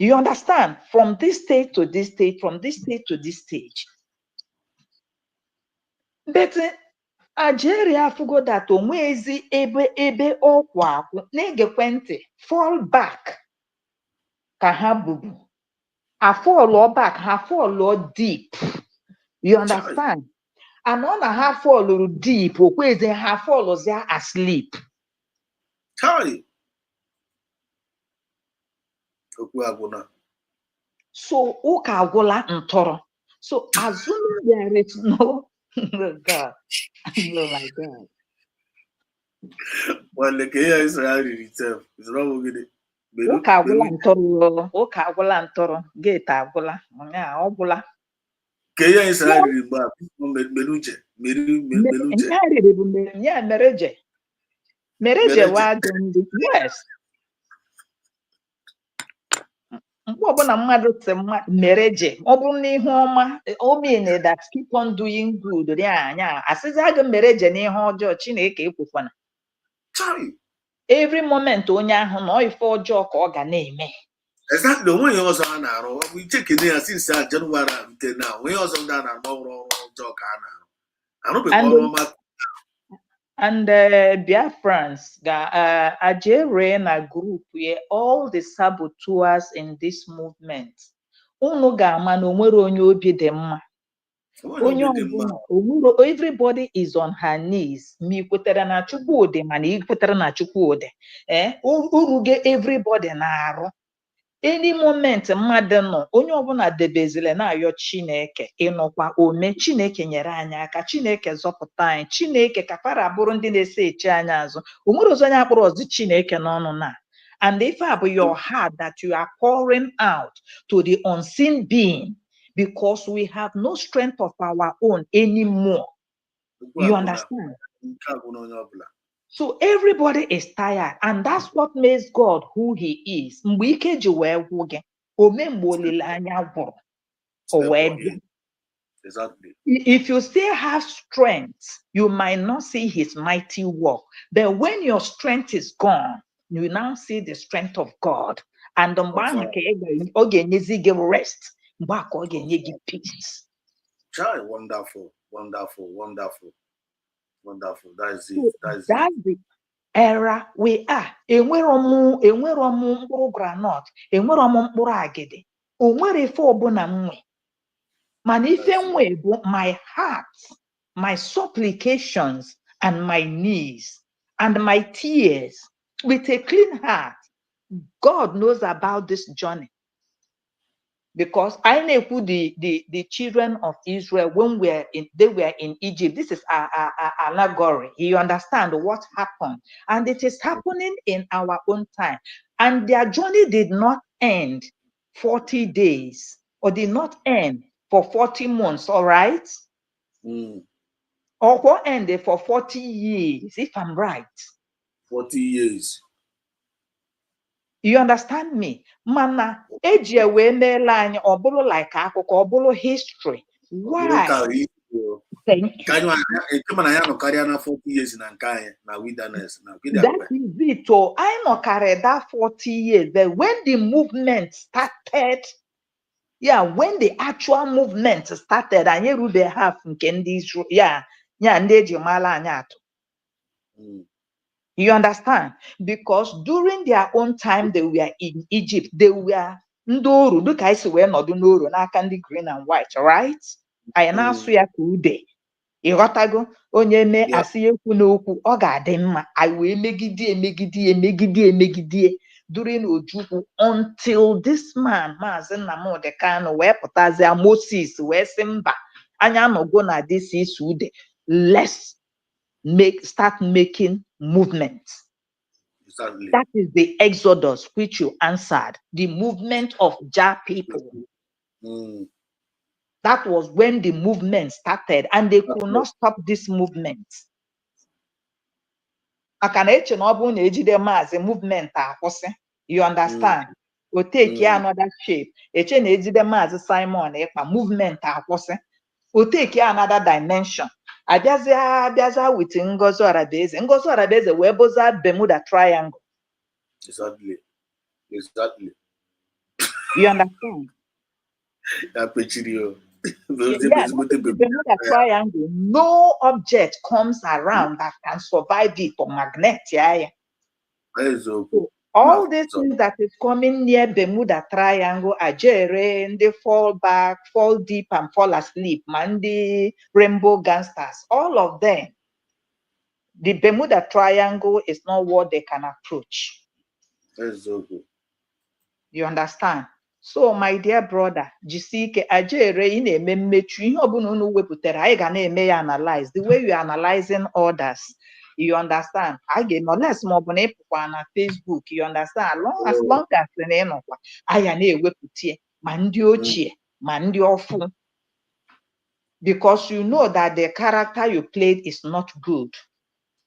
You understand? From this stage to this stage, from this stage to this stage. But Algeria fugo that onwezi ebe ọkwa akwụ na-egekwentị fall back ka ha bubu. Ha fall back, ha fall deep. You understand? And on ha fall deep, okweze ha fall there asleep. So ụka agwụla ntọrọ. So assuming there is no oh God. Oh my God. Well, the Kenya is itself. It's wrong with it. Ụka agwụla ntọrọ. Gate agwụla. Ọgwụla. Kenya is Menuche. Mereje wa ndị. Yes. Mgbe ọbụla mmadụ sị mereje, ọ bụrụ na ihe ọma, o mean that keep on doing good. Asịzi aga mereje n'ihe ọjọọ, Chineke ekwukwana. Every moment onye ahụ na ife ọjọọ ka ọ ga na-eme. Exactly. When you also na-arụ, we take it there since January until now. When you also na-arụ ọjọọ ka a na-arụ. And Biafrans, Ajere na group, all the saboteurs in this movement. Unu ga-ama na onwere onye obi dị mma. Everybody is on her knees. Mi kwetere na Chukwudi mana ị kwetere na Chukwudi. Uruge everybody na-arụ. Any moment mmadụ nọ, onye ọbụla debezile na-ayọ Chineke ịnọkwa ome. Chineke nyere anyị aka, Chineke zọpụta anyị, Chineke kafara bụrụ ndị na-ese echi anyị azụ. O nwere ọzọ onye akpọrọ ọzọ Chineke n'ọnụ na. And if abụ your heart that you are pouring out to the unseen being, because we have no strength of our own anymore. You understand? So everybody is tired, and that's what makes God who He is. Exactly. If you still have strength, you might not see His mighty work. But when your strength is gone, you now see the strength of God. And the man give rest. Give peace. Wonderful, wonderful, wonderful, wonderful. That is it. That's the era we are. Enwero mkpụrụ granọt, enwero mkpụrụ agidi, onwere ife ọbụla nwe. Mana ife nwe bụ my heart, my supplications, and my knees, and my tears. With a clean heart, God knows about this journey. Because I know the children of Israel when they were in Egypt. This is an allegory. You understand what happened, and it is happening in our own time. And their journey did not end 40 days, or did not end for 40 months. All right, or what ended for 40 years, if I'm right. 40 years. You understand me? Mana eji we meela anyị ọ bụrụ like akụkọ ọ bụrụ history. Why? Thank you. That 40 years in na wilderness. That is it. So I know carry that 40 years. But when the movement started, when the actual movement started, and you be half these, you understand? Because during their own time, they were in Egypt. They were Ndoru. Look, I see where not Ndoru, na candy green and white, right? I now swear to day. Ịghọtago onye mee asị ekwu n'okwu ọ ga-adị mma anyị wee megidie during Ojukwu until this man Maazị Nnamdi Kanu wee pụtazie Moses wee sị mba anya anọgo na this is ude let's start making movements. Exactly. That is the Exodus which you answered, the movement of Jah people. That was when the movement started, and they could not stop this movement. Movement, you understand? Will take another shape. Simon, movement, will take another dimension. Abiaza with Ngozo Arabeze. Ngozo Arabeze, Weboza Bermuda Triangle. Exactly. You understand? The Bermuda Triangle, no object comes around that can survive it or magnet. So all these things that is coming near Bermuda Triangle are and they fall back, fall deep, and fall asleep. The rainbow gangsters, all of them. The Bermuda Triangle is not what they can approach. You understand? So, my dear brother, Jisike Ajere in a memetri, analyze the way you are analyzing others. You understand? Again, no less more on Facebook. You understand? As long as the name of I am a weputie, mandiochi, mandiofu. Because you know that the character you played is not good.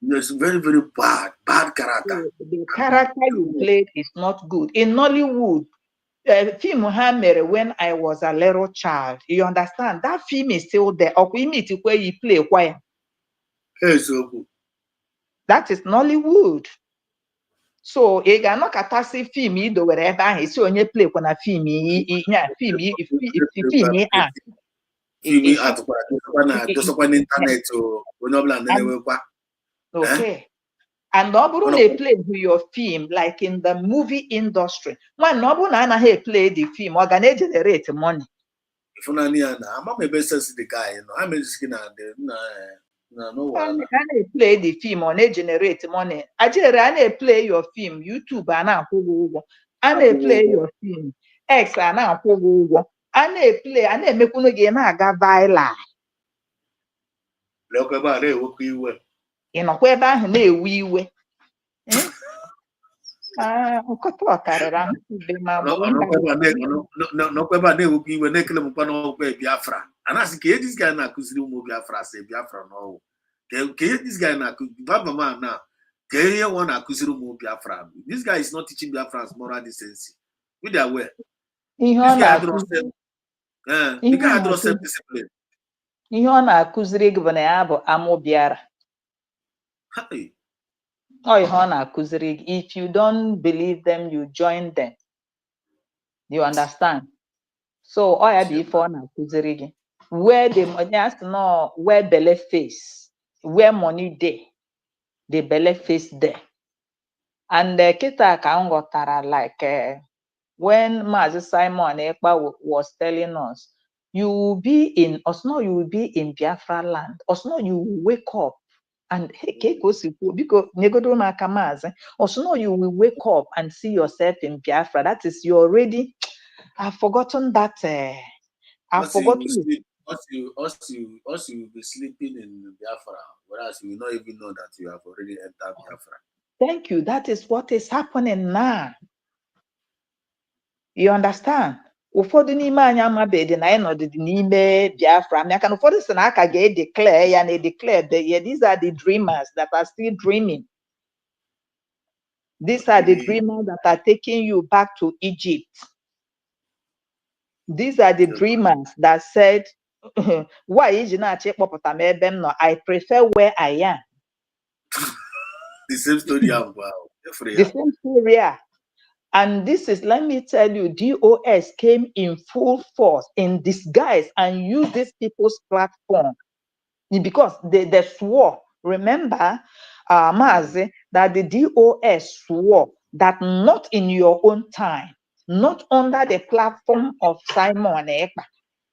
It's very, very bad character. So the character you played is not good. In Nollywood, film when I was a little child, you understand? That film is still there. Or we meet where you play choir. That is Nollywood. So you cannot catastrophe film either wherever he see on your play when a film okay. And nobody they play with your film like in the movie industry. When nobody play the film, or gonna generate money. If I'm the guy, I'm just I play the film or they generate money. I play your film, YouTube and I play your film, X and I play and they make again I got violent. Look about it, what you were. You know, where back we were. No, Biafra. And I say, this guy na Kusiru Biafra, say Biafra no. This guy na Baba now. One Kusiru Biafra. This guy is not teaching Biafrans moral decency. We are aware. This guy had no self-discipline. Kuziri Gvanabo Amobiara. Kuziri. If you don't believe them, you join them. You understand? So I before na Kuziri. Where the money has to know where belly face, where money day, the belly face there. And the kita kaungotara like when Mazi Simon Ekpa was telling us, you will be in Osno, you will be in Biafra land. Osno, you will wake up and because Osno, you will wake up and see yourself in Biafra. That is, you already. I've forgotten that. I've forgotten. You will be sleeping in Biafra, whereas you will not even know that you have already entered Biafra. Thank you. That is what is happening now. You understand? Ụfọdụ n'ime anyị amabeghị na anyị nọdụ n'ime Biafra. Maka na ụfọdụ sị na aka ga-declare ya na declare these are the dreamers that are still dreaming. These are the dreamers that are taking you back to Egypt. These are the dreamers that said, why is not I prefer where I am. The same story. Wow. The same story. And this is, let me tell you, DOS came in full force, in disguise, and used these people's platform because they swore. Remember, Mazi, that the DOS swore that not in your own time, not under the platform of Simon Ekpa,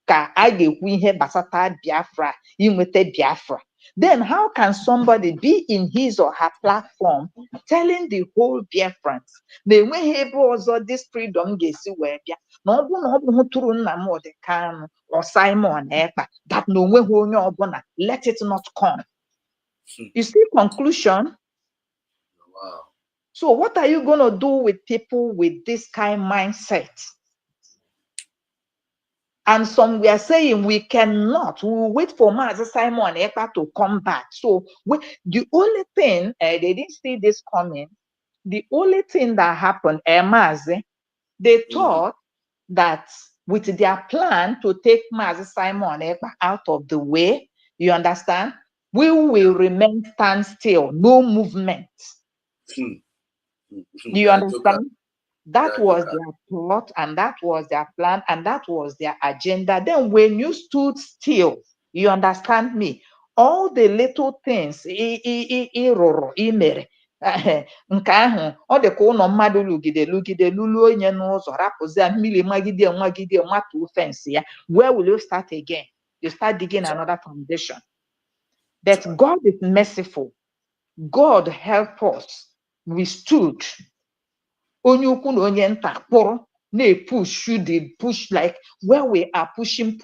ka a ga-ekwu ihe gbasata Biafra, inweta Biafra. Then how can somebody be in his or her platform telling the whole Biafrans na enweghị ebe ọzọ this freedom ga-esi wee bịa, na ọ bụrụ na ọ bụ tụrụ Nnamdi Kanu or Simon Ekpa, that na onweghị onye ọbụla, let it not come. You see conclusion? Wow. So what are you going to do with people with this kind of mindset? And some we are saying we cannot. We will wait for Master Simon Ekpa to come back. So the only thing, they didn't see this coming. The only thing that happened, Mazi, they thought that with their plan to take Master Simon Ekpa out of the way, you understand, we will remain stand still, no movement. Do you understand? That was their plot, and that was their plan, and that was their agenda. Then when you stood still, you understand me, all the little things, imere, nke ahụ, ọ dị ka ụlọ mmadụ lugide lulu onye n'ụzọ, rapụzia mmiri magide nwatu fence ya. Where will you start again? You start digging another foundation. But God is merciful. God help us. We stood. Onye ukwu na onye nta kpụrụ push like where we are pushing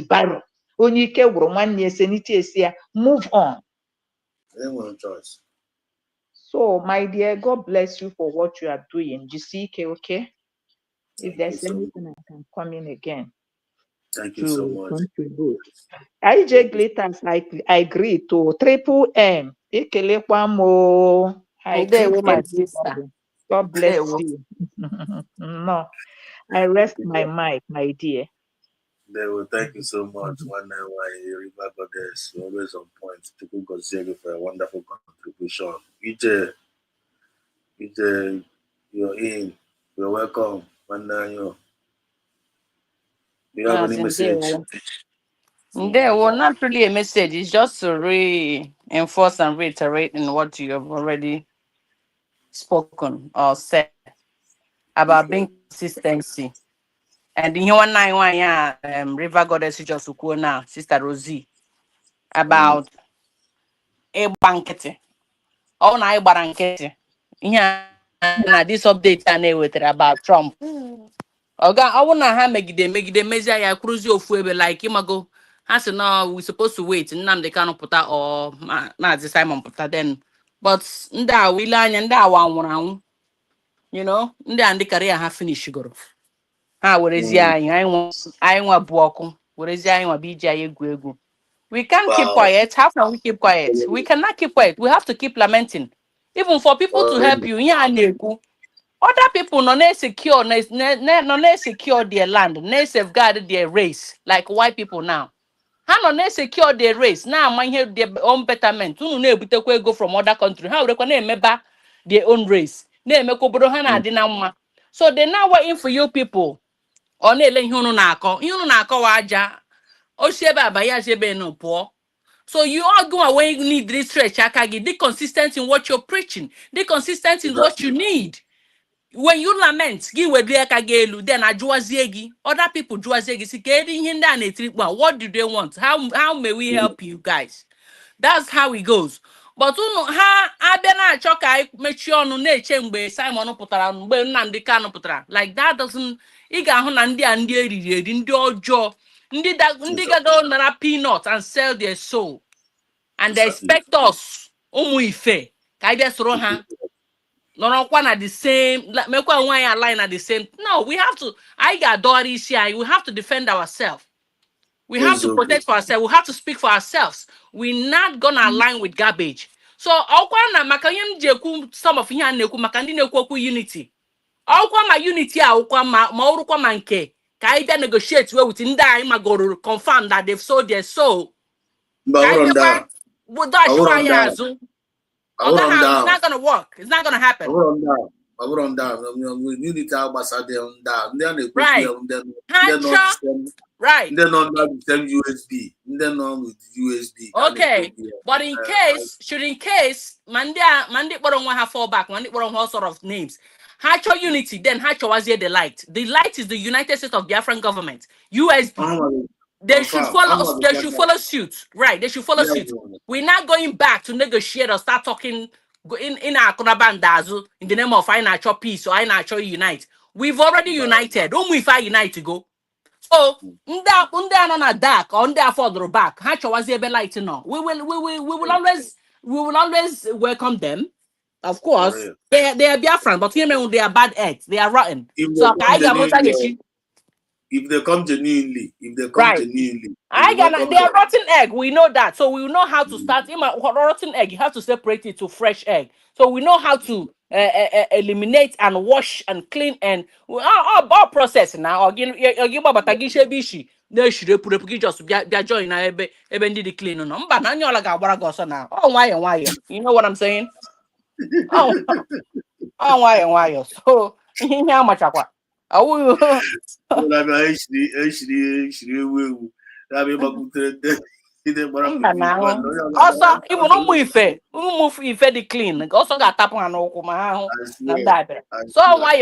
barrel. Onye ike gwụrụ nwanne ese n'ite esi ya, move on. Choice. So my dear, God bless you for what you are doing. Jisike, okay? If there's anything I can come in again. Thank you so much. Contribute. IJ Glitters, I agree to Triple M. Ikelekwa mo. I There, my sister. God bless you. No, I rest my mic, my dear. Thank you so much. One night, River Goddess, you're always on point. People go see you for a wonderful contribution. EJ, you're in. You're welcome. One night, you have any message? There was not really a message. It's just to reinforce and reiterate in what you have already spoken or said about being consistency. And in one night, River Goddess just now, Sister Rosie, about a banquet. Oh, na I banquet. Yeah, this update I with about Trump. Oga, I wanna have make the measure ya cruise your fuel like imago. Has no, we supposed to wait. Nam they cannot put out or not this Simon put that then. But nda we learn and that one, you know, nda and the career have finished go. Where is ya? I want walk. Where is ya? I want BJ egu. We can't keep quiet. How can we keep quiet? We cannot keep quiet. We have to keep lamenting. Even for people to help you, other people no secure their land, no safeguard their race, like white people now. How no secure their race? Now man here their own betterment. You know go from other country. How they can remember their own race? So they now waiting for you people. Or so you all go away, you need this stretch. Be consistent in what you're preaching. Be consistent in what you need. When you lament, then other people what do they want? How may we help you guys? That's how it goes. But Simon like that doesn't peanuts and sell their soul. And they expect us no one at the same make one line at the same. No, we have to we have to defend ourselves. We have to protect for ourselves. We have to speak for ourselves. We're not gonna align with garbage. So ọkwa na maka ihe m ji ekwu some of ihe a na-ekwu maka ndị na-ekwu okwu unity. Ọkwa ma unity a ọkwa ma ọrụkwa ma nke ka anyị bịa negotiate with ndị anyị magoro confirm that they've sold their soul. But Ka anyị bịakwa I budachiwa wouldn't ya down. azụ. I wouldn't It's down. not gonna work. It's not gonna happen. I wouldn't down. Unity ambassador down. They're Right. not Right. they're not the same USB. They're not with USB. Okay. But in case Mandi Boronwa have fall back, Mandi Boronwa all sort of names. Hacho unity, then Hacho was here the light. The light is the United States of Biafran government. USB. They should follow suit. Right. They should follow suit. We're not going back to negotiate or start talking in our Konabandazu in the name of I natural peace or I natural unite. We've already united. Don't we if I unite to go? So unde on a dark or unde further back. Hacho was here light no. We will always welcome them. Of course. They are Biafran, but they are bad eggs. They are rotten. So if they come genuinely, they are rotten egg. We know that. So we know how to start. Rotten egg, you have to separate it to fresh egg. So we know how to eliminate and wash and clean and all process now. Again, you bishi. Just join na ebe ndị clean no. Mba na nyola ga-agbara gị ọsọ na. Oh nwayọ. You know what I'm saying? Oh nwayọ. So ihe amachakwa. Also, even ife the clean. Also got tap on that. So why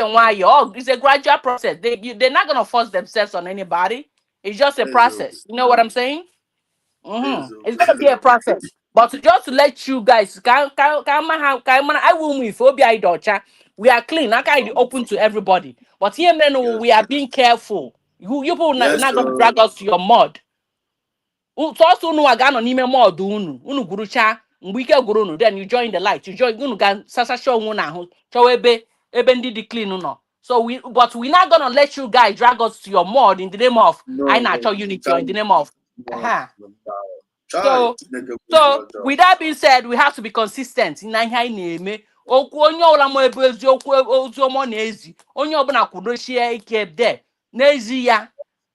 it's a gradual process. They're not gonna force themselves on anybody. It's just a process. You know what I'm saying? It's gonna be a process. But just to let you guys, I will move phobia docha. We are clean. I can open to everybody. But here, men, we are being careful. You people not gonna drag us to your mud. So also no agano nime mud unu gurucha mbike gurunu. Then you join the light. You join unu gan sasa show una ho. Show ebe ndi di clean no. So but we're not gonna let you guys drag us to your mud in the name of I natural unity or in the name of So with that being said, we have to be consistent in ihe na-eme. Okwu onye ọbụla ma ebe eziokwu oziọma na-ezi onye ọbụla kwudochie ike there n'ezi ya.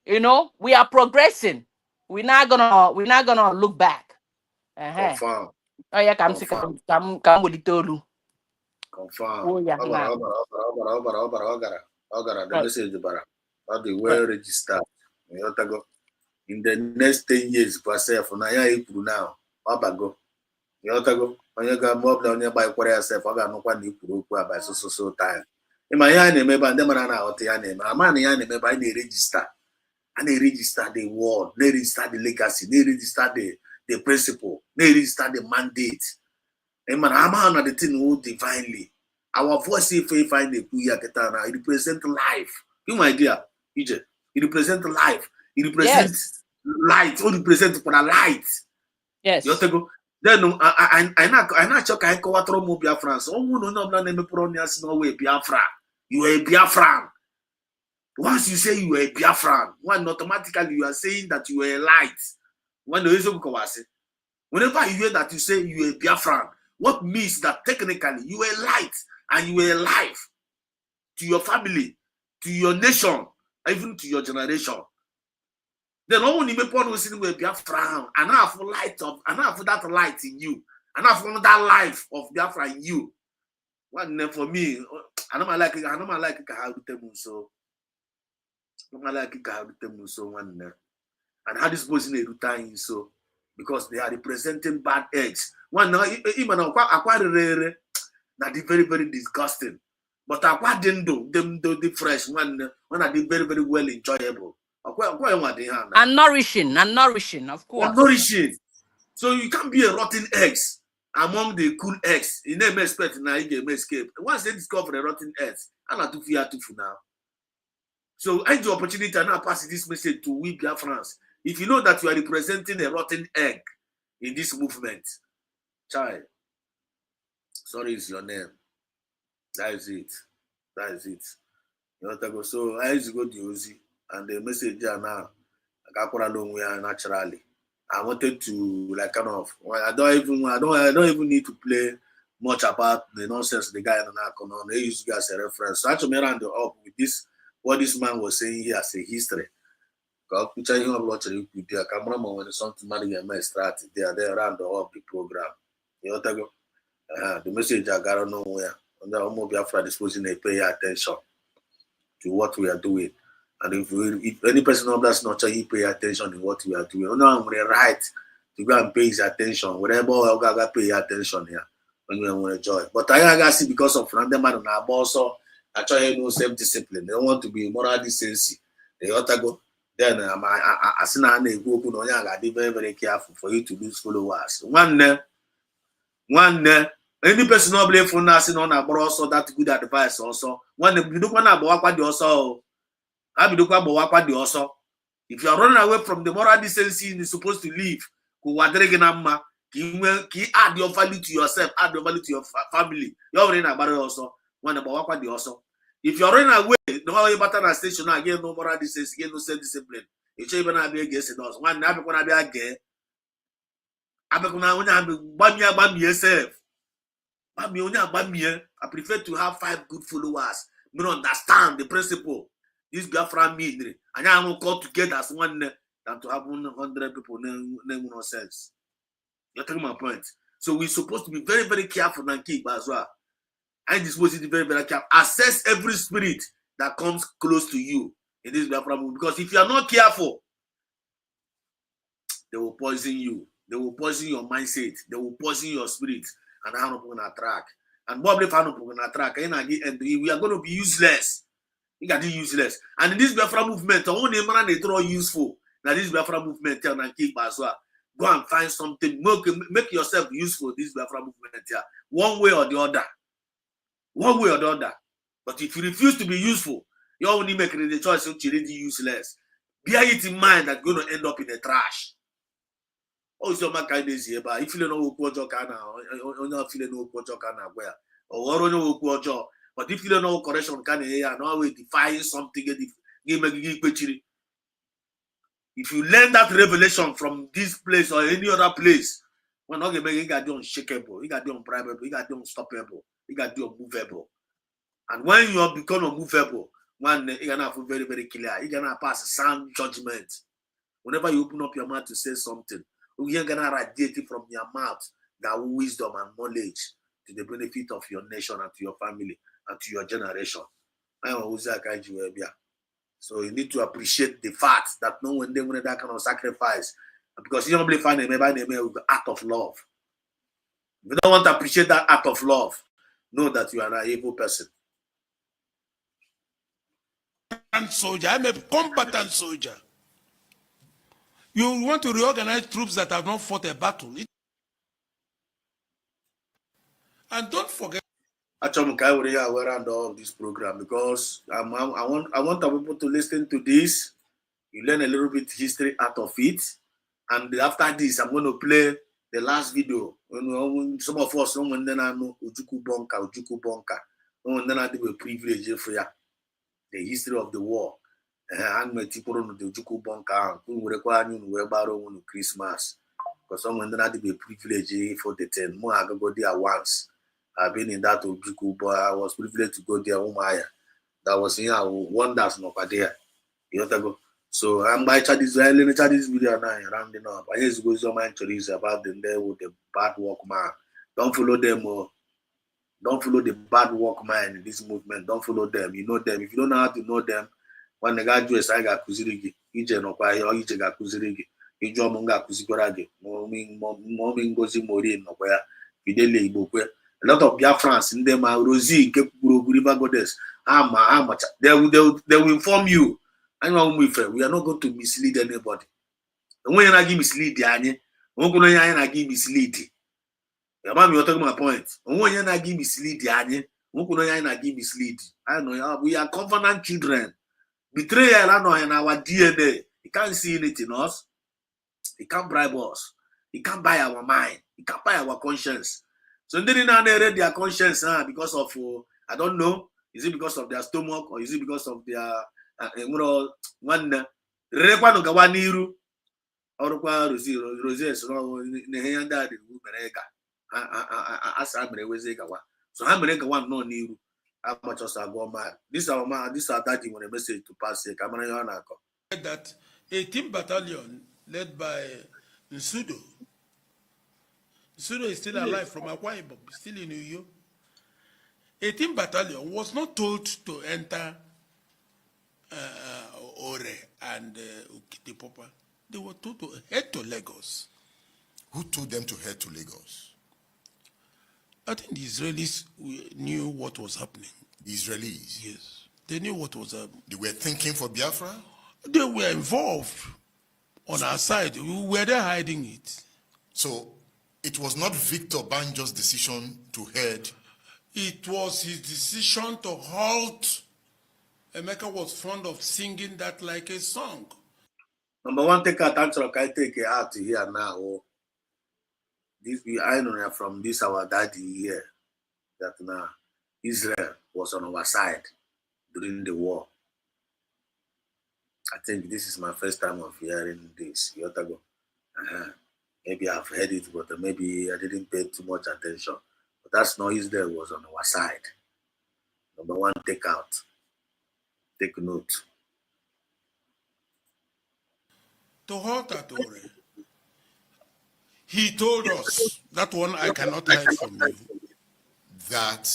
You know, we are progressing. We're not gonna look back. Confirm. Oh yeah, come welite olu. Confirm. Oh yeah. The message bara. The well registered. In the next 10 years, for self, now Abago. Yotago, when you got mob down by Quarrel self, I got no one you by so time. In my name, and them out the name, a man name by the register. And they register the word, they register the legacy, they register the principle, they register the mandate. And man, I'm not the thing who divinely. Our voice, if we find the Puya Katana, it represents life. You, my dear, EJ, it represents life. It represents light. What represents for a light? Yes. Then I not check I go through more Biafran. So no name pronounce no way Biafra. You are a Biafran. Once you say you are a Biafran, one automatically you are saying that you are a light. When the reason whenever you hear that you say you are a Biafran, what means that technically you are a light and you are a life to your family, to your nation, even to your generation. Then only me point was in Biafra, and I have light of, and I have that light in you, and I have that life of Biafra in you. One for me, I don't like it. I don't like it. How to so. I don't like it. How to so one. And how this person is retiring so because they are representing bad eggs. One now, even acquire that is very very disgusting. But acquire them do the fresh one are very very well enjoyable. And nourishing, of course. And nourishing. So you can't be a rotten eggs among the cool eggs. You never expect now you can escape. Once they discover a rotten eggs, I'm not too fear to now. So I have the opportunity to now pass this message to we Biafrans. If you know that you are representing a rotten egg in this movement, child, sorry is your name. That is it. You know, so I used to go to Uzi. And the message now, I got naturally. I wanted to like kind of, I don't even need to play much about the nonsense the guy in the they use you as a reference. So actually round up with this, what this man was saying here as a history. Because you have watched it with their cameraman when something man start they round up the program. You know the message I got nowhere. And the Biafra disposing they pay attention to what we are doing. And if any person of that's not he pay attention to what we are doing, you know I'm right to go and pay his attention. Whatever I got pay attention here when you want to join. But I got see because of random man on our boss, I try no self-discipline. They don't want to be moral decency. They ought to go. Then I see now they go open on you. I got to be very, very careful for you to lose followers. One any person not believe for nothing on a also that good advice also. When you don't want to walk the also. If you are running away from the moral decency you're supposed to live, add your value to yourself, add your value to your family. You're running about it also. If you're running away, no way better than station again, no moral decency, again, no self-discipline. It's even a big guess in us. One never gonna be again. I prefer to have 5 good followers. You don't understand the principle. This Biafra mean, and I will call together as one than to have 100 people no sense. You're taking my point. So we're supposed to be very, very careful and keep as well. And this was very, very careful. Assess every spirit that comes close to you in this Biafra movement. Because if you are not careful, they will poison you. They will poison your mindset. They will poison your spirit. And how to gonna track. And probably how to gonna track. And we are going to be useless. You got to be useless. And in this Biafra movement, only man they throw useful. Now this Biafra movement tell and keep as well. Go and find something. Make yourself useful. This Biafra movement here, one way or the other. One way or the other. But if you refuse to be useful, you only make the choice of really useless. Bear it in mind that you're going to end up in the trash. Oh, so my kind is here, but if you don't know what you're going to where or no job. But if you don't know correction can here, no way define something. If you learn that revelation from this place or any other place, we're not going to get unshakable, you got unprivable, you got unstoppable, you got unmovable. And when you have become unmovable, one you're gonna feel very, very clear. You're gonna pass sound judgment. Whenever you open up your mouth to say something, you're gonna radiate it from your mouth that wisdom and knowledge to the benefit of your nation and to your family and to your generation. So you need to appreciate the fact that no one they that kind of sacrifice, because you don't believe find them with the act of love. If you don't want to appreciate that act of love, know that you are an evil person. Soldier, I'm a combatant soldier. You want to reorganize troops that have not fought a battle. And don't forget. Actually, I will aware of this program because I want people to listen to this. You learn a little bit history out of it, and after this, I'm going to play the last video. Some of us don't know Ujuku Bonka. No one do a privilege for you. The history of the war. And my people on the Ujuku Bonka who require you to borrow on Christmas because someone don't do a privilege for the 10 more. I go there once. I've been in that Ujuku, but I was privileged to go there. That was wonders not there. You know go. So I'm by this video now rounding up. I just go some entries about them there with the bad workman. Don't follow them. Don't follow the bad workman in this movement. Don't follow them. You know them. If you don't know how to know them, when the guy does I got kuzirigi, ije no kwa yo ije ga kuzirigi, ijo munga kuzikorage, momi ngozi mori no kwa idele ibokwe. A lot of Biafrans in them are Rosie, River Goddess. They will inform you. I know we are not going to mislead anybody. And when I give mislead, I'm going to give mislead. You're talking my point. And when I give mislead, I'm going to give mislead. I know we are covenant children. Betrayal in our DNA. He can't see anything in us. He can't bribe us. He can't buy our mind. He can't buy our conscience. So they didn't read their conscience because of I don't know. Is it because of their stomach or is it because of their one? ọrụkwa Rosie so na ihe ya ndị a dị mere ka asa mere wezi gawa so ha mere gawa nọ n'iru amachọsa agụọ ma this our daddy nwere message to pass ka mara ihe ọ na-akọ. That 18th battalion led by Nsudo is still alive from Akwa Ibom, still in Uyo. 18th battalion was not told to enter Ore and Ukitipopa. They were told to head to Lagos. Who told them to head to Lagos? I think the Israelis knew what was happening. The Israelis? Yes. They knew what was happening. They were thinking for Biafra? They were involved on our side. We were there hiding it. So it was not Victor Banjo's decision to head. It was his decision to halt. Emeka was fond of singing that like a song. Number one, take attention. I take it out here now. I know from this our daddy here that now Israel was on our side during the war. I think this is my first time of hearing this. Maybe I've heard it, but maybe I didn't pay too much attention. But that's not Israel was on our side. Number one, take note. To halt at Ore, he told us, that one I cannot hide from you, That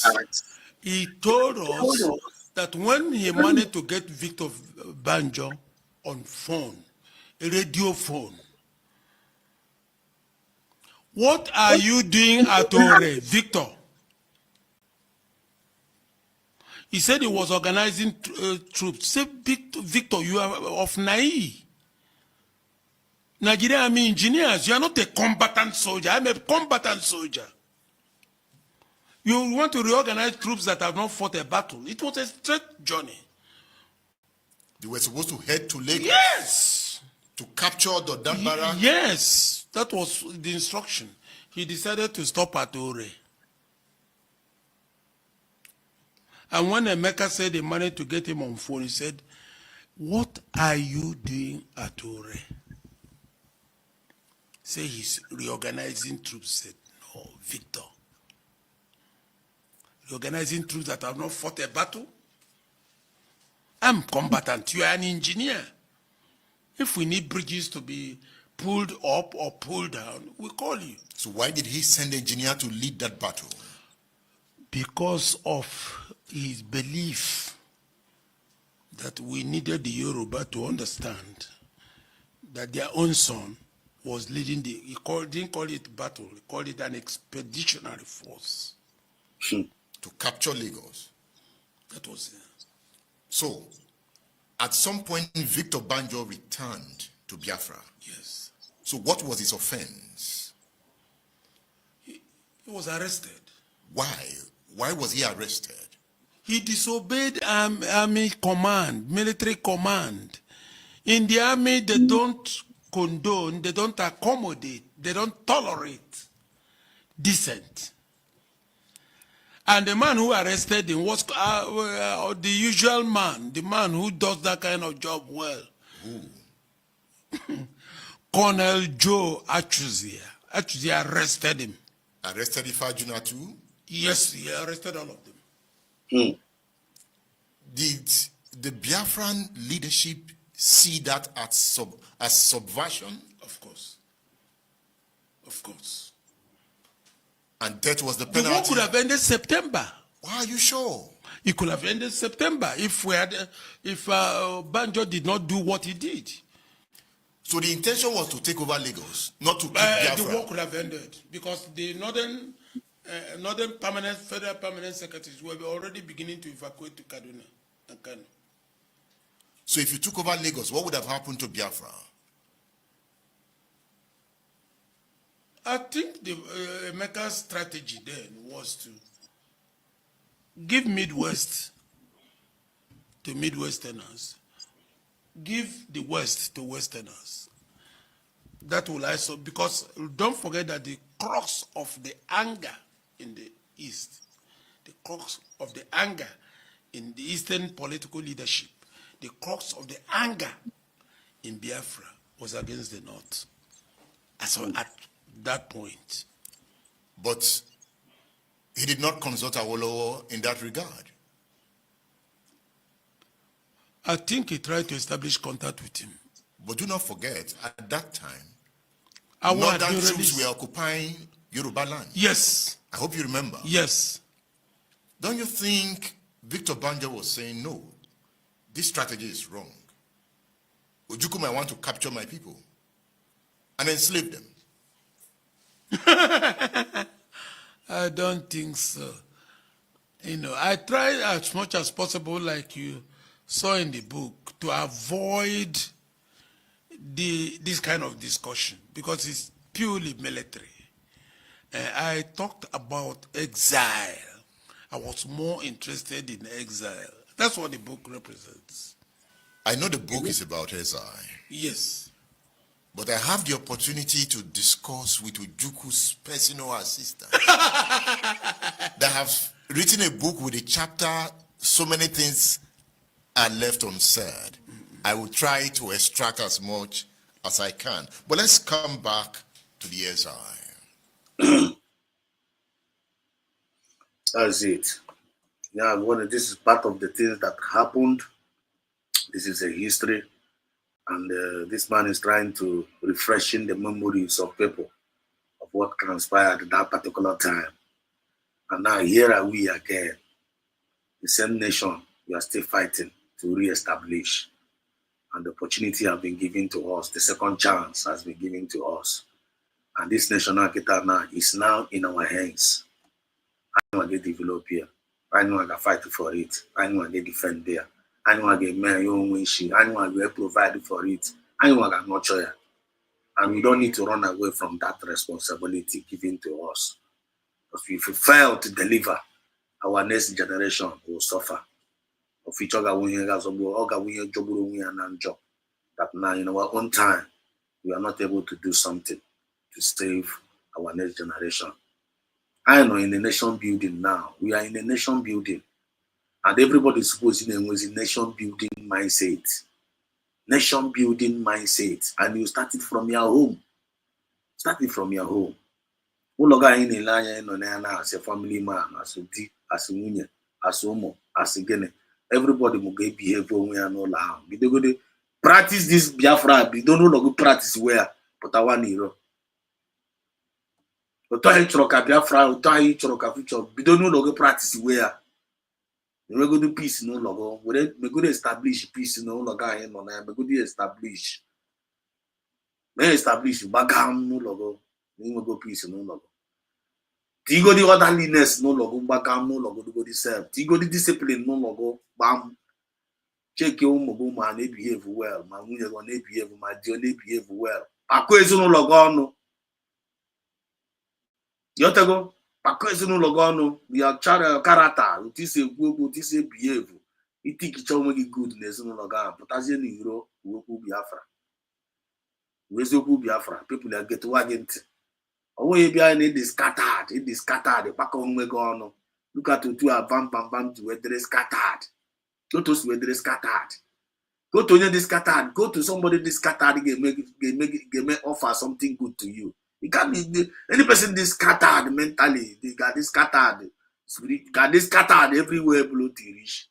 he told us that when he managed to get Victor Banjo on phone, a radio phone, what are you doing at Ore, Victor? He said he was organizing troops. Say, Victor, you are of Nai. Nigerian Army engineers, you are not a combatant soldier. I'm a combatant soldier. You want to reorganize troops that have not fought a battle. It was a straight journey. they were supposed to head to Lagos. Yes. To capture the Dambara. Yes. That was the instruction. He decided to stop at Ore. And when Emeka said they managed to get him on phone, he said, what are you doing at Ore? Say he's reorganizing troops. Said, no, Victor. Reorganizing troops that have not fought a battle? I'm combatant. You are an engineer. If we need bridges to be pulled up or pulled down, we call you. So why did he send an engineer to lead that battle? Because of his belief that we needed the Yoruba to understand that their own son was leading the, didn't call it battle, he called it an expeditionary force. To capture Lagos. That was it. So, at some point, Victor Banjo returned to Biafra. Yes. So what was his offense? He was arrested. Why? Why was he arrested? He disobeyed army command, military command. In the army, they don't condone, they don't accommodate, they don't tolerate dissent. And the man who arrested him was the usual man, the man who does that kind of job well. Colonel Joe Achuzia. Achuzia arrested him. Arrested Ifajuna too? Yes, he arrested all of them. Did the Biafran leadership see that as subversion? Of course. Of course. And that was the The war penalty? could have ended September. Why are you sure? It could have ended September if Banjo did not do what he did. So the intention was to take over Lagos, not to keep Biafra? The war could have ended because the northern federal permanent secretaries were already beginning to evacuate to Kaduna and Kano. So if you took over Lagos, what would have happened to Biafra? I think the Emeka's strategy then was to give Midwest to Midwesterners, give the West to Westerners. That will also, because don't forget that the crux of the anger in the East, the crux of the anger in the Eastern political leadership, the crux of the anger in Biafra was against the North. So at that point. But he did not consult Awolowo in that regard. I think he tried to establish contact with him. But do not forget, at that time, Awo had northern been troops released. were occupying Yoruba land. Yes. I hope you remember. Yes. Don't you think Victor Banjo was saying, no, this strategy is wrong. Ojukwu might want to capture my people and enslave them. I don't think so. I tried as much as possible, like you saw in the book, to avoid this kind of discussion because it's purely military. I talked about exile. I was more interested in exile. That's what the book represents. I know the book is about exile. Yes. But I have the opportunity to discuss with Ujuku's personal assistant that have written a book with a chapter, so many things are left unsaid. I will try to extract as much as I can. But let's come back to the exile. That's it. Yeah, this is part of the things that happened. This is a history. And this man is trying to refreshing the memories of people of what transpired at that particular time. And now here are we again. The same nation, we are still fighting to re-establish. And the opportunity has been given to us. The second chance has been given to us. And this national capital now is now in our hands. I know I get develop here. I know I can fight for it. I know I get defend there. I know I get my own issue. I know I will provide for it. I know I can nurture it. And we don't need to run away from that responsibility given to us. Because if we fail to deliver, our next generation will suffer. That now in our own time, we are not able to do something to save our next generation. I know in the nation building now, we are in a nation building. And everybody is supposed to know a nation building mindset. Nation building mindset. And you start it from your home. Start it from your home. As a family man, as a D, as a union, as a homo, as a gene. Everybody will behave when we are no loud. We don't go practice this Biafra. We don't know practice where, but I want to. But I chroka Biafra, I chroka future. We don't know practice where. We go do peace no logo. We go establish peace no longer. We go establish. We establish bagam no logo. We go peace no logo. Tigo the orderliness no logo. Bagam no logo. Do go the self. Tigo the discipline no logo. Bam. Check your mobile man. They behave well. My woman they behave. My dear they behave well. Ako is no logo no. Yotego. We are character, it is a good, it is a behave. It think it's only goodness no longer. But as in Euro, Biafra. Biafra, people that get wagent. Away behind it is scattered, the back on me gone. Look at two are bam to where they scattered. Go to where they scattered. Go to the scattered, go to somebody this scattered, make offer something good to you. It can't be any person this scattered mentally. They got this scattered spirit, got this scattered everywhere below the reach.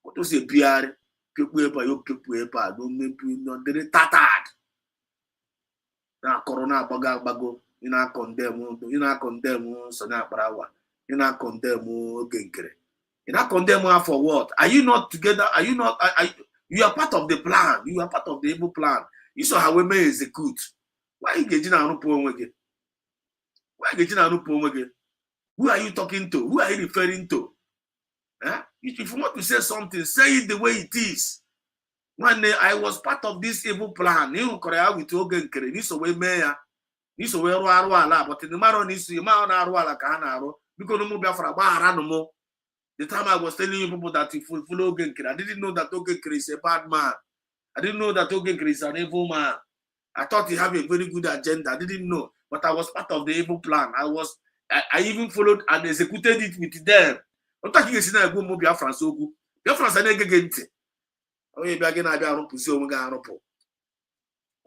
What was a PR? People don't make you they're tattered. Now corona bago, you not condemn, Sonia Brawa, you not condemn Genkere. You not condemn for what? Are you not together? Are you not? You are part of the plan. You are part of the evil plan. You saw how we may execute. Why you getting on poem again? Why you getting on poem again? Who are you talking to? Who are you referring to? If you want to say something, say it the way it is. One day I was part of this evil plan. You Korea with Ogen Kere. This way mayor. This way Ruala, but in the matter is you man Ruala Kanaro. Because no more Biafra Baranamo. The time I was telling you people that if you follow Ogen Kere, I didn't know that Ogen Kere is a bad man. I didn't know that Ogen Kere is an evil man. I thought he had a very good agenda. I didn't know, but I was part of the evil plan. I even followed and executed it with them. I'm talking about go mo Biafra so good. Biafra say na gegente. Oh, you begin na Biafra pusi o nga aropo.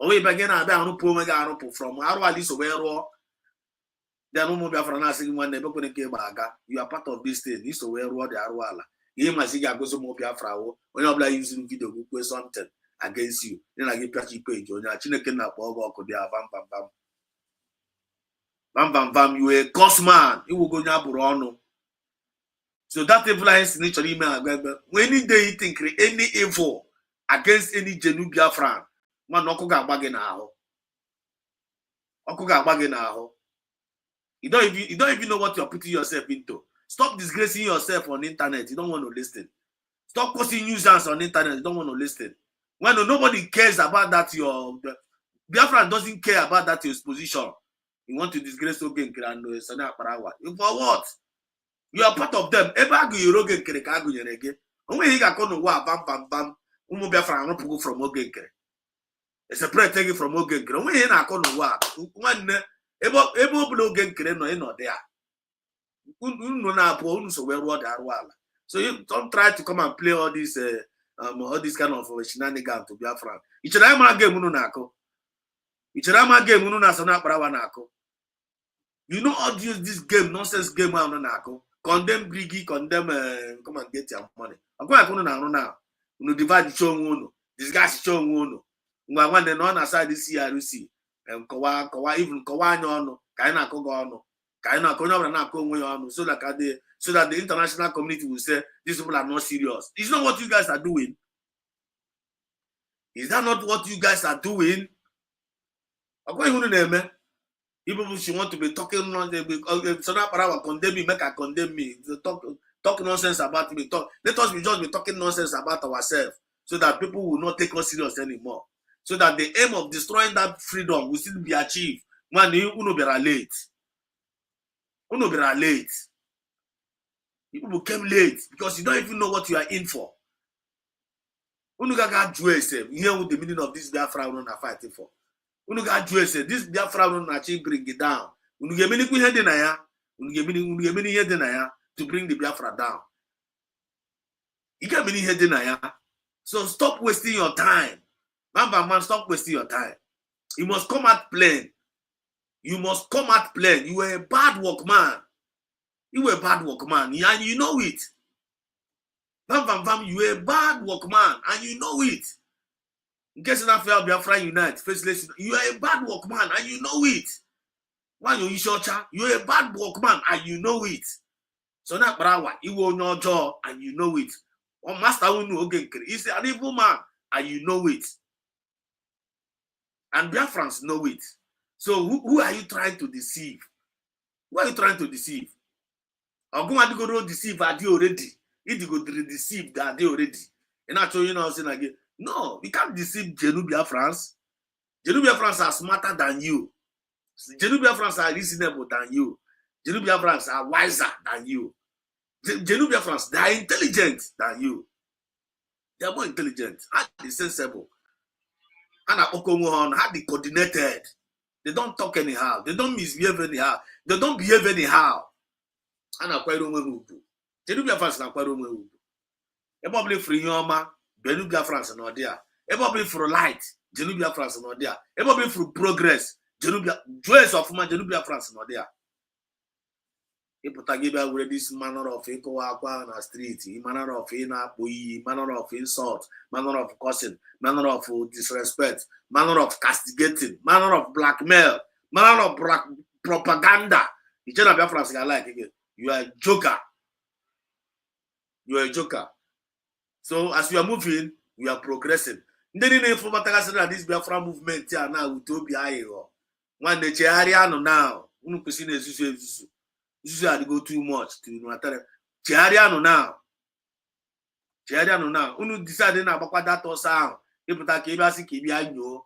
we begin a be arupu onwe ga arupu from aru ali so we ruo. Then umu Biafra na asị nwanne ebe kwene ke aga. You are part of this thing. You so we ruo the aru ala. Ihe masị ga agozo mu Biafra wo. Onye obla using video go kwe something against you. Then I give page page onye Chineke na akpọ ogo ọkụ dia bam bam bam. Bam bam bam, you a cuss man. You will go nyaburu ọnụ. So that influence in nature when any day you think any evil against any genuine Biafran, man ọkụ ga-agba gị n'ahụ. Ọkụ ga-agba gị n'ahụ. You don't even know what you're putting yourself into. Stop disgracing yourself on the internet. You don't want to listen. Stop posting nuisance on the internet. You don't want to listen. When nobody cares about that, Biafran doesn't care about that your position. You want to disgrace Ogen and Sana Parawa. For what? You are part of them. Eba you rogen kere ka agu nyerege. Onwe he ga kono wa bam bam bam. Umu Biafra no pugo from Ogen kere. Separate take from Ogen kere. Onwe he na kono wa. Nwanne ebo obulo Ogen kere no e no there. Unu na apo unu so we ruo da aru ala. So you don't try to come and play all this kind of shenanigans to Biafra. Ichira ma game unu na ako. Ichira ma game unu na Sana Parawa na ako. You know all this game, nonsense game on Nako. Condemn Briggy, condemn come and get your money. I'm going to now. You divide the show one, disguise show one. When the non aside this CRC, and Kawa, even Kawano, Kaina Kogono, Kaina Konana Kongo, so that the international community will say these people are not serious. It's not what you guys are doing. Is that not what you guys are doing? I'm going to name. People she want to be talking nonsense. So now Parawa condemn me, make her condemn me. Talk nonsense about me. Let us just be talking nonsense about ourselves, so that people will not take us serious anymore. So that the aim of destroying that freedom will still be achieved. Man, you will be late. You will be late. People came late because you don't even know what you are in for. You got to hear what the meaning of this Biafra we are fighting for. Unu ga say this Biafra no na chi bring it down. Unu ge many ihe dị na ya. Unu ge many ihe dị na ya to bring the Biafra down. You get many ihe dị na ya. So stop wasting your time. Man, stop wasting your time. You must come out plain. You must come out plain. You were a bad workman. You were a bad workman, and you know it. You were a bad workman, and you know it. In case you don't feel Biafra Unite, faceless, you are a bad workman and you know it. When you are a bad workman and you know it. So now, Brawa, you will not jaw and you know it. Or Master Unu Ogenkere, he's an evil man and you know it. And Biafrans know it. So who are you trying to deceive? Who are you trying to deceive? I'm going to go deceive are they already? If you go to deceive that they already. And I show you now saying again. No, we can't deceive Genuine Biafrans. Genuine Biafrans are smarter than you. Genuine Biafrans are reasonable than you. Genuine Biafrans are wiser than you. Genuine Biafrans, they are intelligent than you. They are more intelligent and sensible. And they coordinated. They don't talk anyhow. They don't misbehave anyhow. They don't behave anyhow. And Genuine Biafrans are quite probably free Yoma. Genuine Biafrans no there. Everybody for light, Genuine Biafrans no there. Everybody for progress, joys of my Genuine Biafrans no there. People give away this manner of echo on the street, manner of manner of insult, manner of cursing, manner of disrespect, manner of castigating, manner of blackmail, manner of propaganda. The Genuine Biafrans are like again. You are a joker. You are a joker. So as we are moving, we are progressing. Then this Biafra movement here now with OBI. When the Chiariano now, this is go too much to Chiariano now. Chiariano now. Unu decided now about that or sound. People that came as Kibia know.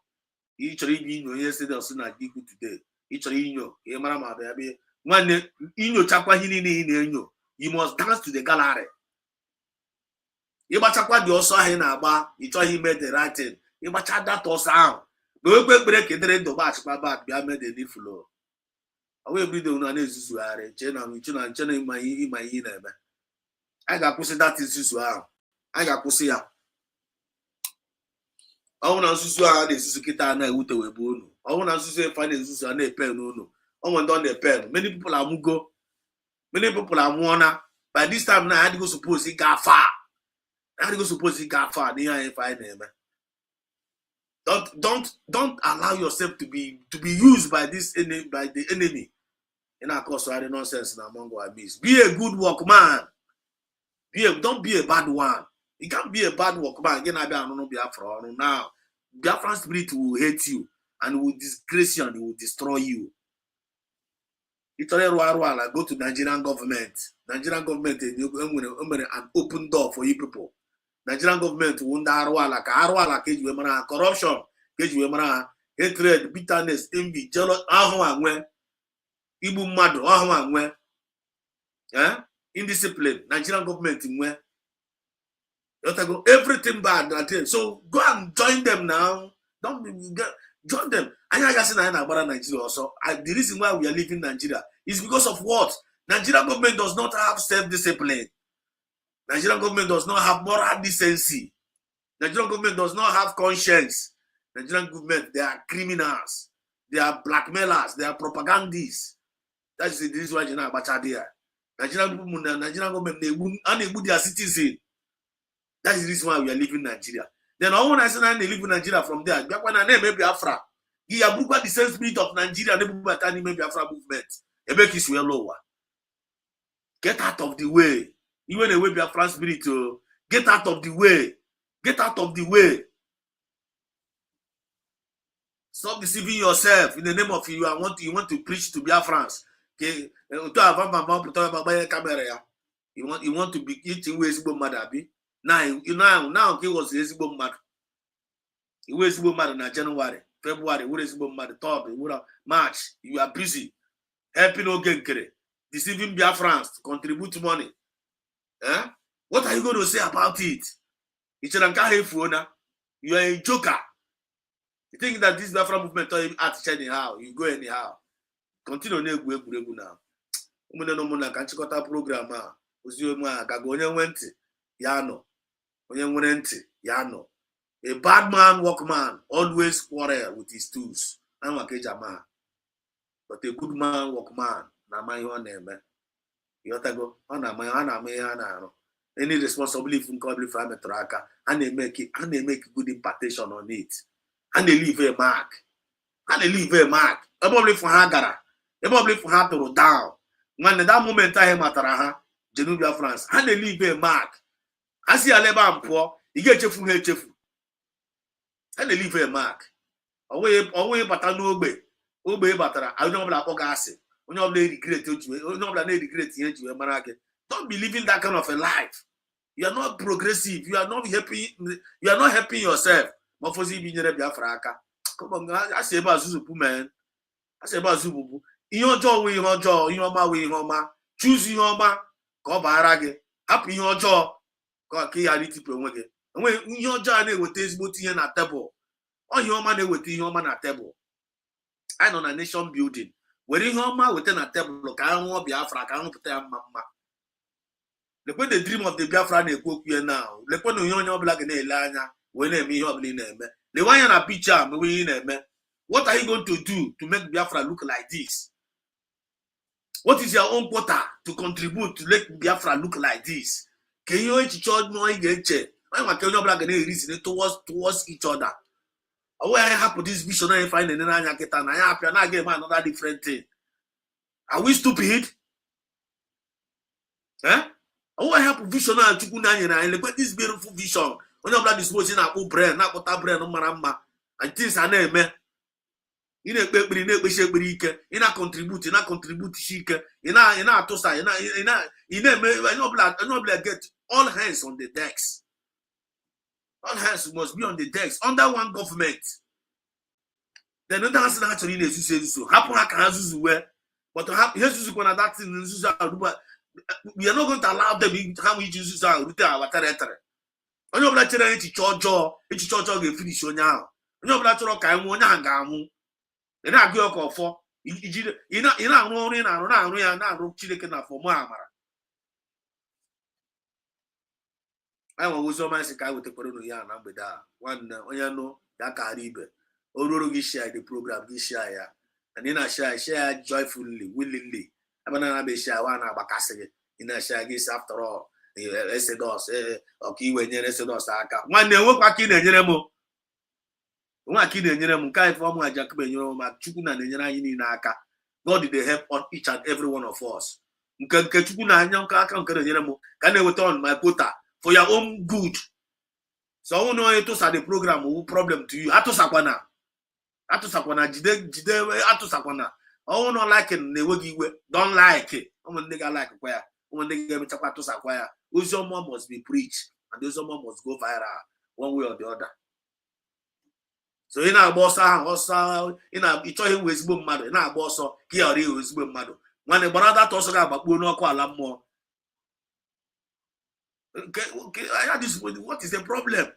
Each reading yesterday or soon as you today. Each reading you, Marama baby. When you chakwa hini, you must dance to the gallery. You bachakwa the also na agba, you try he made the right thing. You bacha that also out. No break it to batch back, be made the flow. I will be the one is to are chena in my name. I got pussy that is well. I got pussy. ọnwụ na nsusu a na-esusu kịta na-ewute wee bụ unu ọnwụ na nsusu efe na-esusu a na-epen unu ọnwe ndị ọ na-epen many people amụgo many people amụọna by this time na adịgo suppose ịga far adịgo suppose ịga far n'ihe anyị ife anyị na-eme. Don't allow yourself to be used by the enemy in our cause nonsense na among our bees. Be a good workman. Don't be a bad one. You can't be a bad workman. Again, I don't know Biafra. Now, Biafran spirit will hate you and will disgrace you and will destroy you. Go to Nigerian government. Nigerian government an open door for you people. Nigerian government won't arwala corruption, hatred, bitterness, envy, jealous, Ibu madu, indiscipline. Nigerian government everything bad. So go and join them now. Don't join them. Nigeria also. The reason why we are leaving Nigeria is because of what? Nigerian government does not have self-discipline. Nigerian government does not have moral decency. Nigerian government does not have conscience. Nigerian government, they are criminals. They are blackmailers. They are propagandists. That is the reason why Nigerian government, they unable their citizens. That is the reason why we are leaving Nigeria. Then all when I say they leave Nigeria from there, back when I name Biafra, he have the same spirit of Nigeria, maybe Biafra movement. Get out of the way. Even the way Biafra spirit, get out of the way. Get out of the way. Stop deceiving yourself in the name of you. You want to preach to Biafrans. Okay, you want to be eating ways mother. Now he was Esibo mad. He was Esibo mad in January, February, what is Esibo mad, 3rd, March. You are busy helping Ogenkere, deceiving Biafrans to contribute money. What are you going to say about it? You are a joker. You think that this Biafra movement taught you at anyhow, you go anyhow. Continue now. Program Yano. A bad man, workman, always quarrel with his tools. But a good man, workman, na my own name. Yotago, any responsibility from God from a tracker, and they make good impartation on it. And they leave a mark. Probably for Hagara. Probably for her to down. When at that moment I am at Raha, Genuvia France, and they leave a mark. I see a labor and poor, you get cheerful, and they leave a mark. Away, but I know obey, but I don't know gas. When you regret you, don't believe in that kind of a life. You are not progressive. You are not happy. You are not helping yourself. Come on, I say about Zuzu, man. I say about Zubu. Your jaw, your ma, choose your ma, go barage, happy your jaw, go kiarity promote. And when your jaw with this booty and a table, or your money with your man at table. I on a nation building. Where your ma within a table, look, I won't be Biafra, I can't put them, mamma. Look when the dream of the Biafra they cook here now. Look when you're black in a lanya, when they mean your name. The one in a picture, what are you going to do to make Biafra look like this? What is your own quota to contribute to make Biafra look like this? Can you each other know I'm towards each other? Where I have this visionary finding and I get another different thing. Are we stupid? I have visionary to look at this beautiful vision. When I'm disposing of bread, not what I bread on Maramba, and things are name. In a baby, in a contribute, chic, in a toaster, I know get all hands on the decks. All hands must be on the decks under one government. Then another answer actually is so happen I can where, but to have Jesus when that thing we are not going to allow them how we use our territory. Onye ọbụla chere echiche ọjọọ ga-efinish onye ahụ. Onye ọbụla chọrọ ka enwe onye ahụ ga-anwụ. Ị na-agụ ya ka ọfọ. Ị na-arụ ọrụ ị na-arụ ya na-arụ Chineke na afọ mụ amara. Anyị nwe ozi ọma isi ka anyị wetakwara unu ya na mgbede a. Nwanne onye nụ Yakaribe. Ororo share the program, share. And in a share joyfully, willingly. Abana be share one abakasege. In a share this after all. Exodus, okay, when you're Exodus, one day work back in the Jeremo. One kid in Jeremo, Kai from my Jacob and your Chukuna and Yana Naka. God did help on each and every one of us. Chukuna and Yanka can Jeremo. Can they return my quota for your own good? So I know it was the program who problem to you. Atusakwana, jide atusakwana. I don't like it. Don't like it. I'm a nigga like where. I'm a nigga atusakwana. Uzoma must be preached, and Uzoma must go viral one way or the other. So in our boss, in our him with boom mother, in our boss, here is boom mother. When the brother talks about no call more. Okay, I had this. What is the problem?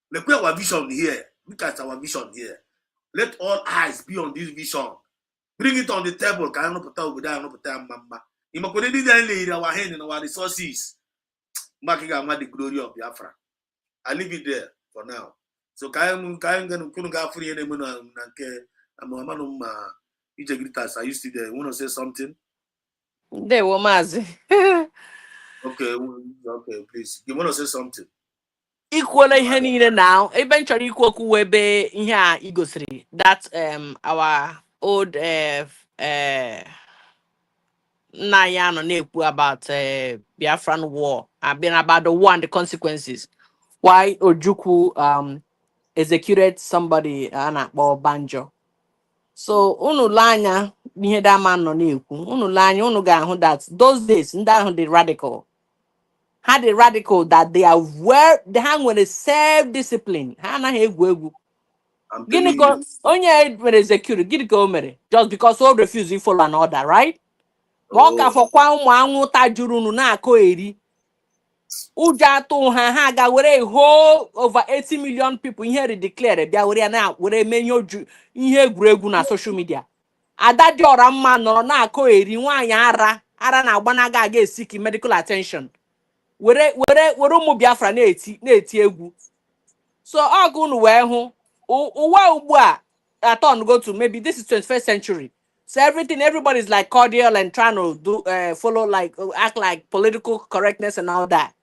Look at our vision here. Look at our vision here. Let all eyes be on this vision. Bring it on the table. Can I not put out with that? Not put out, mama. You must put it in our hand and our resources. Marking out the glory of Biafra. I leave it there for now. So couldn't go free anymore. I'm a man of my integritas. I used to there. You want to say something? They were mazi. Okay, please. You want to say something? Equal ihe niile now. Eventually equal kuwebe ihe a igosiri. That's our old Nayano Nepu about Biafran war. I've been about the war and the consequences. Why Ojukwu executed somebody or Banjo. So unu lanya ihe that man no na-ekwu. Unu lanya unu ga-ahụ that those days ndị ahụ the radical had a radical that they are they hang with a self-discipline. Ha anaghị egwu egwu. Gịnị ka onye mere execute gịnị ka o mere just because o refuse to follow an order, right? Ma ọ ka fọkwa ụmụ anwụnta juru unu na-akọ eri. Ụjọ atụ ha ga were whole over 80 million people ihe redeclare bịa were na were menye ihe egwuregwu na social media. Ada dị ọra mma nọrọ na-akọ eri nwaanyị ara na-agbanaga aga esiki medical attention. Were ụmụ Biafra na-eti egwu. So ọgụ unu wee hụ ụwa ugbu a turn go to maybe this is 21st century. So everybody's like cordial and trying to do follow like act like political correctness and all that.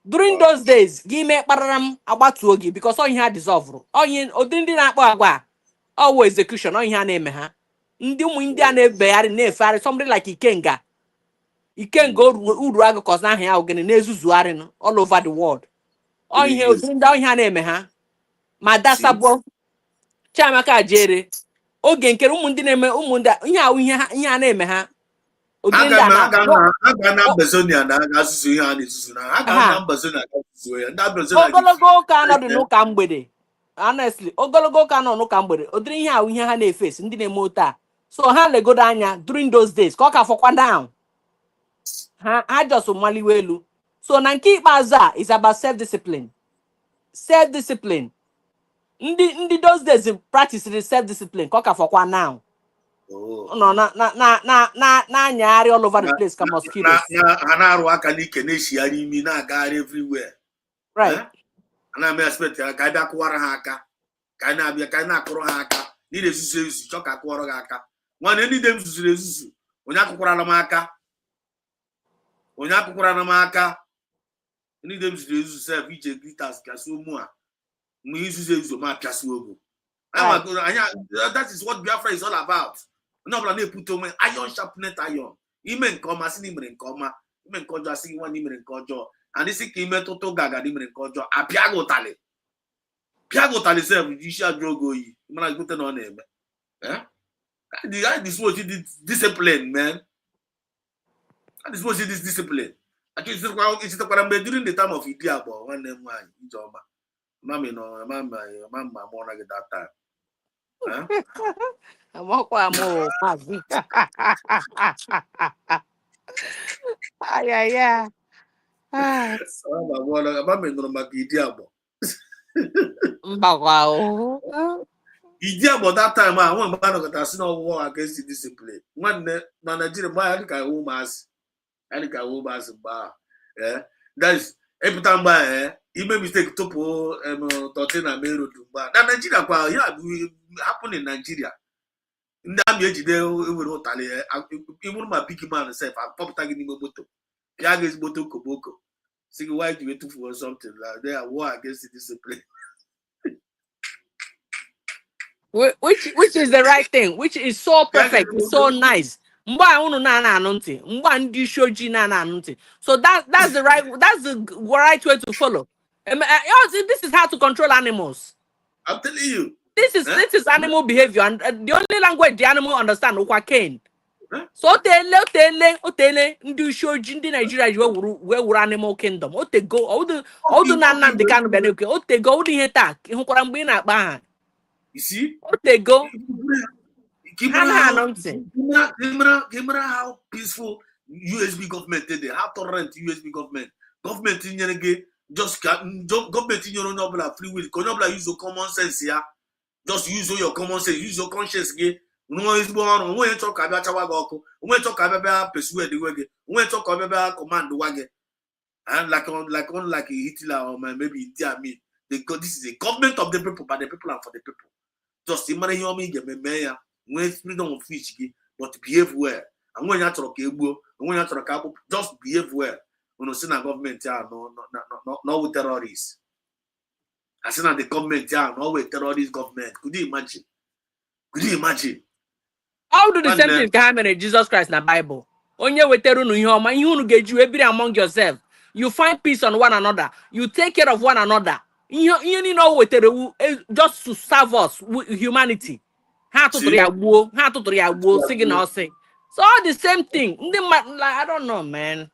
During those days, gime kpararam agbatuo gi because all ihe dissolve. Onye odindi na-akpọ agwa all execution all ihe na-eme ha. Ndị ụmụ ndị a na-ebegharị na-efegharị somebody like Ikenga uru agụ cause na ahịa ogene na-ezuzugharị all over the world. All ihe odindi all ihe na-eme ha. Ma dasabo Chiamaka jere oge nkere ụmụ ndị na-eme ụmụ ndị ihe a na-eme ha. Ogologo ụka anọdụ n'ụka mgbede. Honestly, ogologo ụka anọ n'ụka mgbede. Ụdịrị ihe ha na-efesi ndị na-eme otu a. So ha legodo anya during those days ka ọ ka fọkwa down. Ha just maliwe elu. So na nke ikpeazụ a is about self-discipline. Self-discipline. Ndị those days practice self-discipline ka ọ ka fọkwa now. No, na-anyagharị all over the place ka mosquitoes. Ha na-arụ aka n'ike na-eshigharị imi na-agagharị everywhere. Right. Ana m expect ka a bịa kụwara ha aka ka anyị na-abịa ka anyị na-akụrụ ha aka ndị na-ezuzu ezuzu chọ ka akụwara gị aka nwanne ndị dem zuzuru ezuzu onye akụkwara m aka ndị dem zuzuru ezuzu sef ije glitters kasị ụmụ a mgbe izuzu ezuzu ma apịasị ogo. That is what Biafra is all about. No ọbụla na-epute onwe iron sharpness iron ime nke ọma sị na imere nke ọma ime nke ọjọọ asị gị nwanne imere nke ọjọọ and isi ka ime tụtụ gaga na imere nke ọjọọ apịa gị ụtalị sef isi ajụ oge oyi mara gote na ọ na-eme discipline man. That is what this discipline. Isitekwara mgbe during the time of Idi Abọ nwanne m nwaanyị Ijeọma mami nọ mama mụọ na gị that time. Amokwa mo mazi. Ay. Mami nọ maka Idi Abọ. Mbakwa o. Idi Abọ that time a nwa mgbe anọkọta si na ọgwụgwọ against discipline. Nwanne na Nigeria mgbe ya dịka ụmụazị. Mgbe that is Every time by you make mistake to put 13 and main road. But that Nigeria, yeah, happen in Nigeria. In the army, they will tally. Even my big man self, I pop tagging him a moto. Yagis moto koboko. See why you wait for something like they are war against the discipline. Which is the right thing, which is so perfect, it's so nice. Mgba unu na anu ntị, mgba ndị shoji na anu ntị. So that's the right way to follow. This is how to control animals. I'm telling you. This is animal behavior, and the only language the animal understand is Cane. Huh? So otele ndị shoji ndị Nigeria we wuru animal kingdom. Otego all the na the kind of benefit. Otego all the ihe taa ịhụkwara mgbe ị na-akpa ha. You see? Otego. Remember how peaceful USB government did it, how tolerant USB government. Government in your just government in your own free will. Can use your common sense here? Just use your common sense, use your conscience. No is born when you talk about Chawagoko, when you talk about persuade the way, when you talk about command the wagon. And like Hitler or maybe India, because this is a government of the people, by the people and for the people. Just imagine me get mayor when freedom of speech, but behave well. And when you talk when you talk just behave well. When you see the government, no with terrorists. I see the government, no with terrorist government. Could you imagine? Could you imagine? How do the same thing can happen in Jesus Christ in the Bible? Onye weteru nu ihe ọma, ihe unu ga-eji ebiri among yourself. You find peace on one another. You take care of one another. You know weteru just to serve us, humanity. Ha tuturu ya gbuo, sing na say. So all the same thing. I don't know, man.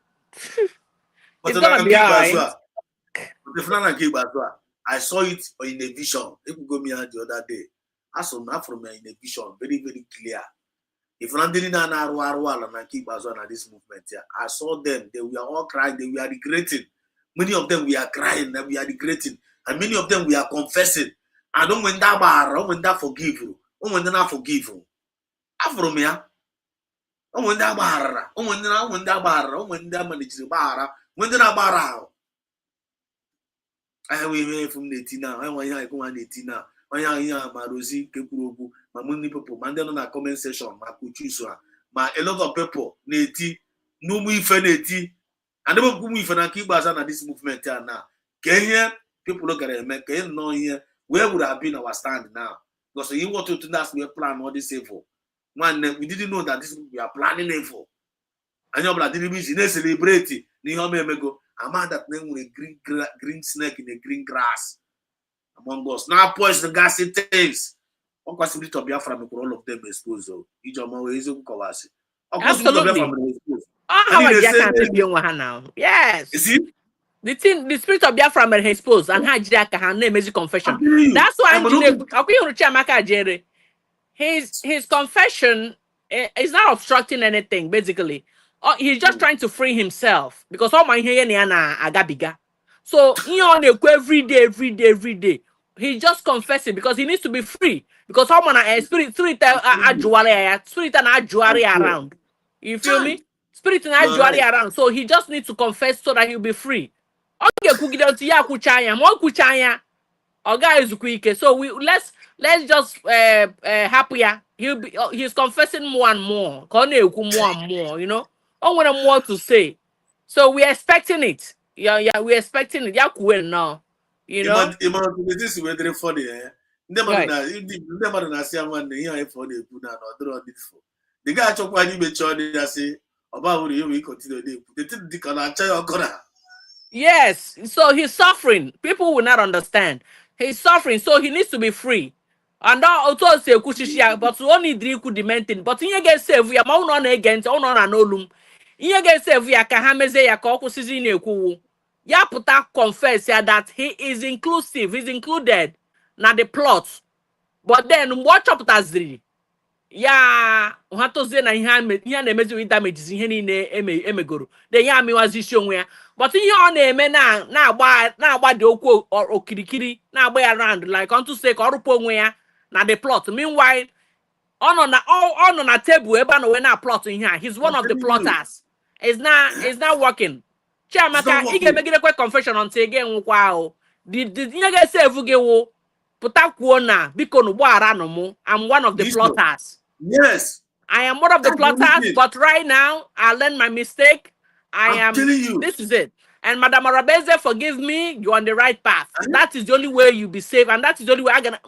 It's gonna be alright. I saw it in a vision. If you go me the other day, I saw that from in a vision, very, very clear. If not this movement here, I saw them, they were all crying, they were regretting. Many of them we are crying, and we are regretting, and many of them we are confessing. I don't want that bar, I want that forgive you. I want that forgive you. After me, I want that bar, I want that bar, I want that manage the bar, when that bar. I will from the Tina, I want to go on the Tina. My Marosi, Kepurobu, my many people, Mandela na comment section, my Kuchuswa, my a lot of people, Neti, no me fanati, and never go me for Nakibazan at this movement now. Kenya, people look at it, make no here. Where would have been our stand now? Because you want to ask me a plan all this for. Man, we didn't know that this we are planning it for. And you're like, didn't be celebrate. Nihome go. A man that name with a green snake in the green grass. Among us. Now poison the gassy things. What possibility of Biafra make all of them exposed? Absolutely. How I can't be on now. Yes. You see? The spirit of Biafra made exposed and had Jaka name is confession. That's why his confession is not obstructing anything, basically. He's just trying to free himself because all my here agabiga. So every day. He's just confessing because he needs to be free. Because how man spirit around. You feel me? Spirit around. So he just needs to confess so that he'll be free. So let's just happier. He's confessing more and more. You know. I want more to say. So we're expecting it. Yeah, we're expecting it. Yeah, cool now. You know. This is very funny. The guy took one you may say about you will continue. Yes, so he's suffering. People will not understand. He's suffering, so he needs to be free. And also say kushishia, but only three could dimension. But in again say we are on against on olum. In again say we are kahameze ya kokusizi neku. Ya puta confess ya that he is inclusive, he's included na the plot. But then watch up tazri. Ya uhatoze na ihe na-emezi with damages ihe niile emegoro. Then ya miwazi isi onwe ya. But ihe ọ na-eme na-agba dị okwu okirikiri na-agba ya around like unto say ka ọrụpụ onwe ya na the plot. Meanwhile, ọ nọ na table ebe a na plot ihe a. He's one of the plotters. It's not working. Chiamaka, ị ga-emegidekwa confession until again nwụkwa ahụ. Ihe ga-esave gị wụ pụta kwuo na biko nu gbaghara nụ mụ. I'm one of the plotters. Yes. I am one of the plotters, but right now I learned my mistake. I'm telling you. This is it. And Madam Arabeze, forgive me. You're on the right path. That is the only way you'll be safe, and that is the only way I'm gonna.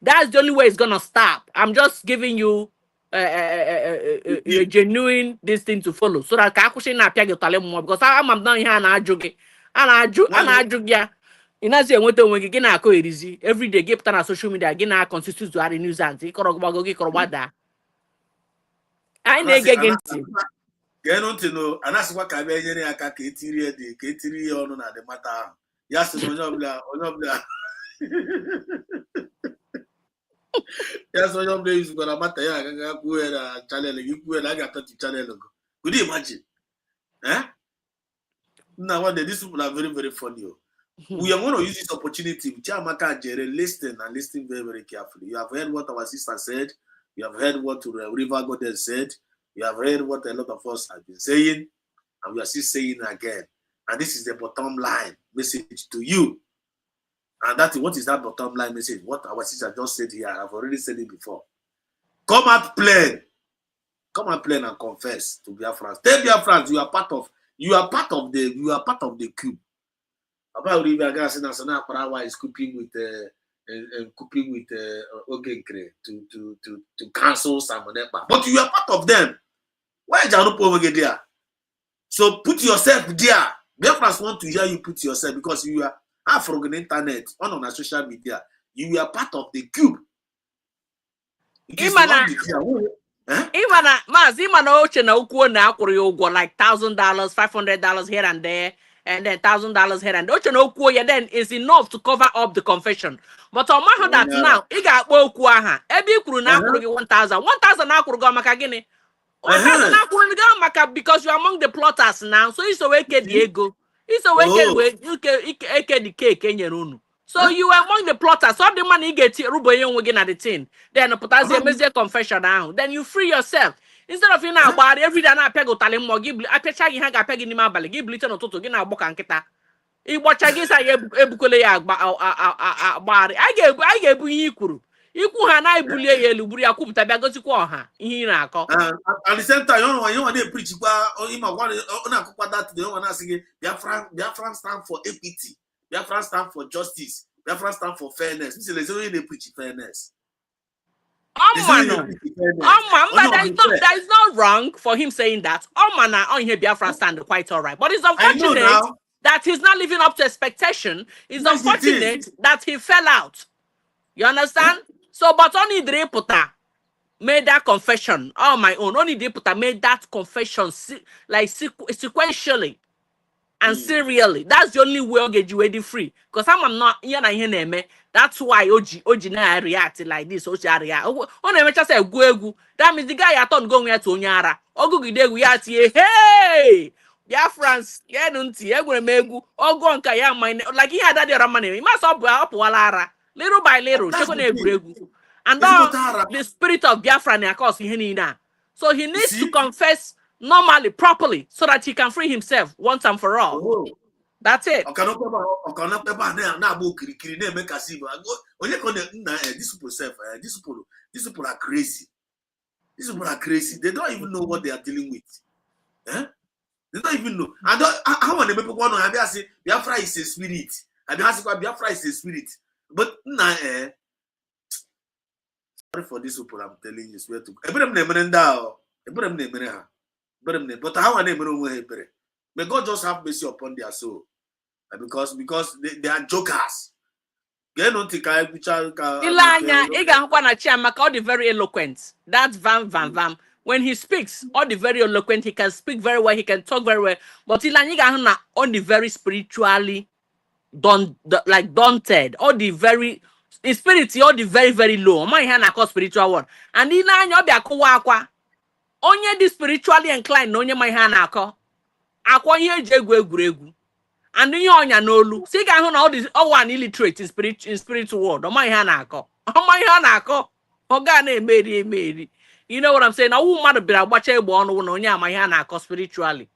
That's the only way it's gonna stop. I'm just giving you a genuine this thing to follow, so that because I'm done here and I joke ya. Inazi enweta onwe gị na-akọ erizi every day gị pụta na social media gị na-consistent to arị news and ịkọrọ gbago gị kọrọ gbada anyị na-ege gị ntị geenụ ntị no anasịkwa ka bịa nyere ya aka ka etiri ya ọnụ na dị mata ahụ ya sị na onye ọbụla ya sị onye ọbụla izugara mata ya agaga kwuo ya na chanel gị kwuo ya na a ga-atọchi chanel gị. Could you imagine? Now one day these people are very, very funny. We are going to use this opportunity. Chiamaka Jere, listen and listen very, very carefully. You have heard what our sister said. You have heard what River Goddess said. You have heard what a lot of us have been saying. And we are still saying again. And this is the bottom line message to you. And that is what is that bottom line message? What our sister just said here. I've already said it before. Come out plain. Come out plain and confess to Biafra. Stay Biafra. You are part of the cube. About River Gas and Asana is coping with Ogenkre to cancel Samonepa. But you are part of them. Why Jarupo over there? So put yourself there. Biafrans want to hear you put yourself because you are half from the internet on a social media. You are part of the cube. Imana oche na ukwu na akwụrụ ya ụgwọ like $1,000, $500 here and there, and then $1,000 here and there. Oche na okwu ya then is enough to cover up the confession. But on my that now, ị ga-akpọ okwu aha. Ebe i kwuru na akwụrụ gị 1,000 akwụrụ gị maka gịnị? 1,000 akwụrụ gị maka because you are among the plotters now. So it's a wicked ego. It's a wicked the cake enyere unu. So you were among the plotters. So the money get rubo again at the tin. Then a confession now. Then you free yourself. Instead of you about every day I peg talim more give I peg hang a peg in my belly, give little or to get a book and kita. It watch against I gave equal. Iku hana ibulie ye luburi akubu tabiago ti kwa ha ihe na akọ at the same time you want to preach kwa ima one na akwa that the one na say Biafra stand for equity, Biafra stand for justice, Biafra stand for fairness. This is the preach fairness. That is not wrong for him saying that. On here Biafra stand quite all right, but it's unfortunate that he's not living up to expectation. It's unfortunate that he fell out. You understand? So, but only Dreputa made that confession on my own. Only Dreputa made that confession like sequentially and serially. That's the only way I'll get you ready free. Because I'm not here. That's why Oji na reacted like this. Oji react. Just say go. That means the guy I thought going to Onyara. Ogu we are hey. Yeah, France. Yeah, nunti. Yeah, go megu. Ogo anka ya mine. Like he had that ramane. He must up walara. Little by little, and the spirit of Biafra cause so he needs to confess normally, properly, so that he can free himself once and for all. That's it. These people are crazy. These people are crazy. They don't even know what they are dealing with. They don't even know. How many people want to have say Biafra is a spirit? And Biafra is a spirit. But sorry for this people, I'm telling you, swear to but how are they? May God just have mercy upon their soul, because they are jokers. Ilanya, all the very eloquent. That's Vam. When he speaks, all the very eloquent, he can speak very well, he can talk very well. But Ilanya on the very spiritually daunted, all the very in spirit, all the very, very low. My hand I call spiritual one. And in akwa. Onye the spiritually inclined, no my hand I call. Akwa ye jegu. And you onya nolu. See all this one illiterate in spiritual world. On my hand I call. On my hand I call. Ogane made. You know what I'm saying? I won't matter be a watch a one on my hand I call spiritually.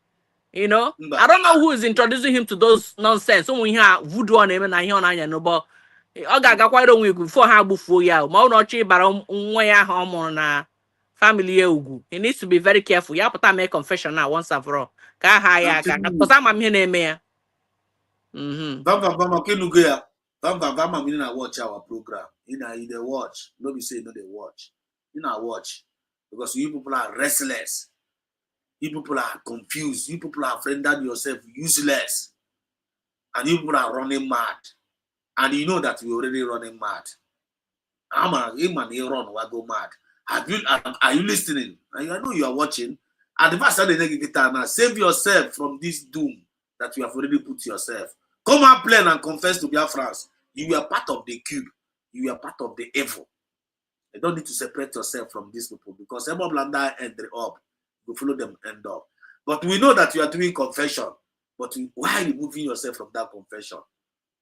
You know, I don't know who is introducing him to those nonsense. Someone here voodoo on him and I hear no, but I got quite a week before how before ya. Maunochi, but where home on family ugu. He needs to be very careful. Ya put make confession now once and for all. Because I'm here name. Vama kenugo ya. Vama meaning I watch our program. You know, they watch. Nobody say no, they watch. You know, watch because you people are restless. You people are confused. You people have rendered yourself useless, and you people are running mad. And you know that we're already running mad. I'm a man, you run, I go mad. Are you listening? I know you are watching. And the first time they get now, save yourself from this doom that you have already put yourself. Come and play and confess to Biafrans. You are part of the cube. You are part of the evil. You don't need to separate yourself from these people because some of them end up. You follow them end up. But we know that you are doing confession. But why are you moving yourself from that confession?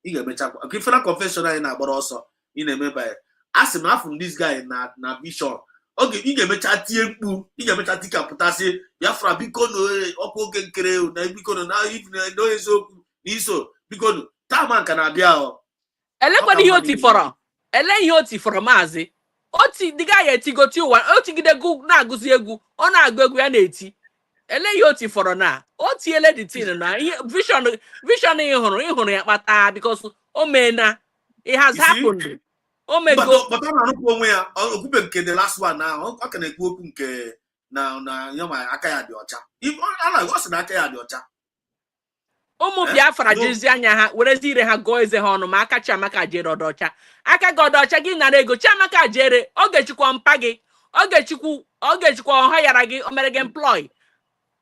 You get better. Okay, for that confession, but also in a member. Ask him from this guy na vision. Okay, you get better TMU. You get better tika potasi. Biafra because no oko kenkere na because now if no so because that man can be out. Everybody oti for ele yoti for mazi. Oti the guy eti go to one. Oti gide go na aguzi egu. O na agbo egu ya na eti. Ele yoti for na. Oti ele the thing na. Vision ihuru ya kpata because o mena it has happened. Oh my God. But I'm not going to the last one now. How can I go na you know my akaya di ocha. If I like what's na akaya di ocha. Ụmụ Biafra jezi anya ha werezi ire ha gụọ eze ha ọnụ ma aka Chiamaka jere ọdọcha aka gị ọdọcha gị nara ego Chiamaka jere ọ ga-echikwa mpa gị ọ ga-echikwa ọha yara gị o mere gị employ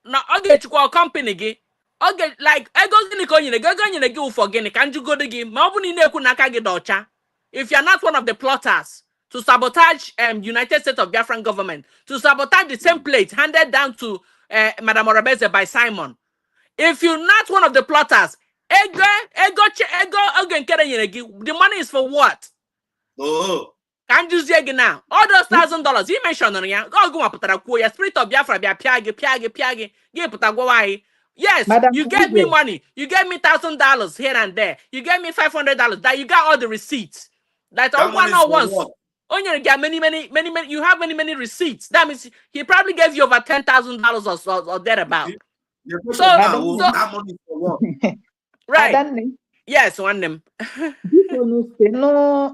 na ọ ga-echikwa company gị ọ ga like ego gịnị ka o nyere gị ụfọ gịnị ka njugodi gị ma ọ bụ na ị na-ekwu na aka gị dị ọcha if you are not one of the plotters to sabotage United States of Biafran government to sabotage the same plate handed down to Madam Orabeze by Simon. If you're not one of the plotters, the money is for what? Oh. Can't you see now? All those $1,000 he mentioned on ya. Go up your spirit of Biafra, piagi. Yes, Madam, you gave me money. You gave me $1,000 here and there. You gave me $500. That you got all the receipts. That all one or once. On your get many. You have many receipts. That means he probably gave you over $10,000 or thereabout. So that money is for what? Right. Yes, one them.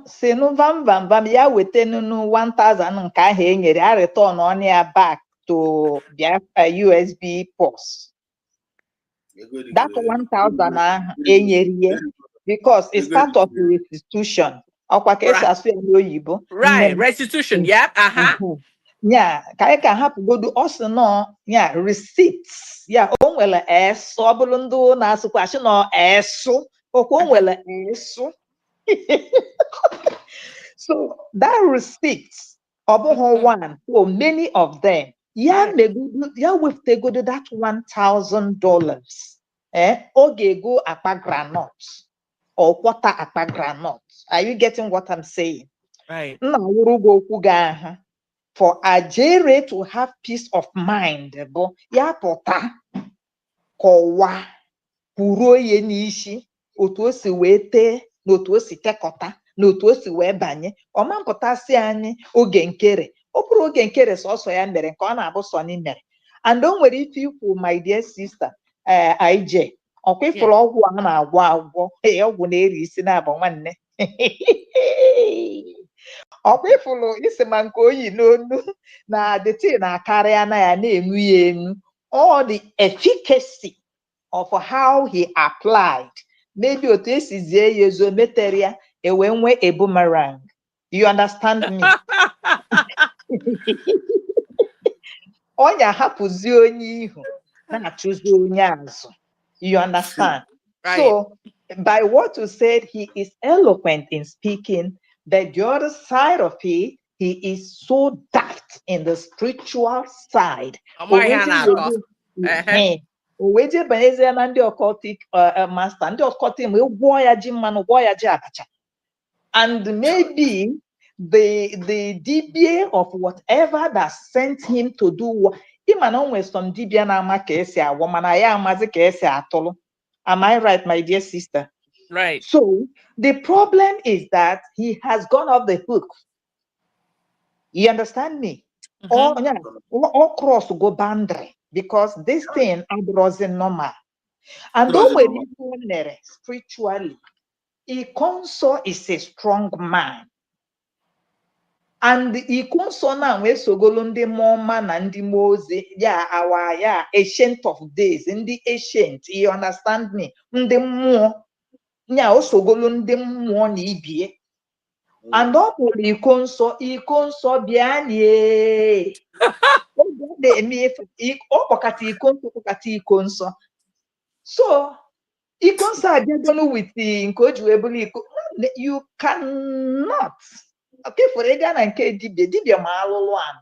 Senu vam ya wetenu 1,000 nke ahụ enyere a return on ya back to Biafra USB post. That 1,000 ahụ enyere because it's part of the restitution. Right, restitution, yeah, yeah, ka hapụ godu also no, yeah, receipts. Yeah, o nwere eso ọbụlụ na asụkwachi no eso okwu nwere eso. So that receipts ọbụghị one, so many of them. Yeah, ya wefte godu that $1,000. O ga-ego akpa granite or quarter akpa granite. Are you getting what I'm saying? Right. For Ajere to have peace of mind, ya pụta kọwa kwuruo ihe n'ishi otu o si wee tee na otu o si tekọta na otu o si wee banye ọma mpụtasị anyị oge nkere ọ bụrụ oge nkere sọsọ ya mere nke ọ na-abụ sọni mere and o nwere ife ikwu my dear sister IJ ọkwa ifụrụ ọgwụ a na-agwọ ọgwụ na-eri isi na-abụ nwanne ọkwa ifụrụ isi ma nke oyi n'onu na the thing na-akarịa na ya na-enu ya enu all the efficacy of how he applied maybe otu esi zie ya ezo metere ya ewe nwe a boomerang. You understand me? Onya hapụzi onye ihu na-achụzi onye azụ. You understand? Right. So by what you said, he is eloquent in speaking, but the other side of it, he is so daft in the spiritual side. Oweje banyeze na ndị occultic master, ndị occultic ma gwọ ya ji mmanụ, gwọ ya ji abacha. And maybe the DBA of whatever that sent him to do, Ịma na o nwere some dibịa na-ama ka esi agwọ mana ya amazi ka esi atụlụ. Am I right, my dear sister? Right. So the problem is that he has gone off the hook. You understand me? Or cross go boundary because this thing wasn't normal. And though we're spiritually, Ikonso is a strong man. And Ikonso now we sogolo ndị moma na ndị moze, our ancient of days, in the ancient, you understand me? Ndị mmụọ, nya o sogolo ndị mmụọ na ibie. And ọ bụrụ iko nsọ bịa nie. Ọ kpọkata iko nsọ. So iko nsọ abịagonu with nke o ji wee bụrụ iko. You cannot. Okay, for ịga na nke dibịa ma alụlụ ana.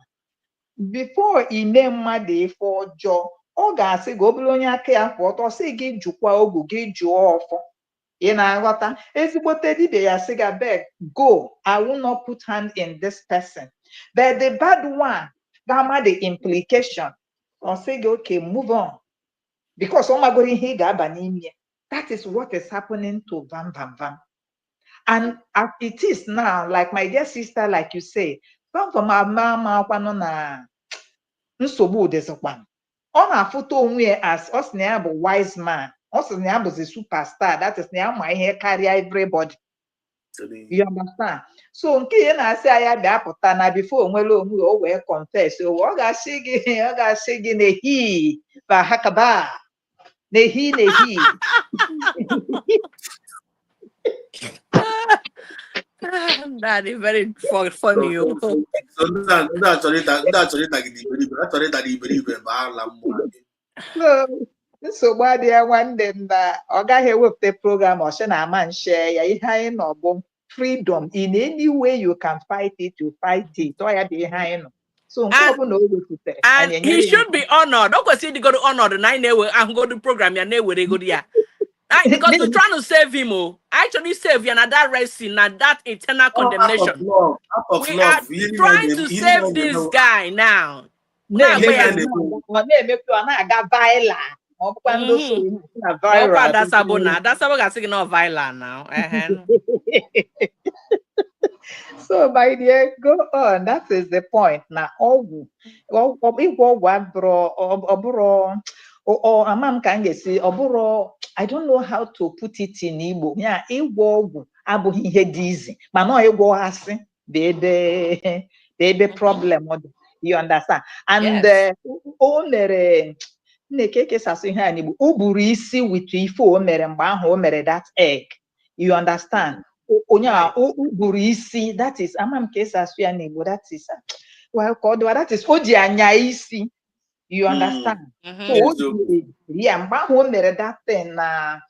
Before ime mmadụ ife ọjọọ, ọ ga-asị gị ọ bụrụ onye aka ya kwụ ọtọ sị gị jụkwa ogu gị jụọ ọfọ. In Agota, ezigbote dibịa ya sị ga beg, go, I will not put hand in this person. But the bad one, gamma the implication, or say, okay, move on. Because oh my God, he that is what is happening to Vam Vam Vam. And as it is now, like my dear sister, like you say, Vam Vam Mama na nsogbu dezokwan. Ọ na-afụta onwe as us na bụ wise man. Also, Nyam was a superstar. That is Nyam, my hair carry everybody. You understand? So, okay, I say I had the apotana before when we confess. So, what I say, nehi, bahakaba, nehi. That is very funny. So what they one them that Oga here with the program or shana man share ya behind or freedom in any way you can fight it, you fight it. So I behind. So and he should be honored. Don't go see the go to honor the 9 hour and go to program your name where they go there. Because we're trying to save him. Actually save you and that resting and that eternal condemnation. We are trying to save this guy now. That's violent now. So, my dear, go on. That is the point. Now, I don't know how to put it in Igbo. Yeah, Igbo abụghị ihe dị easy. Mana Igbo asị baby problem. You understand? And o mere nnekeke sasu ihe a n'Igbo. O buru isi with ife o mere mgbe ahụ o mere that egg. You understand? Onya o buru isi, that is amam ka sasu ya n'Igbo, that is well called, that is o ji anya isi. You understand? So yeah, mgbe ahụ o mere that thing na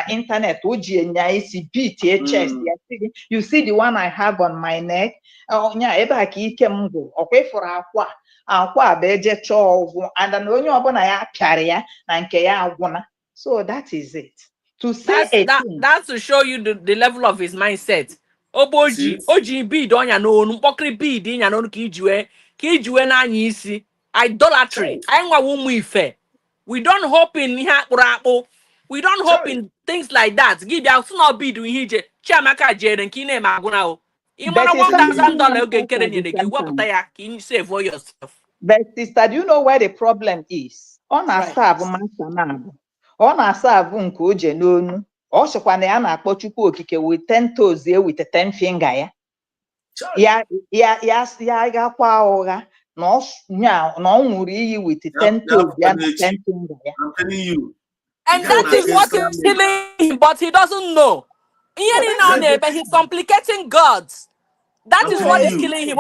internet, o ji anya isi beat your chest. You see the one I have on my neck. Onya ebe a ka ike m gwụ, ọkwa ịfụrụ akwa bụ eje chọọ ọgwụ, and na onye ọbụla ya pịara ya na nke ya agwụna. So that is it. To say that's to show you the level of his mindset. Oji bid onya no mkpokri bid nya no ka ijiwe na anya isi. Idolatry. We don't hope in ihe akpụrụ akpụ. We don't hope in things like that. Give ya so bid ihe ije Chiamaka jere nke ị na-eme agwụna o. $1,000 oge nkere nyere gị wepụta ya ka ị save for yourself. But sister, do you know where the problem is? Ọ na-asabụ master na-abụ. Ọ na-asabụ nke oje n'onu. Ọ sịkwa na ya na-akpọ Chukwu okike with 10 toes with 10 finger ya. Ya gakwa ụgha na ọ nwụrụ iyi with 10 toes ya na 10 finger ya. I'm telling you. And that is what is killing him, but he doesn't know. He's complicating gods. That is what is killing him.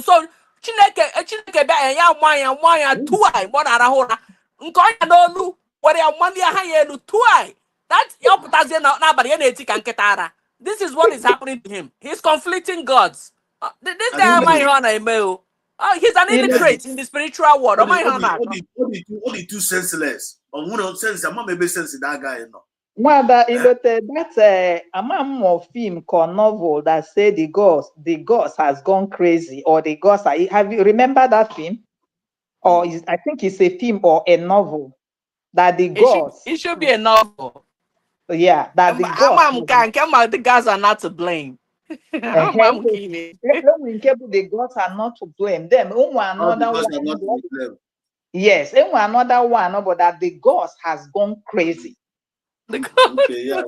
So Chineke bịa ya nwanya tuai mọ na arahụ ụra nke ọnya n'olu were ya mmanụ ya ha ya elu tuai. That ya pụtazie n'abalị ya na-eti ka nkịta ara. This is what is happening to him. He's conflicting gods. This guy amaghị ihe ọ na-eme o. He's an illiterate in the spiritual world. Only two senseless. On one sense, I'm not maybe sense that guy, you know. Well, that's a amount of film called novel that say the gods has gone crazy, or the gods are. Have you remember that film? or I think it's a film or a novel, that the gods. It should be a novel. Yeah, that the gods. The gods are not to blame. The gods are not to blame. Them, another one. Yes, another one, but that the gods has gone crazy. Okay, yeah,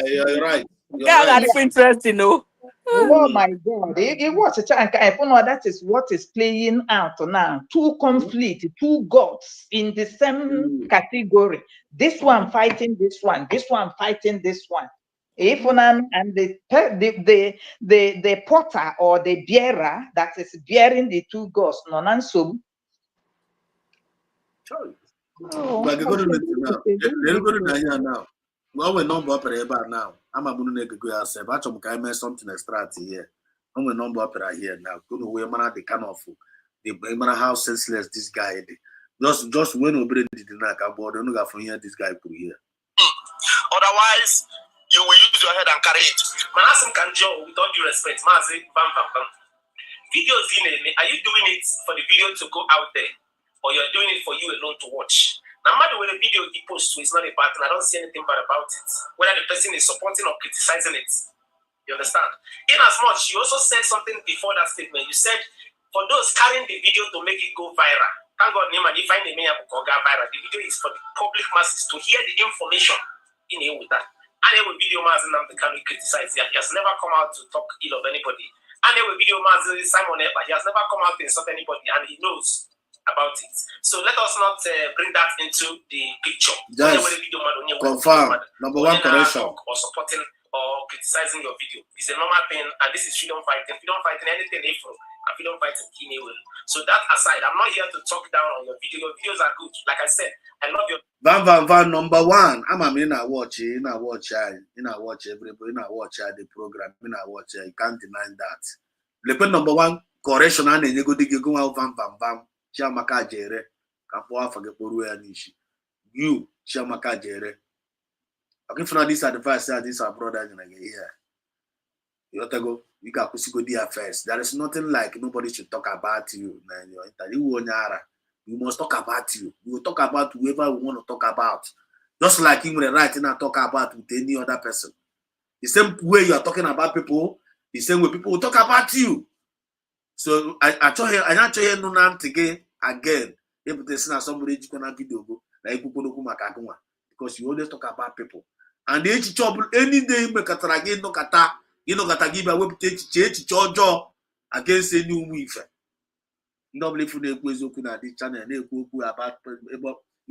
you're right. God, that's interesting, no? Oh my God! It was a time. That is what is playing out now. Two conflict, two gods in the same category. This one fighting this one. This one fighting this one. If and the potter or the bearer that is bearing the two gods, nonanso. Now. Well, we're not opera now. I'm a moon go yourself. I told something extra here. I'm a number opera here now. Go to where man the kind of the man how senseless this guy is. Just when we bring the dinner board, don't go from here. This guy put here. Otherwise, you will use your head and carry it. Manasim can join with all due respect. Mazi, bam, bam, bam. Videos are you doing it for the video to go out there, or you're doing it for you alone to watch? No matter whether the video he posts to is not a bad thing, I don't see anything bad about it. Whether the person is supporting or criticizing it. You understand? In as much, you also said something before that statement. You said, for those carrying the video to make it go viral, thank God, name and if I name it go viral, the video is for the public masses to hear the information in here with that. And every video mass the can criticize it. He has never come out to talk ill of anybody. And every video mass Simon Eber, he has never come out to insult anybody, and he knows about it. So let us not bring that into the picture. Yes. Confirm. Number one correction. Or supporting or criticizing your video. It's a normal thing, and this is freedom fighting. Freedom fighting anything Afro, and freedom fighting Kine will. So that aside, I'm not here to talk down on your video. Your videos are good. Like I said, I love your Van number one. I'm in a watch everybody, the program, you can't deny that. Le number one correction and then you go van Chiamaka Jere, Kapoa for the Poru Nishi. You, Chiamaka Jere. Okay, for this advice, these are brothers in a year. You go, you got to go first. There is nothing like nobody should talk about you. You must talk about you. You will talk about whoever we want to talk about. Just like you will write and talk about with any other person. The same way you are talking about people, the same way people will talk about you. So I told him, I not hear no name again. If they see somebody gonna video go, like because you always talk about people. And the trouble any day make a again no kata, you know kata give away to against any wife. Nobody for the this channel, they about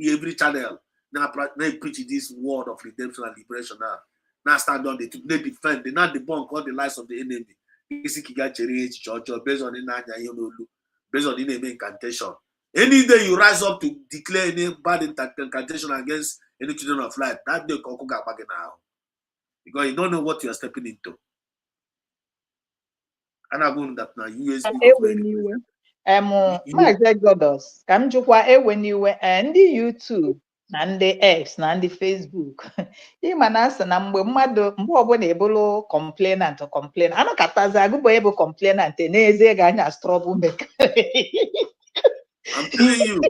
every channel. Now preach this word of redemption and liberation now. Now stand on they defend, they not debunk all the lies of the enemy. Based on the name incantation. Any day you rise up to declare any bad incantation against any children of light, that day can back now. Because you don't know what you are stepping into. And I'm going that now USB. Maazị Godos, ka m jụkwa ewe n'iwe ndị YouTube na ndị X na ndị Facebook ịma na asị na mgbe ọbụla ebulu complainant anakatazi agụbọ ebe complainant n'ezie ga-anya troublemaker. I'm telling you.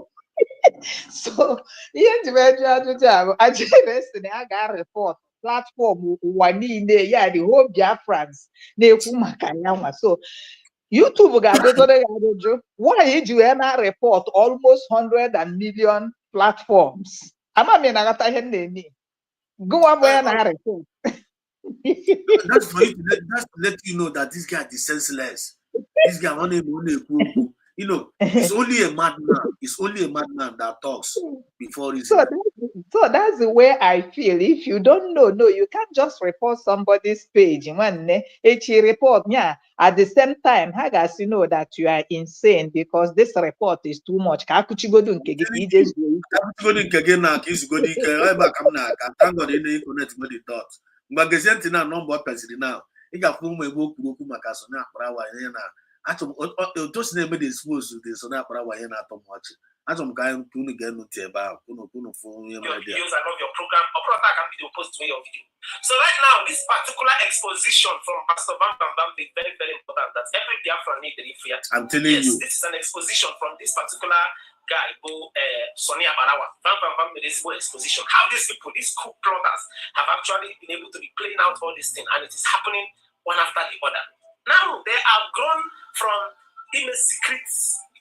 So ihe njimeju ajụjụ ahụ ajụjụ esi na ya ga-report platform ụwa niile ya the whole Biafrans na-ekwu maka ya nwa. So YouTube got why did you ever report almost 100 million platforms? I'm mean I got go up where I report. That's for you to let you know that this guy is senseless. This guy only you know, it's only a madman. It's only a madman that talks before he's so that's the way I feel. If you don't know, you can't just report somebody's page. When report, yeah, at the same time, how does you know that you are insane because this report is too much? Thank God now. Those name is supposed to this, so now I want to watch. I don't going to get no teba, phone. Your videos, I love your program. I can video post me your video. So right now, this particular exposition from Pastor Bam Bam Bam is very, very important. That every Biafra need the fear. I'm telling you. This is an exposition from this particular guy, Sonia Barawa. Bam Bam Bam made this exposition. How these people, these coup plotters, have actually been able to be playing out all this thing, and it is happening one after the other. Now they have grown from in a secret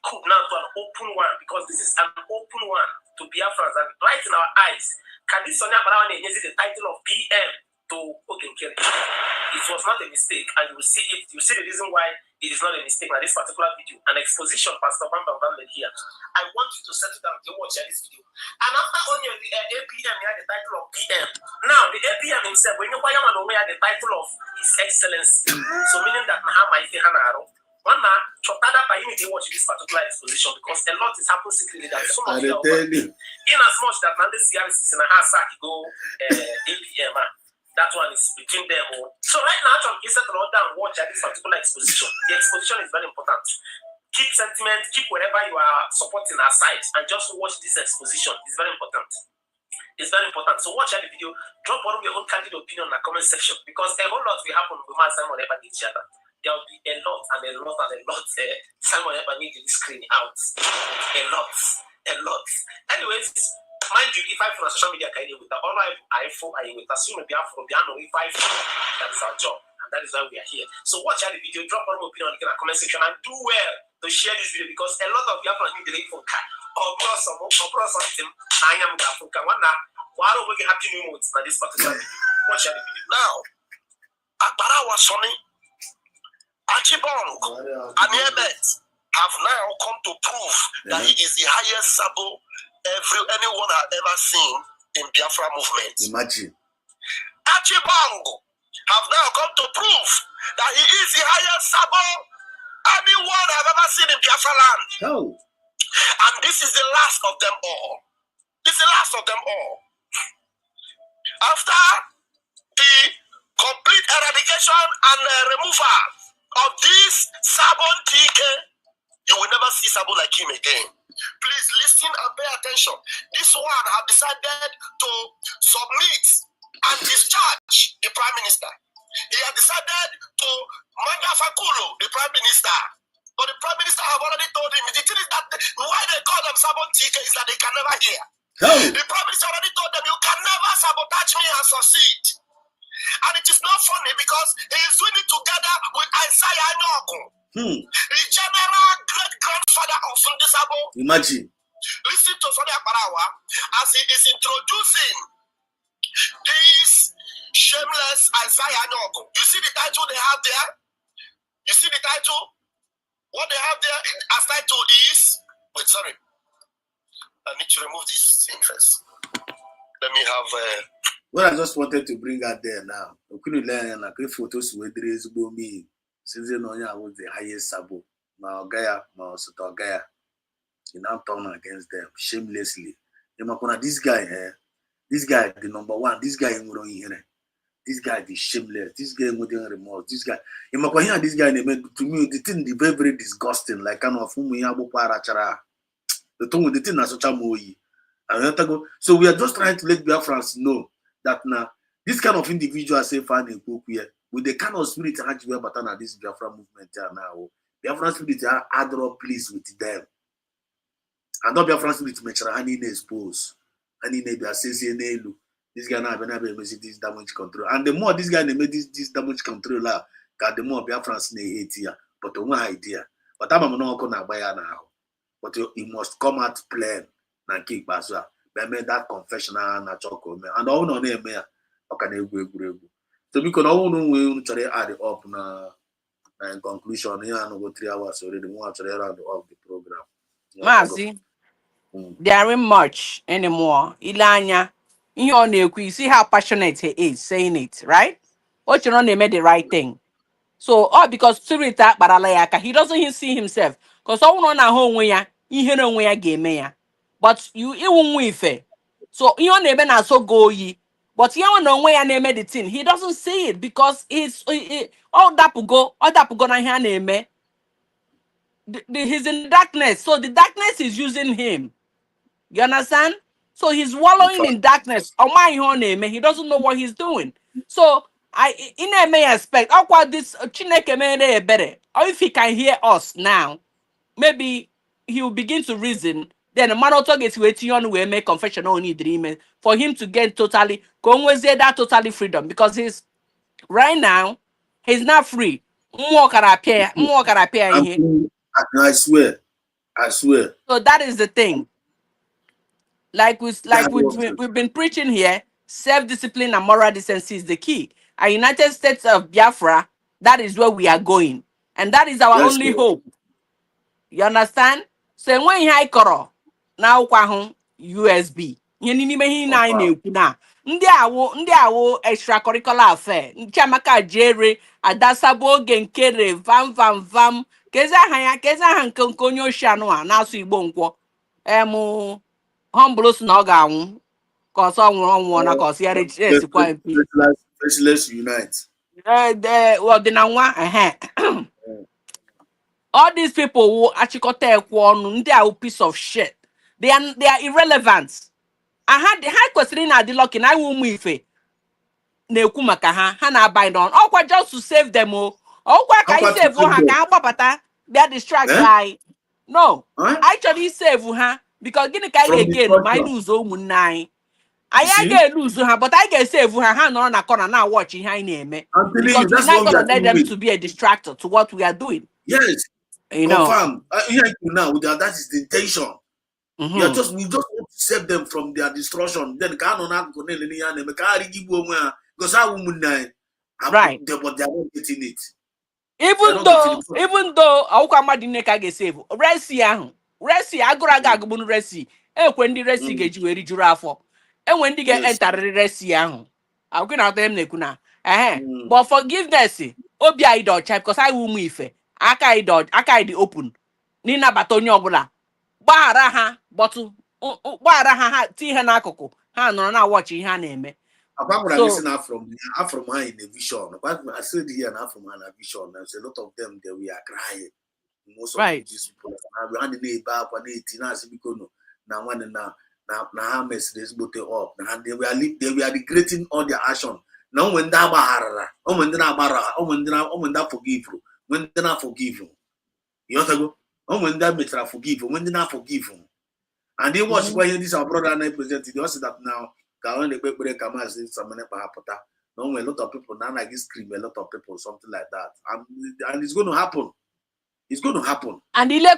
coup now to an open one, because this is an open one to Biafrans, and right in our eyes, can this Sonia Barawa use the title of PM to Ogenkere? It was not a mistake, and you will see it. You see the reason why it is not a mistake. Now, this particular video, an exposition Pastor Bam Bam Bam made here. I want you to settle down to watch this video. And after on your APM, you had the title of PM. Now, the APM himself, when you buy him, you had the title of His Excellency. So meaning that Mahama Ife Hanaro. One man, Chotada by him, they watch this particular exposition, because a lot is happening secretly that some of you are in as much that Nande CRC in a house go APM. That one is between them. So right now, I'm going to settle down and watch this particular exposition. The exposition is very important. Keep sentiment, keep wherever you are supporting our side, and just watch this exposition. It's very important. It's very important. So watch the video, drop all of your own candid opinion in the comment section, because a whole lot will happen with Simon Ever each other. There will be a lot and a lot and a lot. Simon Ever need to screen out. A lot. Anyways, mind you, if I for social media can with the all I will assume be from Biano if I that is our job, and that is why we are here. So watch the video, drop all your opinion in the comment section, and do well to share this video, because a lot of Biafra need the phone card or something. I am the phone card. Quarrel will get happy new modes na this particular video. Watch the video. Now, Akbarawa Sonny, Achibong, and Ebet have now come to prove that he is the highest sabo anyone has ever seen in Biafra movement. Imagine. Achibong have now come to prove that he is the highest sabo anyone has ever seen in Biafra land. Oh. And this is the last of them all. This is the last of them all. After the complete eradication and removal of this Sabon TK, you will never see Sabo like him again. Please listen and pay attention. This one have decided to submit and discharge the Prime Minister. He has decided to manga Fakulo, the Prime Minister. But the Prime Minister have already told him, the thing is that why they call them Sabon TK is that they can never hear. Oh. The Prime Minister already told them, you can never sabotage me and succeed. And it is not funny because he is doing it together with Isaiah Nyoko, the general great-grandfather of Sundisabo. Imagine. Listen to Sonia Barawa as he is introducing this shameless Isaiah Nyoko. You see the title they have there? You see the title? What they have there as title is... Wait, sorry. I need to remove this thing first. Let me have... What I just wanted to bring out there now, we couldn't learn like photos with me. Since you know, I was the highest sabo. Ma Gaya, you now turn against them shamelessly. This guy, the number one, this guy in here. This guy is shameless. This guy wouldn't remorse. This guy, this guy, to me, the thing is very, very disgusting. Like kind of the thing with the thing as such a moyi. So we are just trying to let Biafrans know that now this kind of individual say find in here with the kind of spirit that we have at this Biafra movement now. Biafra spirit are other pleased with them. And not Biafra spirit make sure any expose. Any be assessing this guy now be this damage control. And the more this guy made this damage controller, the more Biafrans hate here. But one idea. But I'm not gonna buy now. But he must come out plain and kick Baswa. But made that confessional and chocolate and all no name here. Okay, so because all no we try add it up na in conclusion here and go 3 hours already. We want to round off the program. Mazi, they aren't much anymore. Ilanya, you see how passionate he is saying it, right? What you know, they made the right thing. So, because Turita Baralayaka, he doesn't see himself. Because all on a home where you know where game ya. But you won't with it. So you never not so go ye. But you don't know where name the thing. He doesn't see it because it's all that go na here name. he's in darkness, so the darkness is using him. You understand? So he's wallowing in darkness. On my own name, he doesn't know what he's doing. So in a may expect, how about this Chineke may better? Or if he can hear us now, maybe he will begin to reason. Then the man also gets waiting on will make confession only dreaming for him to get totally that totally freedom, because he's right now he's not free. More can appear in here. I swear. So that is the thing. We've been preaching here, self-discipline and moral decency is the key. Our United States of Biafra, that is where we are going. And that is our Yes, only sir. hope. You understand? So when I koro now USB. Ndị awo extracurricular affair. Chamaka jere adasabo oge nkere vam. Keza ha nke onye ocean a na-asụ Igbo nkwọ. Humble na ọ ga-anwụ ka ọsọ nwụrụ na ka ọsọ ya resikwa mpi. Let's unite. Ọdịna nwa all these people who achịkọta ekwe ọnụ, ndị a piece of shit. They are irrelevant. Ha kwesịrị na-adị lucky na iwu ụmụ ife na-ekwu maka ha na-abind on. Ọkwa just to save them ọkwa ka i save ha ka ha gbapụta bịa distract anyị. No, actually save ha. Because gịnị ka anyị ga-again ma anyị lose ụmụnne anyị. Anyị ga-lose ha, but anyị ga-save ha nọrọ na corner na watch ihe anyị na-eme. Because we're not going to let them to be a distractor to what we are doing. Yes. You know. Confirm. Now that is the intention. We just want to save them from their destruction. Then because right. But they are not getting it. Even though Aukamadineka get save Resi agụrụ aga agụgbunu resi ekwe ndị resi ga-eji wee rijuru afọ enwe ndị ga-entarịrị resi ahụ agụ na atọ m na-ekwu na but forgiveness obi anyị dị ọcha because anyị ụmụ ife aka anyị dị open n'ịnabata onye ọbụla gbaghara ha ti ihe n'akụkụ ha nọrọ na watch ihe ha na-eme. From her in the vision. I said here now from her in the vision. There's a lot of them that we are crying. Most of these people are running back when 18 because now one now mess this boat up. And they were regretting all their action. Now when that barra, when that forgive you, when they not forgive you. You know to go? When that makes forgive you, when they not forgive you. And they watch why this our brother and I presented. They also that now when the paper come out, some no, a lot of people now like this scream, a lot of people, something like that. And it's going to happen. It's going to happen. And ile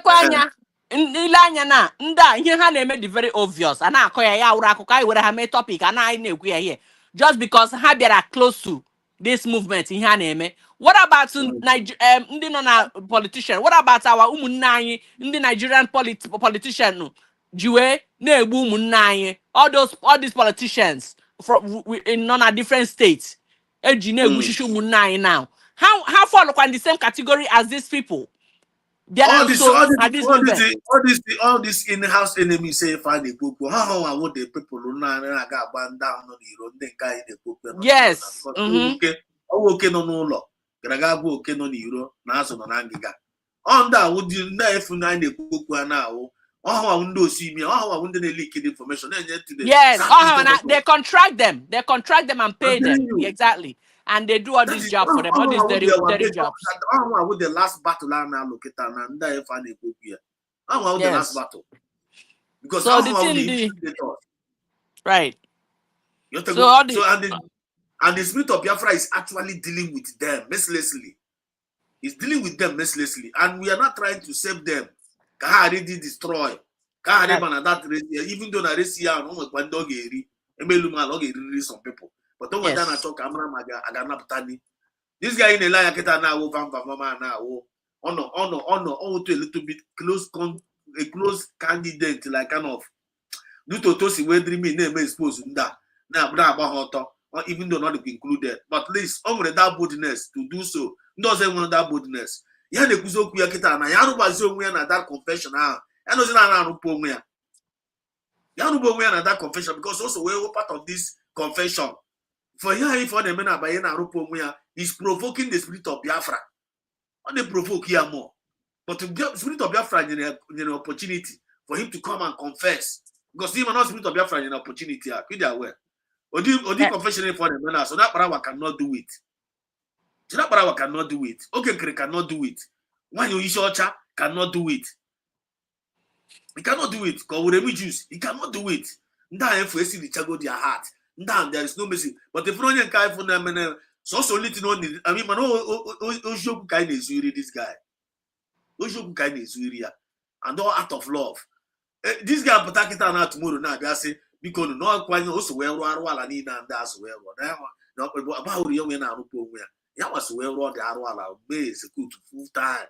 anya na nda ihe ha na-eme the very obvious. Ana akoya ya ura akụkọ anyị were ha mee topic ana anyị na-ekwu ya here. Just because ha bịara close to this movement ihe ha na-eme. What about ndị nọ na politician? What about our ụmụnne anyị ndị Nigerian politician jiwe na-egbu ụmụnne anyị? All these politicians from in different states. Eji na-egbu shishi ụmụnne anyị now. How fall in the same category as these people? All this in-house enemies say find the book. How I want the people who I got banned down on the road, then guy the book. Yes. Okay, no law. Gragago, okay, no euro, Naso Nangiga. On that, would you know if you know the book now? Oh, I wouldn't see me. Oh, I wouldn't leak information. Yes, they contract them. They contract them and pay them. Exactly. And they do all this job for them, all these dirty jobs. I want the last battle now located and die if I go here. I want the last battle. Because so right. And the spirit of Biafra is actually dealing with them mercilessly. It's dealing with them mercilessly. And we are not trying to save them. Already destroy. Even though I see some people. But don't want to talk. This guy in the line now to a little bit a close candidate, like kind of due to Tosi where dreaming name exposed that now even though not included, but at least over that boldness to do so doesn't want that boldness. Yeah, the Kuzo Kuyakita na Yaruba na that confession now. And was not Yaruba na that confession because also we're part of this confession. For here, for the men are is provoking the spirit of Biafra. What they provoke here more. But the spirit of Biafra is an opportunity for him to come and confess. Because even not spirit of Biafra is an opportunity. Be aware. Odi confession for the men, so that power cannot do it. So that power cannot do it. Okay, cannot do it. When you issue cannot do it. He cannot do it. Because with Jews, he cannot do it. That FSC the chago their heart. That there is no mercy. But if you can't for them, so little know. I mean, man, Oshoku kind is really this guy. Oshoku kind is really, and all out of love. This guy patakita na tomorrow now. They say because no kwanye also we arwala ni na ndas we no about the young na rupo we ya was we ro the arwala be execute full time.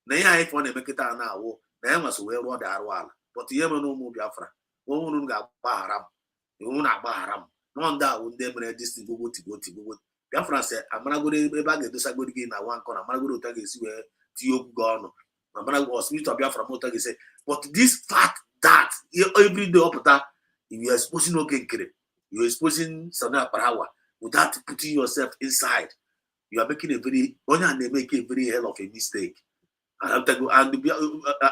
Na ya ifo na emekita na awo na ya was we ro the arwala. But ye no mu Biafra. Wo nu ga gba haram. You na gba haram. No nda wo ndem re this go Biafra say amara go ebe ga dosa go gi na one corner. Amara go to ga si we ti ogu go no. Amara go spirit of Biafra mo to ga say but this fact that every day up that you are exposing you're exposing Sana Parawa without putting yourself inside, you are making a very hell of a mistake. And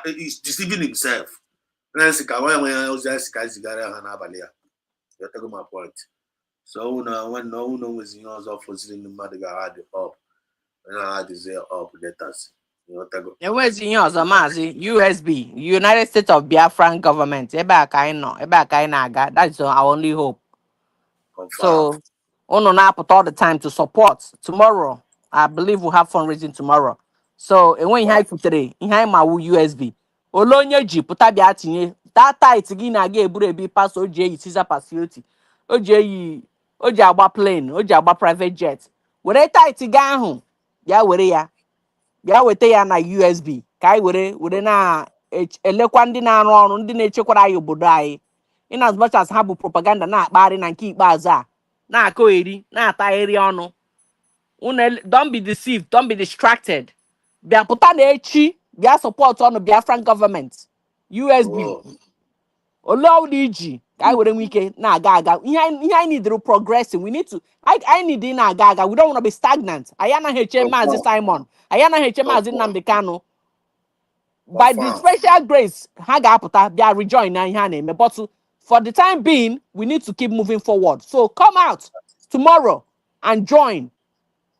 he's deceiving himself. That's my point. So now when no one is yours of in the mother had up, and I had to say up letters. And where's yours, Amazi? USB, United States of Biafran government. That's our only hope. Confirm. So, on now put all the time to support. Tomorrow, I believe we'll have fundraising tomorrow. So, and when you have today, you have my USB. Olonye ji puta bia tinye. That tight gi na ga eburu ebi pass oje yi Caesar Pacioti. Oji agba plane, oji agba private jet. Were tight ga ahụ, ya were ya. Bịa weta ya na USB ka anyị were na elekwa ndị na-arụ ọrụ ndị na-echekwara anyị obodo anyị in as much as ha bụ propaganda na-akpagharị na nke ikpeazụ a na-akọgheri na-atagheri ọnụ. Don't be deceived, don't be distracted. Bịa pụta na echi bịa support ọnụ Biafran government USB ole iji ka anyị were nwee ike na-aga ihe anyị need progressing. We need to I need na-aga we don't want to be stagnant. Anyị anaghị eche Maazị Simon, anyị anaghị eche Maazị Nnamdi Kanu. By the special grace ha ga-apụta bịa rejoin na ihe a na-eme, but for the time being we need to keep moving forward. So come out tomorrow and join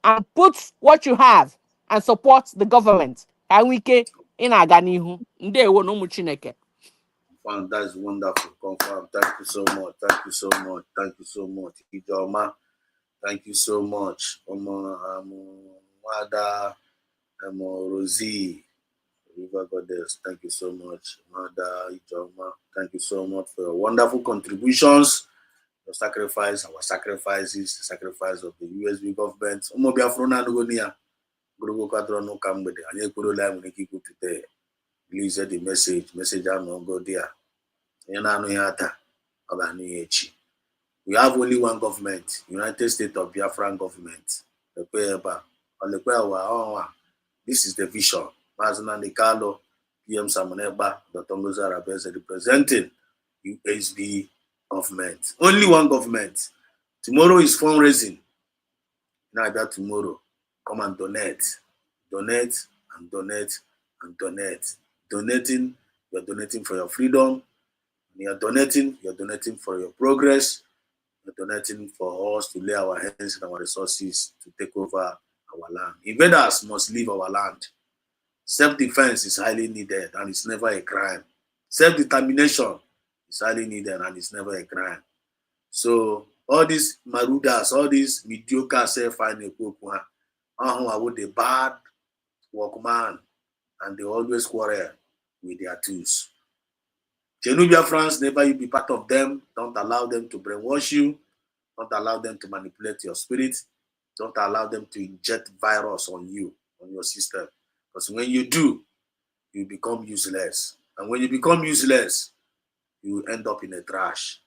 and put what you have and support the government ka anyị nwee ike ị na-aga n'ihu. Ndewo na ụmụ Chineke. That's wonderful. Confirm. Thank you so much. Thank you so much. Thank you so much. Ijoma. Thank you so much. Mada, Rosie, River Goddess. Thank you so much. Mada, Ijoma. Thank you so much for your wonderful contributions. Your sacrifice, our sacrifices, the sacrifice of the USB government. Release the message I'm not go there. We have only one government, United States of Biafran government. This is the vision. Mazana Nikalo, PM Samoneba, Dr. Ngoza Rabez representing USB government. Only one government. Tomorrow is fundraising. Now that tomorrow, come and donate. Donate and donate and donate. Donating, you're donating for your freedom. You're donating for your progress. You're donating for us to lay our hands and our resources to take over our land. Invaders must leave our land. Self-defense is highly needed and it's never a crime. Self-determination is highly needed and it's never a crime. So all these marudas, all these mediocre self-finding people, with the bad workman, and they always quarrel with their tools. Biafrans, never you be part of them. Don't allow them to brainwash you. Don't allow them to manipulate your spirit. Don't allow them to inject virus on you, on your system. Because when you do, you become useless. And when you become useless, you end up in a trash.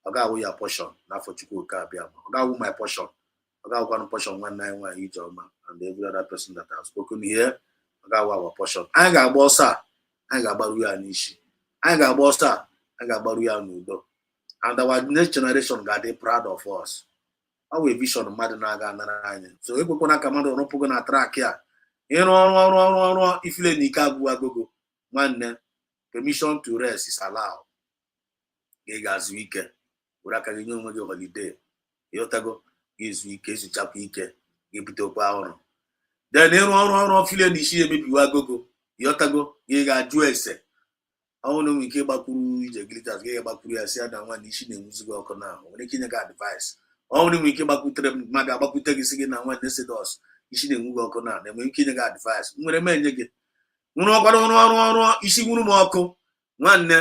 I got your portion, not for Chukwuka Biama. I got my portion. I got one portion 191 each of and every other person that I've spoken here. I got our portion. I got bossa. I got Baruya Nishi. I got bossa. I got Baruya Nudo. And our next generation got they proud of us. Our vision of Madanaga and so if we're gonna come out on gonna track here. ịrụ ọrụ ifile na ike agwụ agogo nwanne permission to rest is allowed. Ị ga-azụ ike were aka gị nye onwe gị holiday ịghọtago izu ike izuchakwa ike ga-ebutekwa ọrụ then ịrụ ọrụ file na isi emebiwa agogo ịghọtago ị ga-ajụ ese ọnwụ na onwe ike ịgbakwuru ije glitters gị gbakwuru ya si ada nwa na isi na-enwuzi gị ọkụ na nwere ike inye gị advice ọnwụ na onwe ike ịgbakwutere ma ga-agbakwute gị si gị na nwa Exodus isi na-enwu gị ọkụ na enwere ike inye gị advice nwere m enye gị nwụrụ ọkwara ọrụ isi nwụrụ m ọkụ nwanne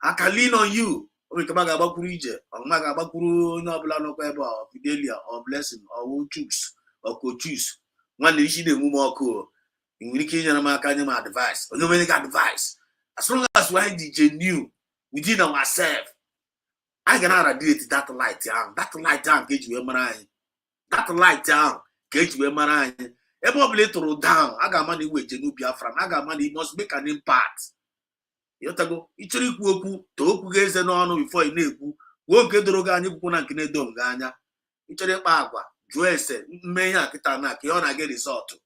aka lean on you onwe ike ma ga-agbakwuru ije ọma ga-agbakwuru onye ọbụla nọkwa ebe ọ Fidelia ọ Blessing ọ Chus ọ Cochus nwanne isi na-enwu m ọkụ ị nwere ike inyere m aka nye m advice onye nwere gị advice as long as we are genuine within ourselves I can radiate that light down ka eji wee mara anyị that light down ka eji wee mara anyị ebe ọ bụla ị tụrụ down a ga-ama na iwe genuine Biafra a ga-ama na must make an impact ịghọtago ịchọrọ ikwu okwu too okwu gị eze n'ọnụ before ị na-ekwu kwuo nke doro gị anya kwukwu na nke na-edo gị anya ịchọrọ ịkpa agwa jụọ ese mme ihe akịta na ka ọ na-aga resọtụ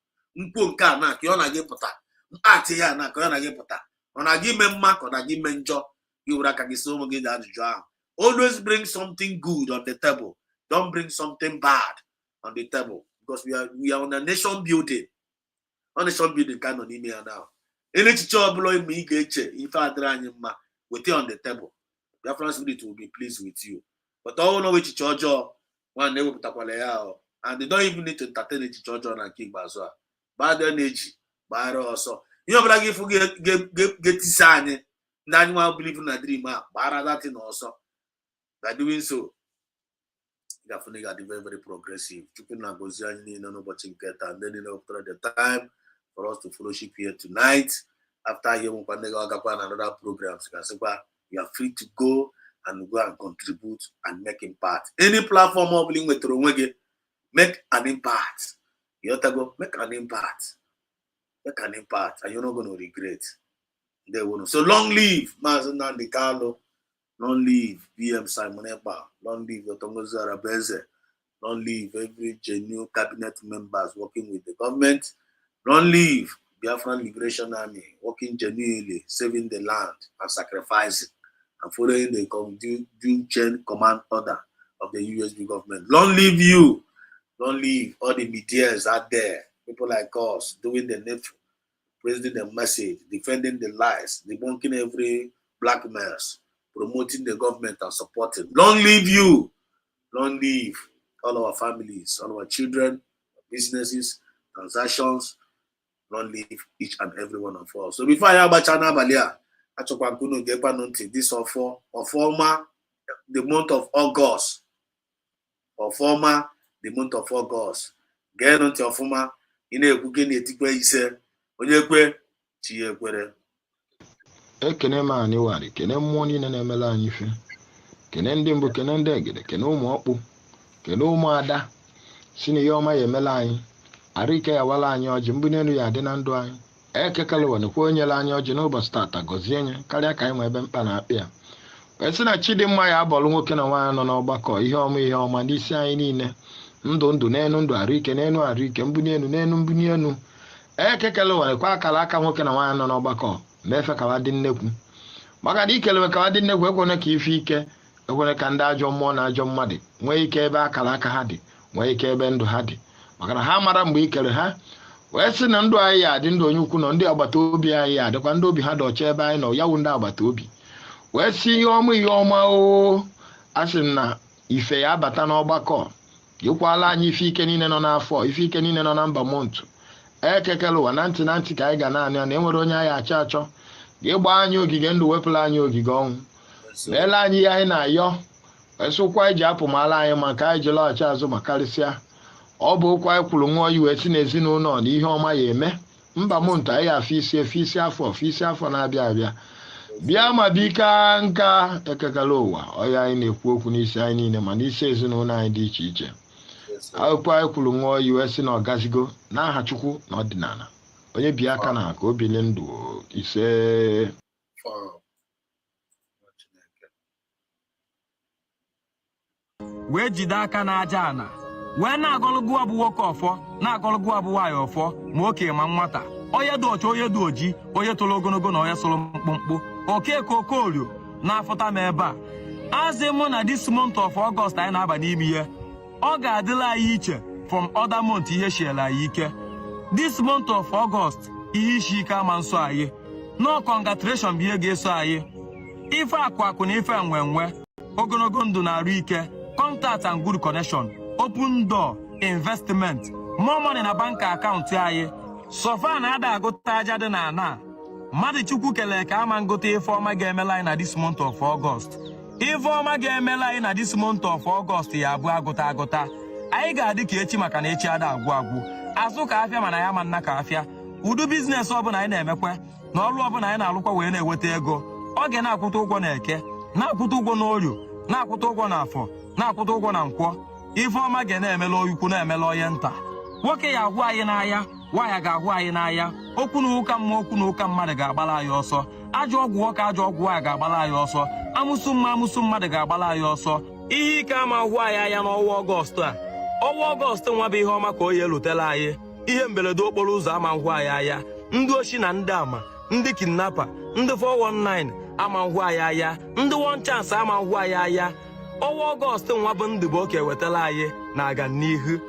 nkwuo nke a na ka ọ na-gị pụta mkpatị ya na ka ọ na-gị pụta ọ na-aga ime mma ka ọ na-aga ime njọ gị were aka gị si ụmụ gị na ajụjụ ahụ always bring something good on the table don't bring something bad on the table because we are on a nation building ka nọ n'ime ya now echiche ọbụla ime ị ga-eche ife adịrị anyị mma weta on the table Biafran spirit will be pleased with you but ọ na echiche ọjọọ nwanne ewepụtakwala ya and they don't even need to entertain echiche ọjọọ na nke ikpeazụ a bad energy gbara ọsọ ihe ọbụla gị ịfụ ga-etisa anyị ndị anyị nwa believe na dream a gbara dati na ọsọ by doing so gafuni ga dị very very progressive chukwu na-agọzi anyị niile n'ụbọchị nke taa ndị niile wepụtara the time for us to fellowship here tonight after here nwekwa ndị ga-agakwa na another programs gasịkwa you are free to go and contribute and make impact any platform ọ bụla ị nwetara onwe gị make an impact yotago make an impact and you're not going to regret. They will. So long live Mazen Nandi Carlo, long live BM Simon Epa, long live Otongo Zarabeze, long live every genuine cabinet members working with the government, long live Biafran Liberation Army working genuinely, saving the land and sacrificing and following the due chain command order of the USB government. Long live you, long live all the medias out there. People like us doing the needful, presenting the message, defending the lies, debunking every blackmails, promoting the government and supporting. Long live you. Long live all our families, all our children, businesses, transactions. Long live each and every one of us. So before I have a channel, this former the month of August. Get on to former. Ekene ma anyị warị kene mmụọ niile na-emela anyị ife kene ndị mbụ kene ndị egede kene ụmụ ọkpụ kene ụmụ ada si na ihe ọma ya emela anyị arịke ya wala anyị ọjị mbụ n'elu ya dị na ndụ anyị ekekele nekwa onyela anyị ọjị n'ụbọchị tata gọzie nye karịa ka anyị nwe ebe mkpa na-akpị ya wee sị na Chidimma ya abọlụ nwoke na nwaanyị nọ n'ọgbakọ ihe ọma n'isi anyị niile ndụ n'enu ndụ arịke n'enu arịke mbuni enu ekekele nekwa akara aka nwoke na nwaanyị nọ n'ọgbakọ mefe ka dị nnekwu maka dị ikelewe ka dị nnekwu ekwene ka ife ike ekwene ka ndị ajọ mmụọ na ajọ mmadụ nwee ike ebe akara aka ha dị nwee ike ebe ndụ ha dị maka na ha mara mgbe ikere ha wee sị na ndụ anyị ya dị ndụ onye ukwu nọ ndị agbata obi anyị ya dịkwa ndị obi ha dị ọcha ebe anyị nọ ya wụ ndị agbata obi wee sị ihe ọma o asị m na ife ya abata n'ọgbakọ yikwala anyị ife ike niile nọ n'afọ ife ike niile nọ na mba montu ekekele ụwa na ntị ka anyị ga naanị ya na enwere onye anyị achọ ịgba anyị ogige ndụ wepụla anyị ogige ọnwụ meela anyị ihe anyị na-ayọ esụkwa iji apụ mala anyị maka anyị ji lọghachi azụ ma karịsịa ọ bụ okwu anyị kwuru nwa oyi wee si n'ezinụlọ na ihe ọma ya eme mba montu anyị afọ isi afọ na-abịa abịa bịa ma bika nka ekekele ụwa ọya anyị na-ekwu okwu n'isi anyị niile ma n'isi ezinụlọ anyị dị iche iche akwụkwọ anyị kwuru nwa oyi wee sị na ọgazigo n'aha Chukwu na ọdịnala onye bi aka na ka o bili ndụ ise wee jide aka n'aja ana wee na-agọlụgụ abụ nwoke ọfọ na-agọlụgụ abụ nwaanyị ọfọ ma okenye ma nwata, onye dị ọcha onye dị oji, onye toro ogologo na onye soro mkpụmkpụ, Okeke Okorio na-afụta m ebe a. Azị mụ na this month of August anyị na-aba n'ime ihe, ọ ga-adịla anyị iche from other month ihe shiela anyị ike. This month of August ihe isi ike ama nso anyị, no congratulation bụ ihe ga-eso anyị. Ife akụ na ife enwenwe, ogologo ndụ na arụ ike, contact and good connection, open door, investment, more money na bank account anyị. Sofa na-ada agụta aja dị na ana. Mmadụ Chukwu kelee ka ama ngụta ife ọma ga-emela anyị na this month of August. Ife ọma ga-emela anyị na this month of August ya abụ agụta. Anyị ga-adị ka echi maka na echi ada agwụ. Azụ ka afịa mana ya ma nna ka afịa. Udu biznes ọbụla anyị na-emekwe na ọrụ ọbụla anyị na-alụkwa wee na-eweta ego. Ọ ga na-akwụta ụgwọ na Eke, na-akwụta ụgwọ na Orio, na-akwụta ụgwọ na Afọ, na-akwụta ụgwọ na Nkwọ. Ife ọma ga na-emela oyukwu na-emela onye nta. Nwoke ya agwụ anyị n'ahịa, nwaanyị ga-agwụ anyị n'ahịa. Okwu na ụka mmụọ, okwu na ụka mmadụ ga-agbala anyị ọsọ. Ajọ ọgwụ nwoke, ajọ ọgwụ nwaanyị ga-agbala anyị ọsọ. Amụsụ mmadụ ga-agbala anyị ọsọ. Ihe ike ama hụ anyị anya n'ọnwa Ọgọst a. Ọnwa Ọgọst nwa bụ ihe ọma ka o yi elutela anyị. Ihe mberede okporo ụzọ ama hụ anyị anya. Ndị oshi na ndị ama, ndị kidnapper, ndị 419 ama hụ anyị anya. Ndị one chance ama hụ anyị anya. Ọnwa Ọgọst nwa bụ ndị bụ oke wetala anyị na-aga n'ihu.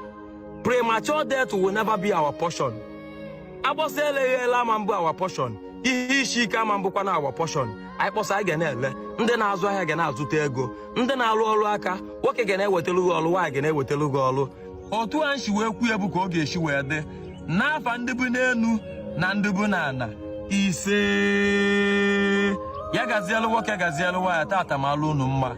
Premature death will never be our portion. Agbọsị eleghela ama mbụ our portion. Ihe isi ike ama mbụkwa na our portion. Anyị kpọsa anyị ga na-ele. Ndị na-azụ ahịa ga na-azụta ego. Ndị na-arụ ọrụ aka, nwoke ga na-ewetelu gị ọrụ, nwaanyị ga na-ewetelu gị ọrụ. Otu a nshi wee kwu ebu ka ọ ga-esi wee dị. N'afa ndị bụ n'enu na ndị bụ n'ala. Ise ya gazielu nwoke, gazielu nwaanyị, tata ma alụ unu mma.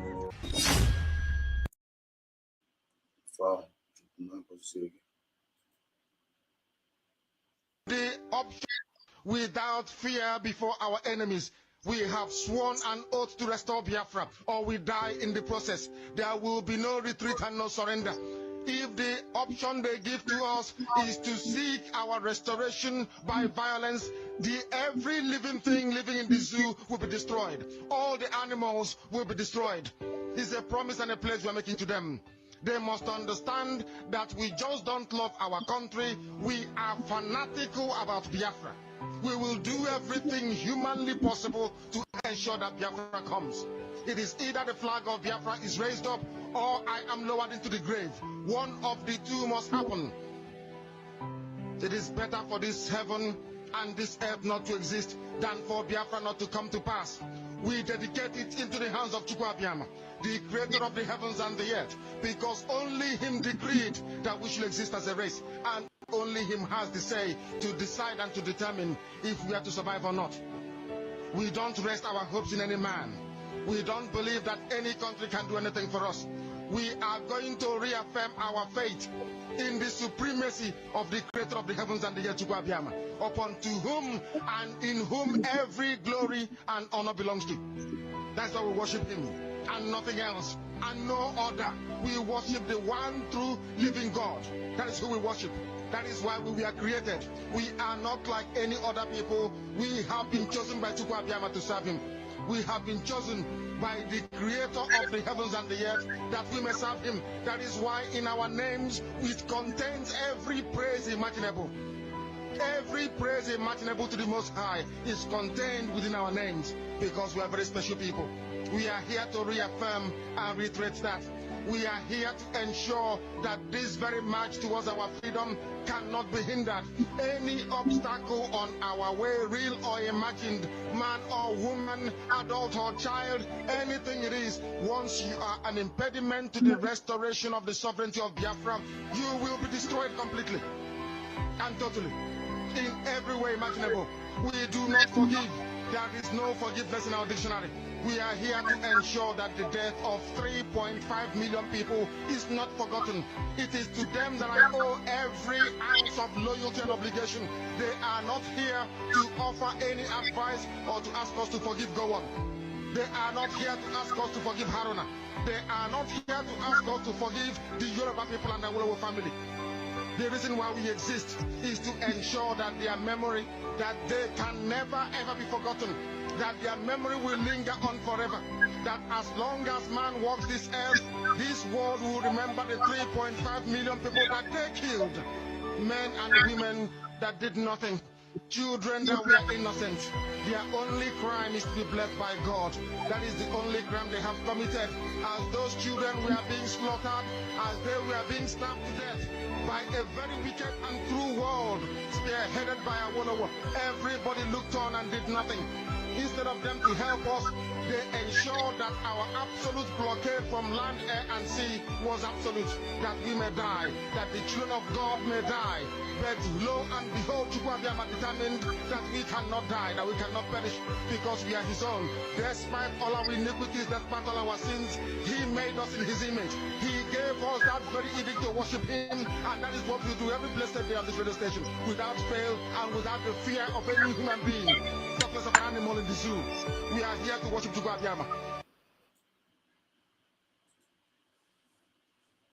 The option without fear before our enemies. We have sworn an oath to restore Biafra, or we die in the process. There will be no retreat and no surrender. If the option they give to us is to seek our restoration by violence, every living thing living in the zoo will be destroyed. All the animals will be destroyed. It's a promise and a pledge we're making to them. They must understand that we just don't love our country. We are fanatical about Biafra. We will do everything humanly possible to ensure that Biafra comes. It is either the flag of Biafra is raised up or I am lowered into the grave. One of the two must happen. It is better for this heaven and this earth not to exist than for Biafra not to come to pass. We dedicate it into the hands of Chukwuabiama, the creator of the heavens and the earth, because only him decreed that we should exist as a race, and only him has the say to decide and to determine if we are to survive or not. We don't rest our hopes in any man. We don't believe that any country can do anything for us. We are going to reaffirm our faith in the supremacy of the creator of the heavens and the earth, Chukwuabiama, upon to whom and in whom every glory and honor belongs to. That's why we worship him and nothing else and no other. We worship the one true living God. That is who we worship. That is why we were created. We are not like any other people. We have been chosen by Chukwuabiama to serve him. We have been chosen by the creator of the heavens and the earth that we may serve him. That is why in our names it contains every praise imaginable. Every praise imaginable to the Most High is contained within our names, because we are very special people. We are here to reaffirm and reiterate that. We are here to ensure that this very march towards our freedom cannot be hindered. Any obstacle on our way, real or imagined, man or woman, adult or child, anything it is, once you are an impediment to the restoration of the sovereignty of Biafra, you will be destroyed completely and totally, in every way imaginable. We do not forgive. There is no forgiveness in our dictionary. We are here to ensure that the death of 3.5 million people is not forgotten. It is to them that I owe every ounce of loyalty and obligation. They are not here to offer any advice or to ask us to forgive Gowon. They are not here to ask us to forgive Haruna. They are not here to ask us to forgive the Yoruba people and the Wolowo family. The reason why we exist is to ensure that their memory, that they can never ever be forgotten. that their memory will linger on forever. That as long as man walks this earth, this world will remember the 3.5 million people that they killed. Men and women that did nothing. Children that were innocent. Their only crime is to be blessed by God. That is the only crime they have committed. As those children were being slaughtered, as they were being stabbed to death by a very wicked and cruel world, spearheaded by a Awolowo, everybody looked on and did nothing. Instead of them to help us, they ensured that our absolute blockade from land, air, and sea was absolute, that we may die, that the children of God may die. But lo and behold, Chukwuabiama determined that we cannot die, that we cannot perish, because we are his own. Despite all our iniquities, despite all our sins, he made us in his image. He gave us that very edict to worship him, and that is what we do every blessed day on this radio station, without fail and without the fear of any human being. Talk less of an animal in the zoo. We are here to worship Chukwuabiama.